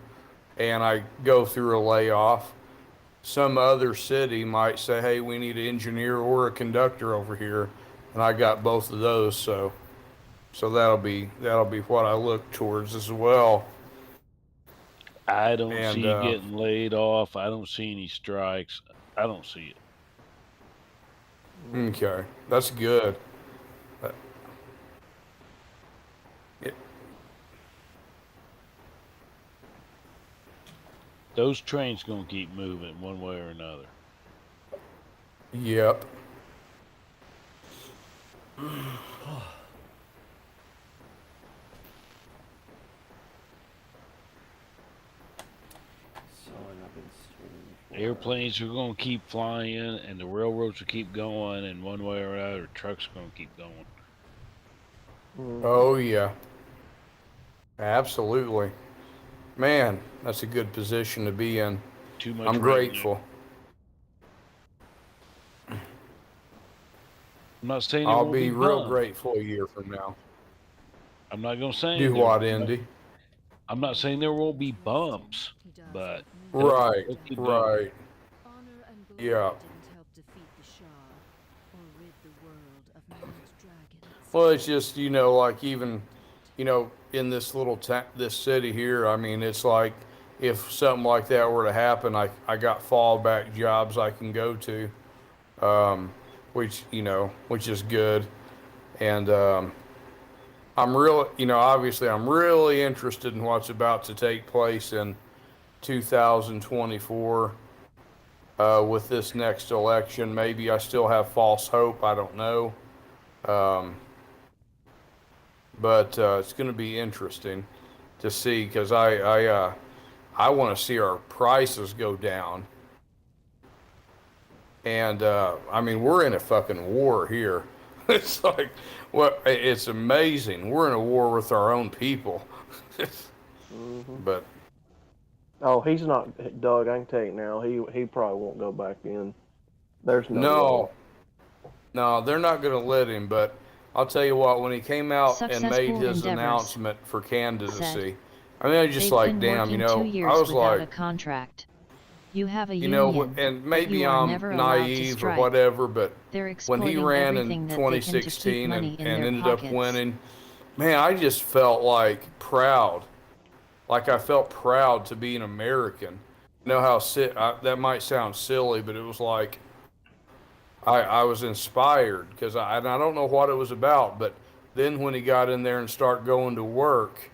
and I go through a layoff, some other city might say, hey, we need an engineer or a conductor over here, and I got both of those, so that'll be what I look towards as well. I don't And see you getting laid off. I don't see any strikes. I don't see it. okay, that's good. Those trains gonna keep moving one way or another. Yep. Airplanes are gonna keep flying, and the railroads will keep going, and one way or another, trucks are gonna keep going. Oh yeah. Absolutely. Man, that's a good position to be in. Too much I'm revenue. grateful. I'm not saying there I'll won't be be real bumps. grateful a year from now. I'm not gonna say Do there what, won't be Indy? bumps. I'm not saying there won't be bumps, but Right, they'll keep going. right. Yeah. Well, it's just, you know, like even, you know, in this little this city here, I mean, it's like if something like that were to happen, I got fallback jobs I can go to, which is good. And I'm really, obviously I'm really interested in what's about to take place in 2024 with this next election. Maybe I still have false hope. I don't know. But it's going to be interesting to see because I want to see our prices go down. And I mean, we're in a fucking war here. It's like, it's amazing. We're in a war with our own people. But oh, he's not, Doug. I can tell you now. He probably won't go back in. There's no way. No, they're not going to let him. But I'll tell you what, when he came out and made his Successful announcement for candidacy, said, I mean, I was just they've like, been damn, working 2 years I was without a like, contract. You have a union, and but maybe you are I'm never allowed to naive or strike. whatever, but They're when he exploiting ran everything in that they can to keep 2016 money and in their ended pockets. up winning, man, I just felt like proud. Like I felt proud to be an American. You know how that might sound silly, but it was like I was inspired because I don't know what it was about, but then when he got in there and started going to work,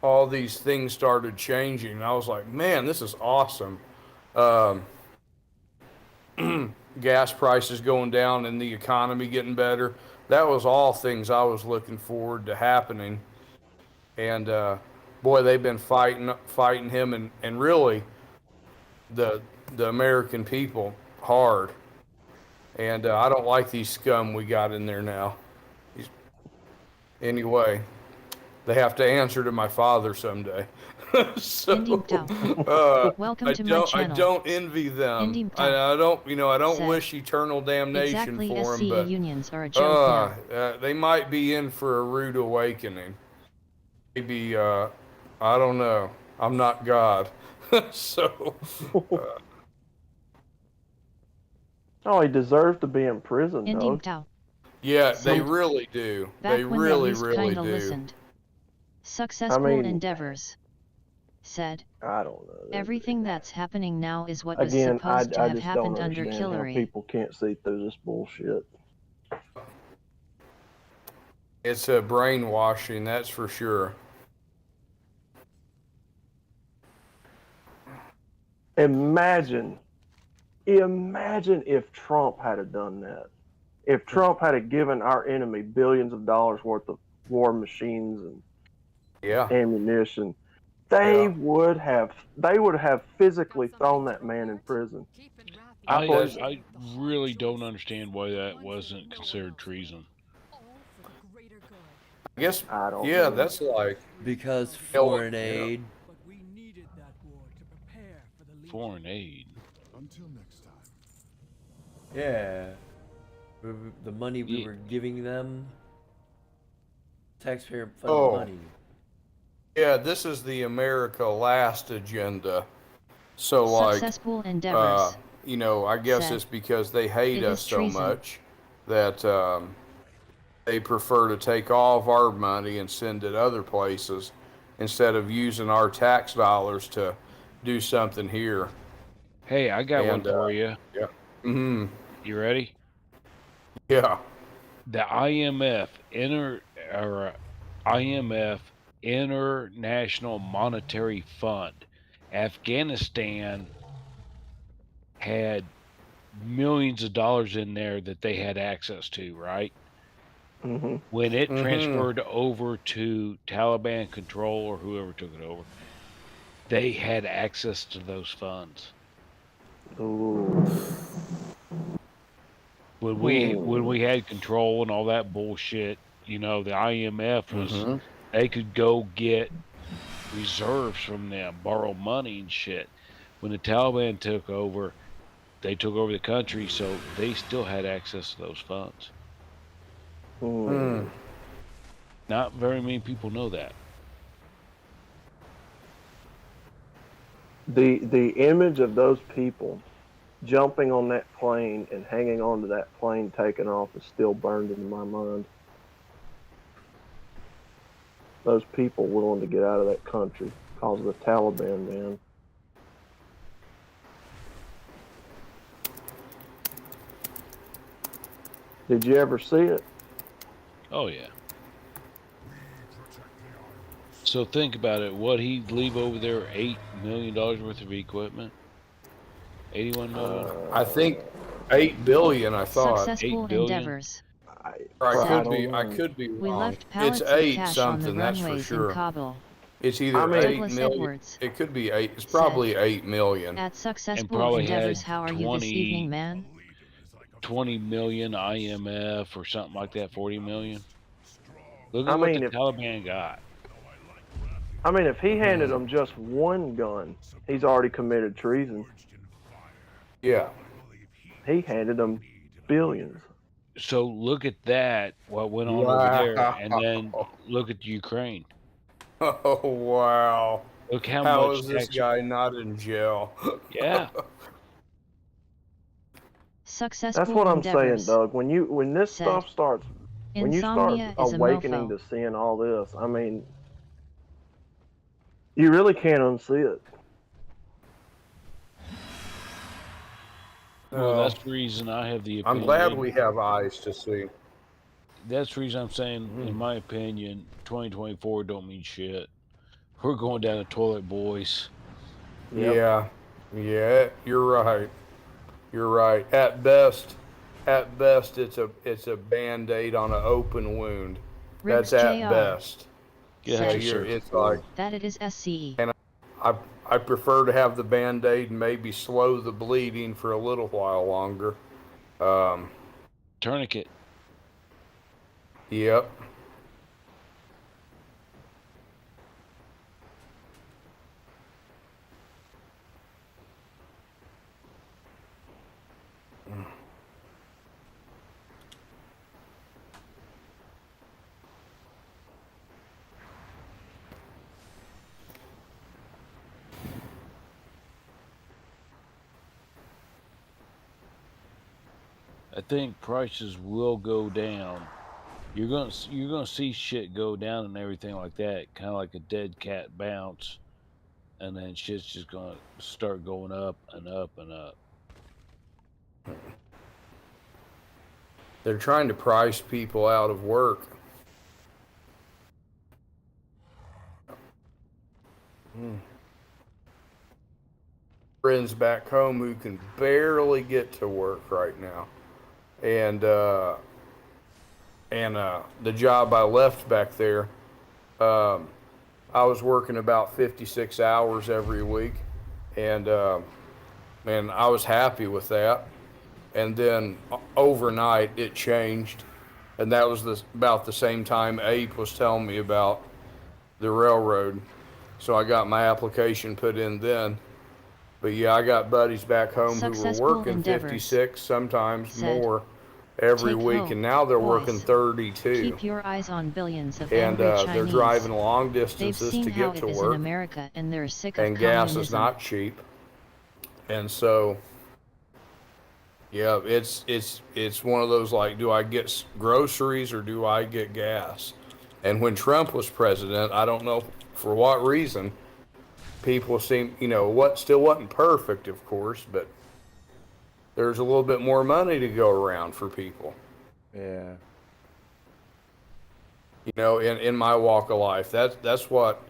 all these things started changing. And I was like, man, this is awesome. Gas prices going down and the economy getting better. That was all things I was looking forward to happening. And boy, they've been fighting him and really the American people hard. And I don't like these scum we got in there now. Anyway, they have to answer to my father someday. So, Welcome to my channel. I don't envy them. I don't, I don't wish eternal damnation exactly for them. SCE But unions are a joke now. they might be in for a rude awakening. Maybe I don't know. I'm not God, so. Oh, he deserves to be in prison, though. Yeah, they really do. They really do. Listened. Successful endeavors. Said. I don't know. Everything that's happening now is what was supposed to have happened under Hillary. People can't see through this bullshit. It's a brainwashing, that's for sure. Imagine if Trump had done that. If Trump had given our enemy billions of dollars worth of war machines and ammunition, they would have physically thrown that man in prison. I really don't understand why that wasn't considered treason. I guess, I don't know. That's like... Because foreign aid. Foreign aid? Until next time. Yeah. The money we were giving them. Taxpayer funded money. Yeah, this is the America Last agenda. So, Successful endeavors. I guess it's because they hate us so much that they prefer to take all of our money and send it other places instead of using our tax dollars to do something here. Hey, I got one for you. Yeah. Mm-hmm. You ready? Yeah. The IMF, International Monetary Fund, Afghanistan had millions of dollars in there that they had access to, right? Mm-hmm. When it transferred over to Taliban control or whoever took it over, they had access to those funds. Ooh. When we had control and all that bullshit, the IMF was they could go get reserves from them, borrow money and shit. When the Taliban took over, they took over the country, so they still had access to those funds. Not very many people know that. The image of those people jumping on that plane and hanging on to that plane taking off is still burned into my mind. Those people willing to get out of that country because of the Taliban, man. Did you ever see it? Oh yeah. So think about it. What he'd leave over there, $8 million worth of equipment. 81 million. I think 8 billion. I thought Successful 8 billion? endeavors. I could be We wrong. left It's pallets of 8 cash on the something. That's for runways in sure. Kabul. It's either I mean- 8 Douglas million. Edwards It could be 8. It's said, probably 8 million. At Successful probably Endeavors, had how are you this evening, man? 20 million IMF or something like that, 40 million. Look I at what mean, the if- Taliban got. I mean, if he handed them just one gun, he's already committed treason. Yeah. He handed them billions. So look at that, what went on over there, and then look at Ukraine. Oh wow! Look how How much is this tax- guy not in jail? Yeah. Successful That's what I'm Endeavors saying, Doug. When this said, stuff starts, when you start Insomnia is a awakening mofo. to seeing all this, I mean, you really can't unsee it. Well, that's the reason I have the I'm opinion. glad we have eyes to see. That's the reason I'm saying, in my opinion, 2024 don't mean shit. We're going down the toilet, boys. Yeah, you're right. You're right. At best, it's a Band-Aid on an open wound. Riggs That's at JR best. Yeah, said, It's like, that it is SCE. and I prefer to have the Band-Aid and maybe slow the bleeding for a little while longer. Tourniquet. Yep. I think prices will go down. You're gonna see shit go down and everything like that, kind of like a dead cat bounce, and then shit's just gonna start going up and up and up. They're trying to price people out of work. Friends back home who can barely get to work right now, and the job I left back there, I was working about 56 hours every week, and I was happy with that. And then overnight it changed, and that was about the same time Ape was telling me about the railroad. So I got my application put in then. But yeah, I got buddies back home who were Successful working Endeavors 56, sometimes said, more, every "Take week, home, and now they're boys. working 32. Keep your eyes on billions of And angry they're Chinese. driving long They've distances seen to how get it to is in work, America, and they're sick of and gas communism. is not cheap. And so, yeah, it's one of those, like, do I get groceries or do I get gas? And when Trump was president, I don't know for what reason, people seem, still wasn't perfect, of course, but there's a little bit more money to go around for people. Yeah. In my walk of life, that's what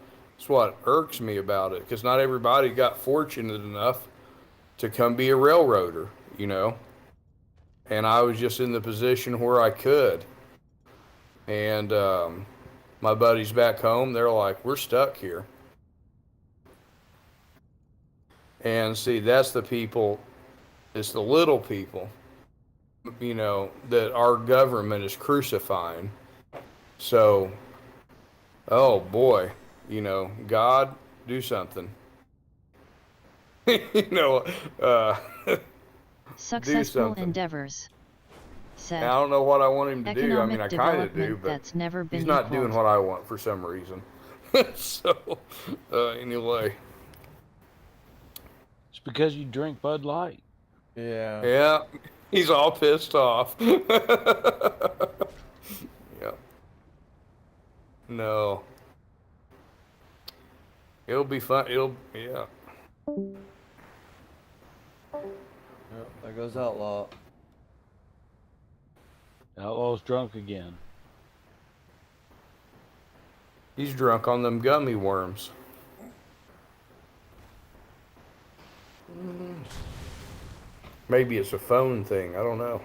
irks me about it, because not everybody got fortunate enough to come be a railroader, and I was just in the position where I could. And my buddies back home, they're like, we're stuck here. And see, that's the people, it's the little people, that our government is crucifying. So, oh boy, God, do something. Successful Endeavors said, I don't know what I want him to do. I mean, economic I kind of do, development but that's never been he's not equaled. doing what I want for some reason. So, anyway. It's because you drink Bud Light. Yeah. Yeah, he's all pissed off. Yeah. No. It'll be fun. Yeah. Yep, there goes Outlaw. Outlaw's drunk again. He's drunk on them gummy worms. Maybe it's a phone thing. I don't know.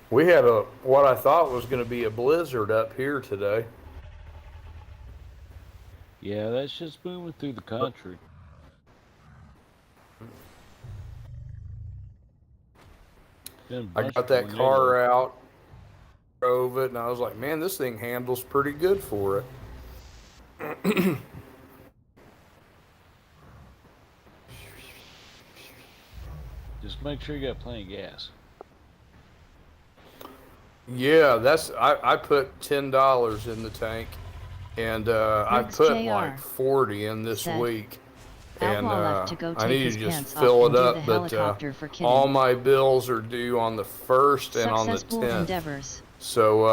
We had what I thought was going to be a blizzard up here today. Yeah, that's just moving through the country. I got that car out, drove it, and I was like, man, this thing handles pretty good for it. Just make sure you got plenty of gas. Yeah, I put $10 in the tank, and I put like 40 in this week. And I need to just fill it up, but all my bills are due on the 1st and on the 10th. So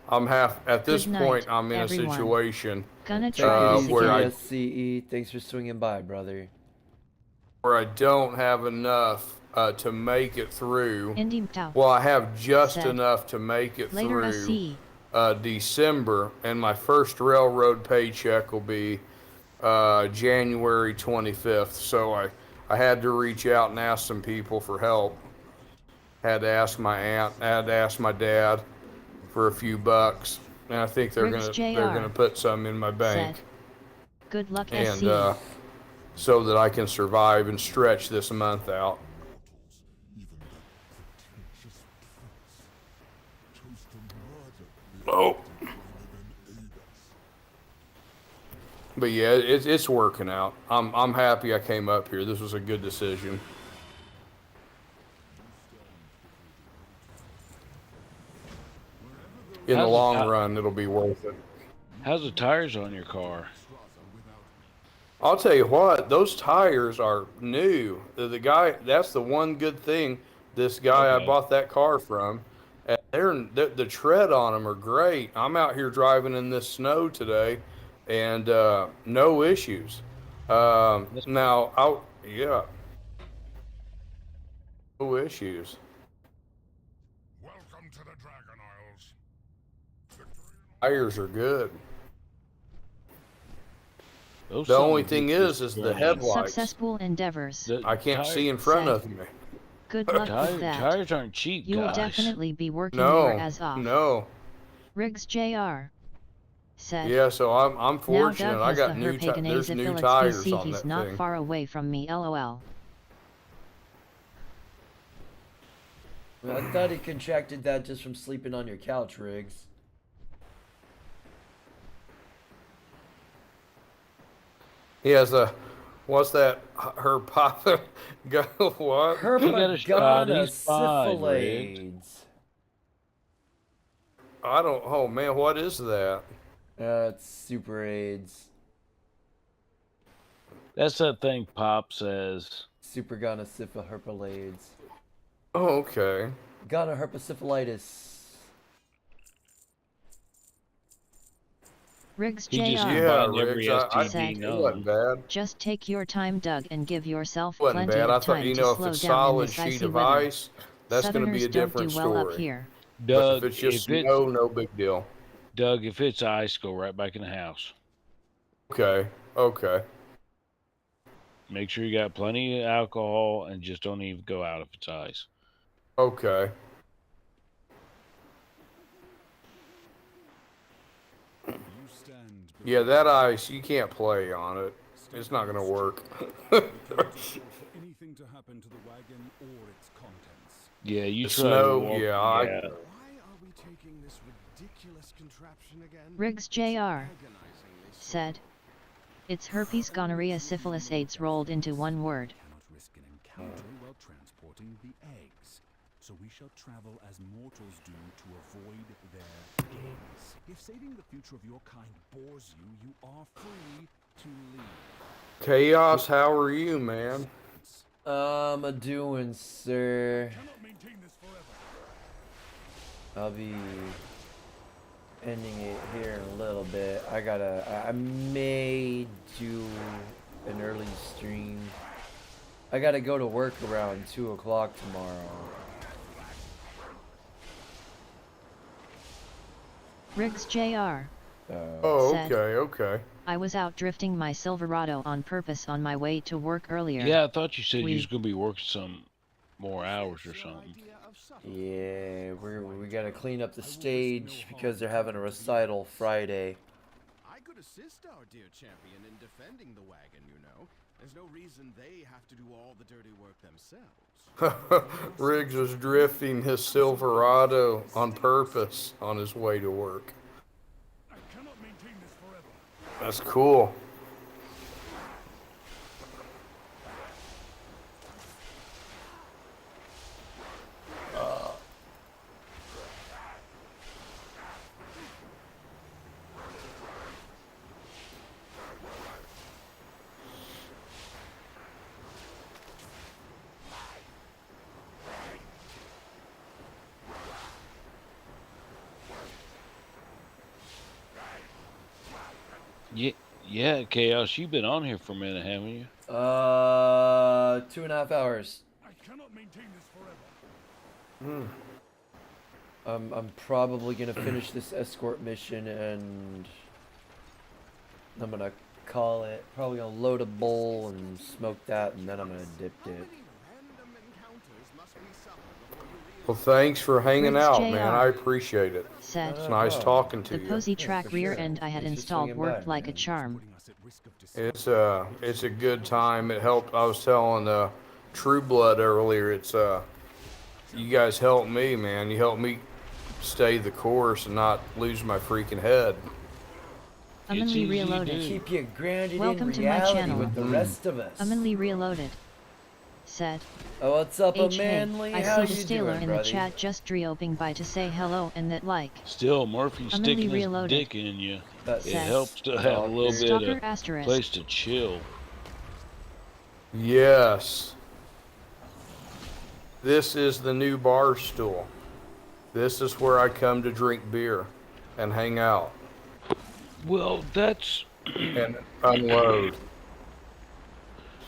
I'm at this point, I'm in a situation where thanks for swinging by, brother. Where I don't have enough to make it through. Well, I have just enough to make it through December, and my first railroad paycheck will be January 25th. So I had to reach out and ask some people for help. Had to ask my aunt, had to ask my dad for a few bucks, and I think they're gonna put some in my bank. Good luck, and so that I can survive and stretch this month out. Oh. But yeah, it's working out. I'm happy I came up here. This was a good decision. In the long run, it'll be worth it. How's the tires on your car? I'll tell you what, those tires are new. The guy, that's the one good thing. This guy I bought that car from, and the tread on them are great. I'm out here driving in this snow today, and no issues. No issues. Welcome to the Dragon Isles. Tires are good. The only thing is the headlights. Successful endeavors. I can't see in front of me. Good luck with that. Tires aren't cheap, You will guys. definitely be working your ass off. No. Riggs Jr. said. Yeah, so I'm fortunate. Now Doug I got has new there's new tires on He's that not thing. far away from me, lol. I thought he contracted that just from sleeping on your couch, Riggs. He has what's that? Her papa go what? Herpaganosyphilades. I don't. Oh man, what is that? It's super AIDS. That's that thing Pop says. Supergonosyphilades. Oh, okay. Gonoherposyphilitis. Riggs Jr. Yeah, Riggs, said, just take your time, Doug, and give yourself wasn't plenty bad. of I thought, time you to know, if slow it's down solid in this sheet icy of weather. ice, that's going to be a different don't do well story. up here. Doug, but if it's just snow, no big deal. Doug, if it's ice, go right back in the house. Okay. Okay. Make sure you got plenty of alcohol and just don't even go out if it's ice. Okay. Yeah, that ice, you can't play on it. It's not going to work. Anything to happen to the wagon or its contents. Yeah, you the try snow, to walk, yeah. Why are we taking this ridiculous contraption again? Riggs Jr. said, it's herpes, gonorrhea, syphilis, AIDS rolled into one word. Cannot risk an encounter while transporting the eggs, so we shall travel as mortals do to avoid their gaze. If saving the future of your kind bores you, you are free to leave. Chaos, how are you, man? I'm a-doing, sir. Cannot maintain this forever. I'll be ending it here in a little bit. I may do an early stream. I gotta go to work around 2 o'clock tomorrow. Riggs Jr. Oh, said, okay. I was out drifting my Silverado on purpose on my way to work earlier. Yeah, I thought you said you We- was gonna be working some more hours or something. Yeah, we gotta clean up the stage because they're having a recital Friday. I could assist our dear champion in defending the wagon, you know. There's no reason they have to do all the dirty work themselves. Riggs was drifting his Silverado on purpose on his way to work. I cannot maintain this forever. That's cool. Yeah, Chaos, you've been on here for a minute, haven't you? 2.5 hours. I cannot maintain this forever. I'm probably gonna finish this escort mission and I'm gonna call it. Probably gonna load a bowl and smoke that, and then I'm gonna dip. Well, thanks for hanging Riggs out, Jr. man. I appreciate it. Said, It's nice talking to the you. posy track for rear sure. end I had Thanks for installed swinging worked by, like a man. charm. It's a good time. It helped. I was telling True Blood earlier. It's you guys helped me, man. You helped me stay the course and not lose my freaking head. Humanly easy to Reloaded. do. Keep you grounded Welcome in to my reality channel. with the rest of us. Humanly Reloaded. Said, Oh, what's up, H. Manly? I How see the you Staler doing, in the buddy? chat just dropping by to say hello and that like. Still, Murphy I'm sticking really his reloaded. dick in you. That's It Says, helps to have a little bit Stalker of asterisk. place to chill. Yes. This is the new bar stool. This is where I come to drink beer and hang out Well, that's and unload.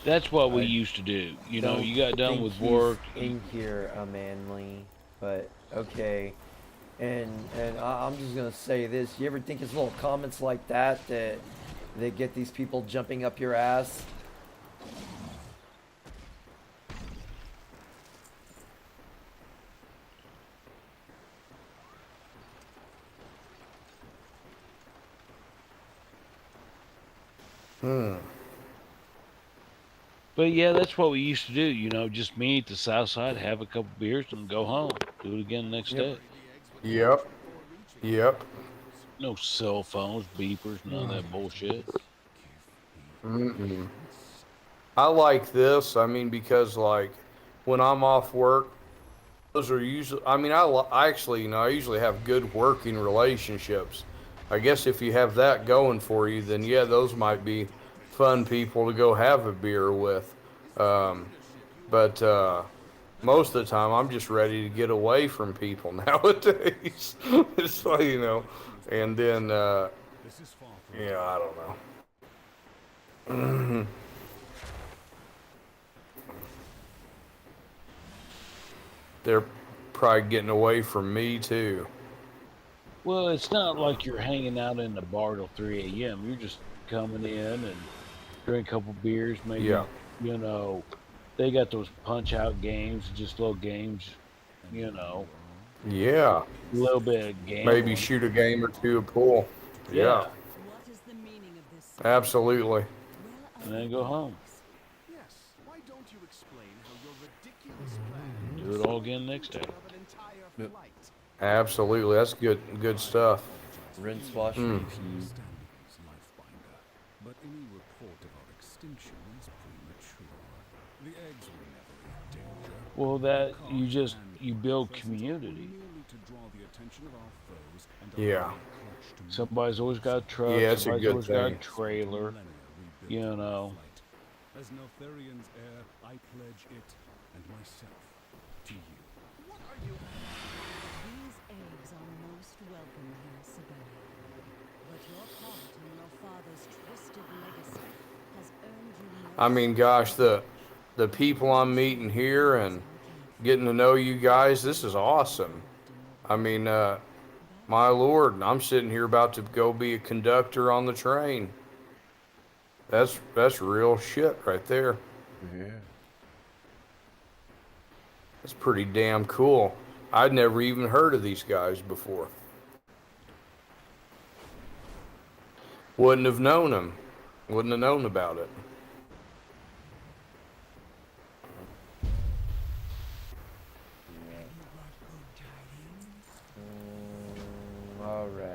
that's what we used to do. You know, Don't you got done think with he's work. in here, Manly, but okay. And I'm just gonna say this: you ever think it's little comments like that get these people jumping up your ass? But yeah, that's what we used to do. You know, just meet at the south side, have a couple beers, and go home. Do it again the next day. Yep. Yep. No cell phones, beepers, none of that bullshit. Mm-mm. I like this. I mean, because like when I'm off work, those are usually. I mean, I actually, you know, I usually have good working relationships. I guess if you have that going for you, then yeah, those might be fun people to go have a beer with. But most of the time, I'm just ready to get away from people nowadays. It's like, you know, and then yeah, I don't know. They're probably getting away from me too. Well, it's not like you're hanging out in the bar till 3 a.m. You're just coming in and drink a couple beers, maybe. Yeah. You know, they got those punch-out games, just little games. You know, Yeah. a little bit of game. Maybe shoot a game or two of pool. Yeah. What is the meaning of this? Absolutely. And then go home. Yes, why don't you explain how your ridiculous plan Do it all again next day. of an entire flight? Absolutely. That's good stuff. Rinse, wash, Mm. repeat. Standings, Lifebinder. But any report of our extinction is premature. The eggs were never in danger. Well, that you build community. Merely to draw the attention of our foes and Yeah. allow the clutch to Somebody's always got a truck. Yeah, it's a somebody's good always got a thing. trailer. You know. As Neltharian's heir, I pledge it and myself to you. These eggs are most welcome here, Sibelius. I mean, gosh, the people I'm meeting here and getting to know you guys, this is awesome. I mean, my lord, I'm sitting here about to go be a conductor on the train. That's real shit right there. Yeah. That's pretty damn cool. I'd never even heard of these guys before. Wouldn't have known them. Wouldn't have known about it. All right.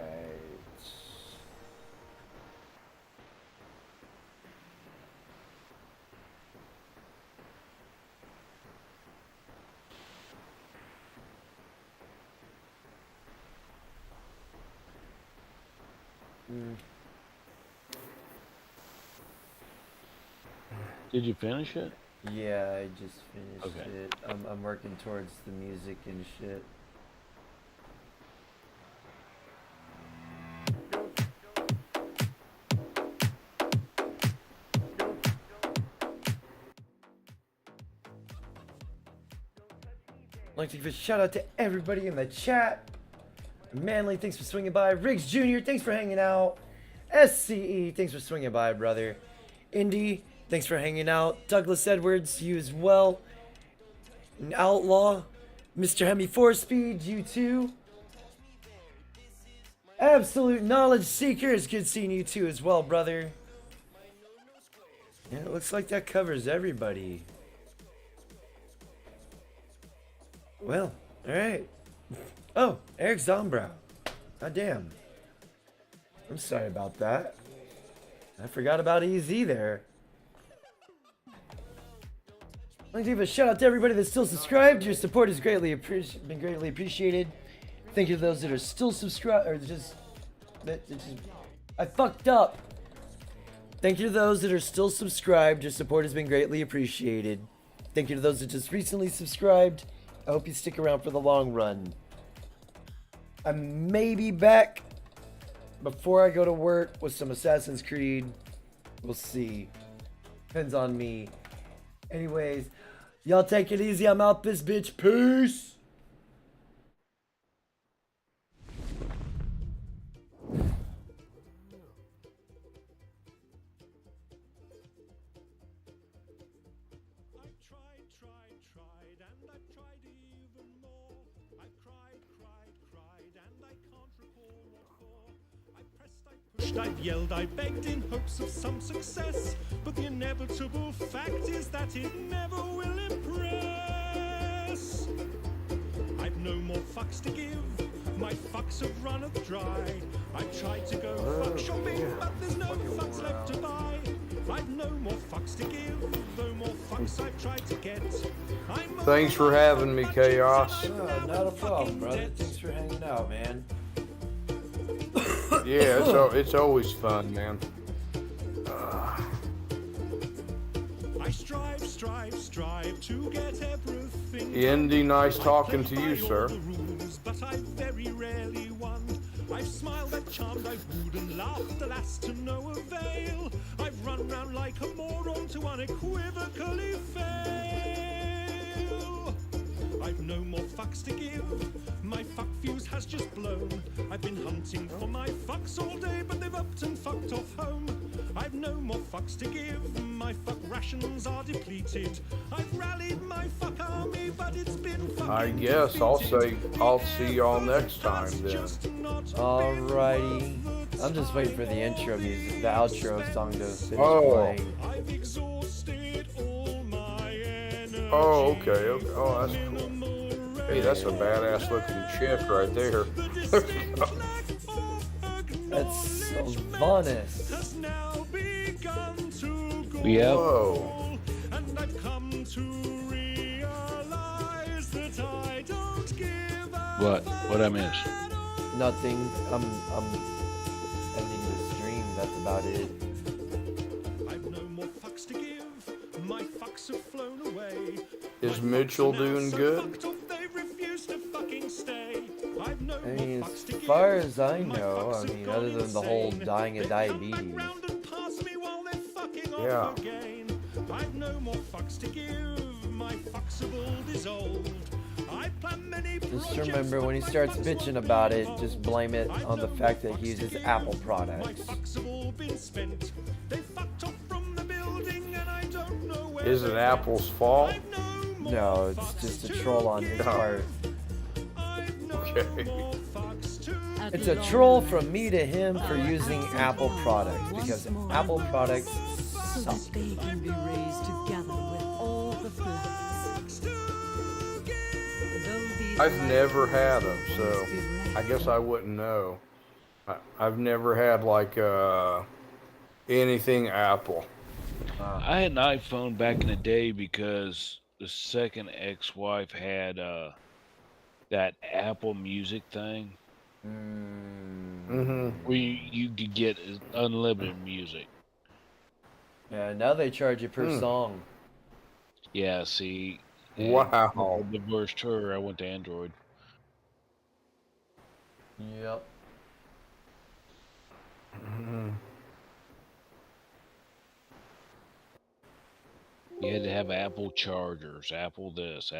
Did you finish it? Yeah, I just finished Okay. it. I'm working towards the music and shit. I'd like to give a shout out to everybody in the chat. Manly, thanks for swinging by. Riggs Jr., thanks for hanging out. SCE, thanks for swinging by, brother. Indy, thanks for hanging out. Douglas Edwards, you as well. An Outlaw, Mr. Hemi 4-Speed, you too. Absolute Knowledge Seeker, it's good seeing you too as well, brother. Yeah, it looks like that covers everybody. Well, alright. Oh, Eric Zombrow. God damn. I'm sorry about that. I forgot about EZ there. I'd like to give a shout out to everybody that's still subscribed. Your support has been greatly appreciated. Thank you to those that are still subscribed, or I fucked up. Thank you to those that are still subscribed. Your support has been greatly appreciated. Thank you to those that just recently subscribed. I hope you stick around for the long run. I may be back before I go to work with some Assassin's Creed. We'll see. Depends on me. Anyways, y'all take it easy. I'm out this bitch. Peace. I've yelled, I begged in hopes of some success, but the inevitable fact is that it never will impress. I've no more fucks to give, my fucks have run dry. I've tried to go fuck shopping, but there's no fucks left to buy. I've no more fucks to give, though more fucks I've tried to get. Thanks for having me, Chaos. Not a problem, brother. Thanks for hanging out, man. Yeah, it's always fun, man. I strive to get everything. Indy, nice talking to you, sir. But I very rarely won. I've smiled, I've charmed, I've wooed and laughed, alas to no avail. I've run round like a moron to unequivocally fail. I've no more fucks to give, my fuck fuse has just blown. I've been hunting for my fucks all day, but they've upped and fucked off home. I've no more fucks to give, my fuck rations are depleted. I've rallied my fuck army, but it's been fucking I guess defeated. I'll see y'all next time then. Alrighty. I'm just waiting for the intro music, the outro song to finish playing. I've exhausted all my energy. Oh, okay. Oh, that's cool. Hey, that's a badass looking chick right there. That's Sylvanas. Yeah. Whoa. And I've come to realize that I don't give up. What I missed? Nothing. I'm ending the stream. That's about it. I've no more fucks to give. My fucks have flown away. Is Mitchell doing good? They refuse to fucking stay. I've no I mean, more as fucks to give. far as I know, I mean, other than the whole dying of diabetes. Yeah. I've no more fucks to give. My fucksable dissolved. I plan many Just remember, when he starts bitching about it, just blame it on the fact that he uses Apple products. Is it Apple's fault? No, it's just a troll on his part. Okay. It's a troll from me to him for using Apple products, because Apple products suck. They can be raised together with all the flags. I've never had them, so I guess I wouldn't know. I've never had like anything Apple. I had an iPhone back in the day because the second ex-wife had that Apple Music thing. Where you could get unlimited music. Yeah, now they charge you per song. Yeah, see. Wow. I divorced her. I went to Android. Yep. You had to have Apple chargers, Apple this,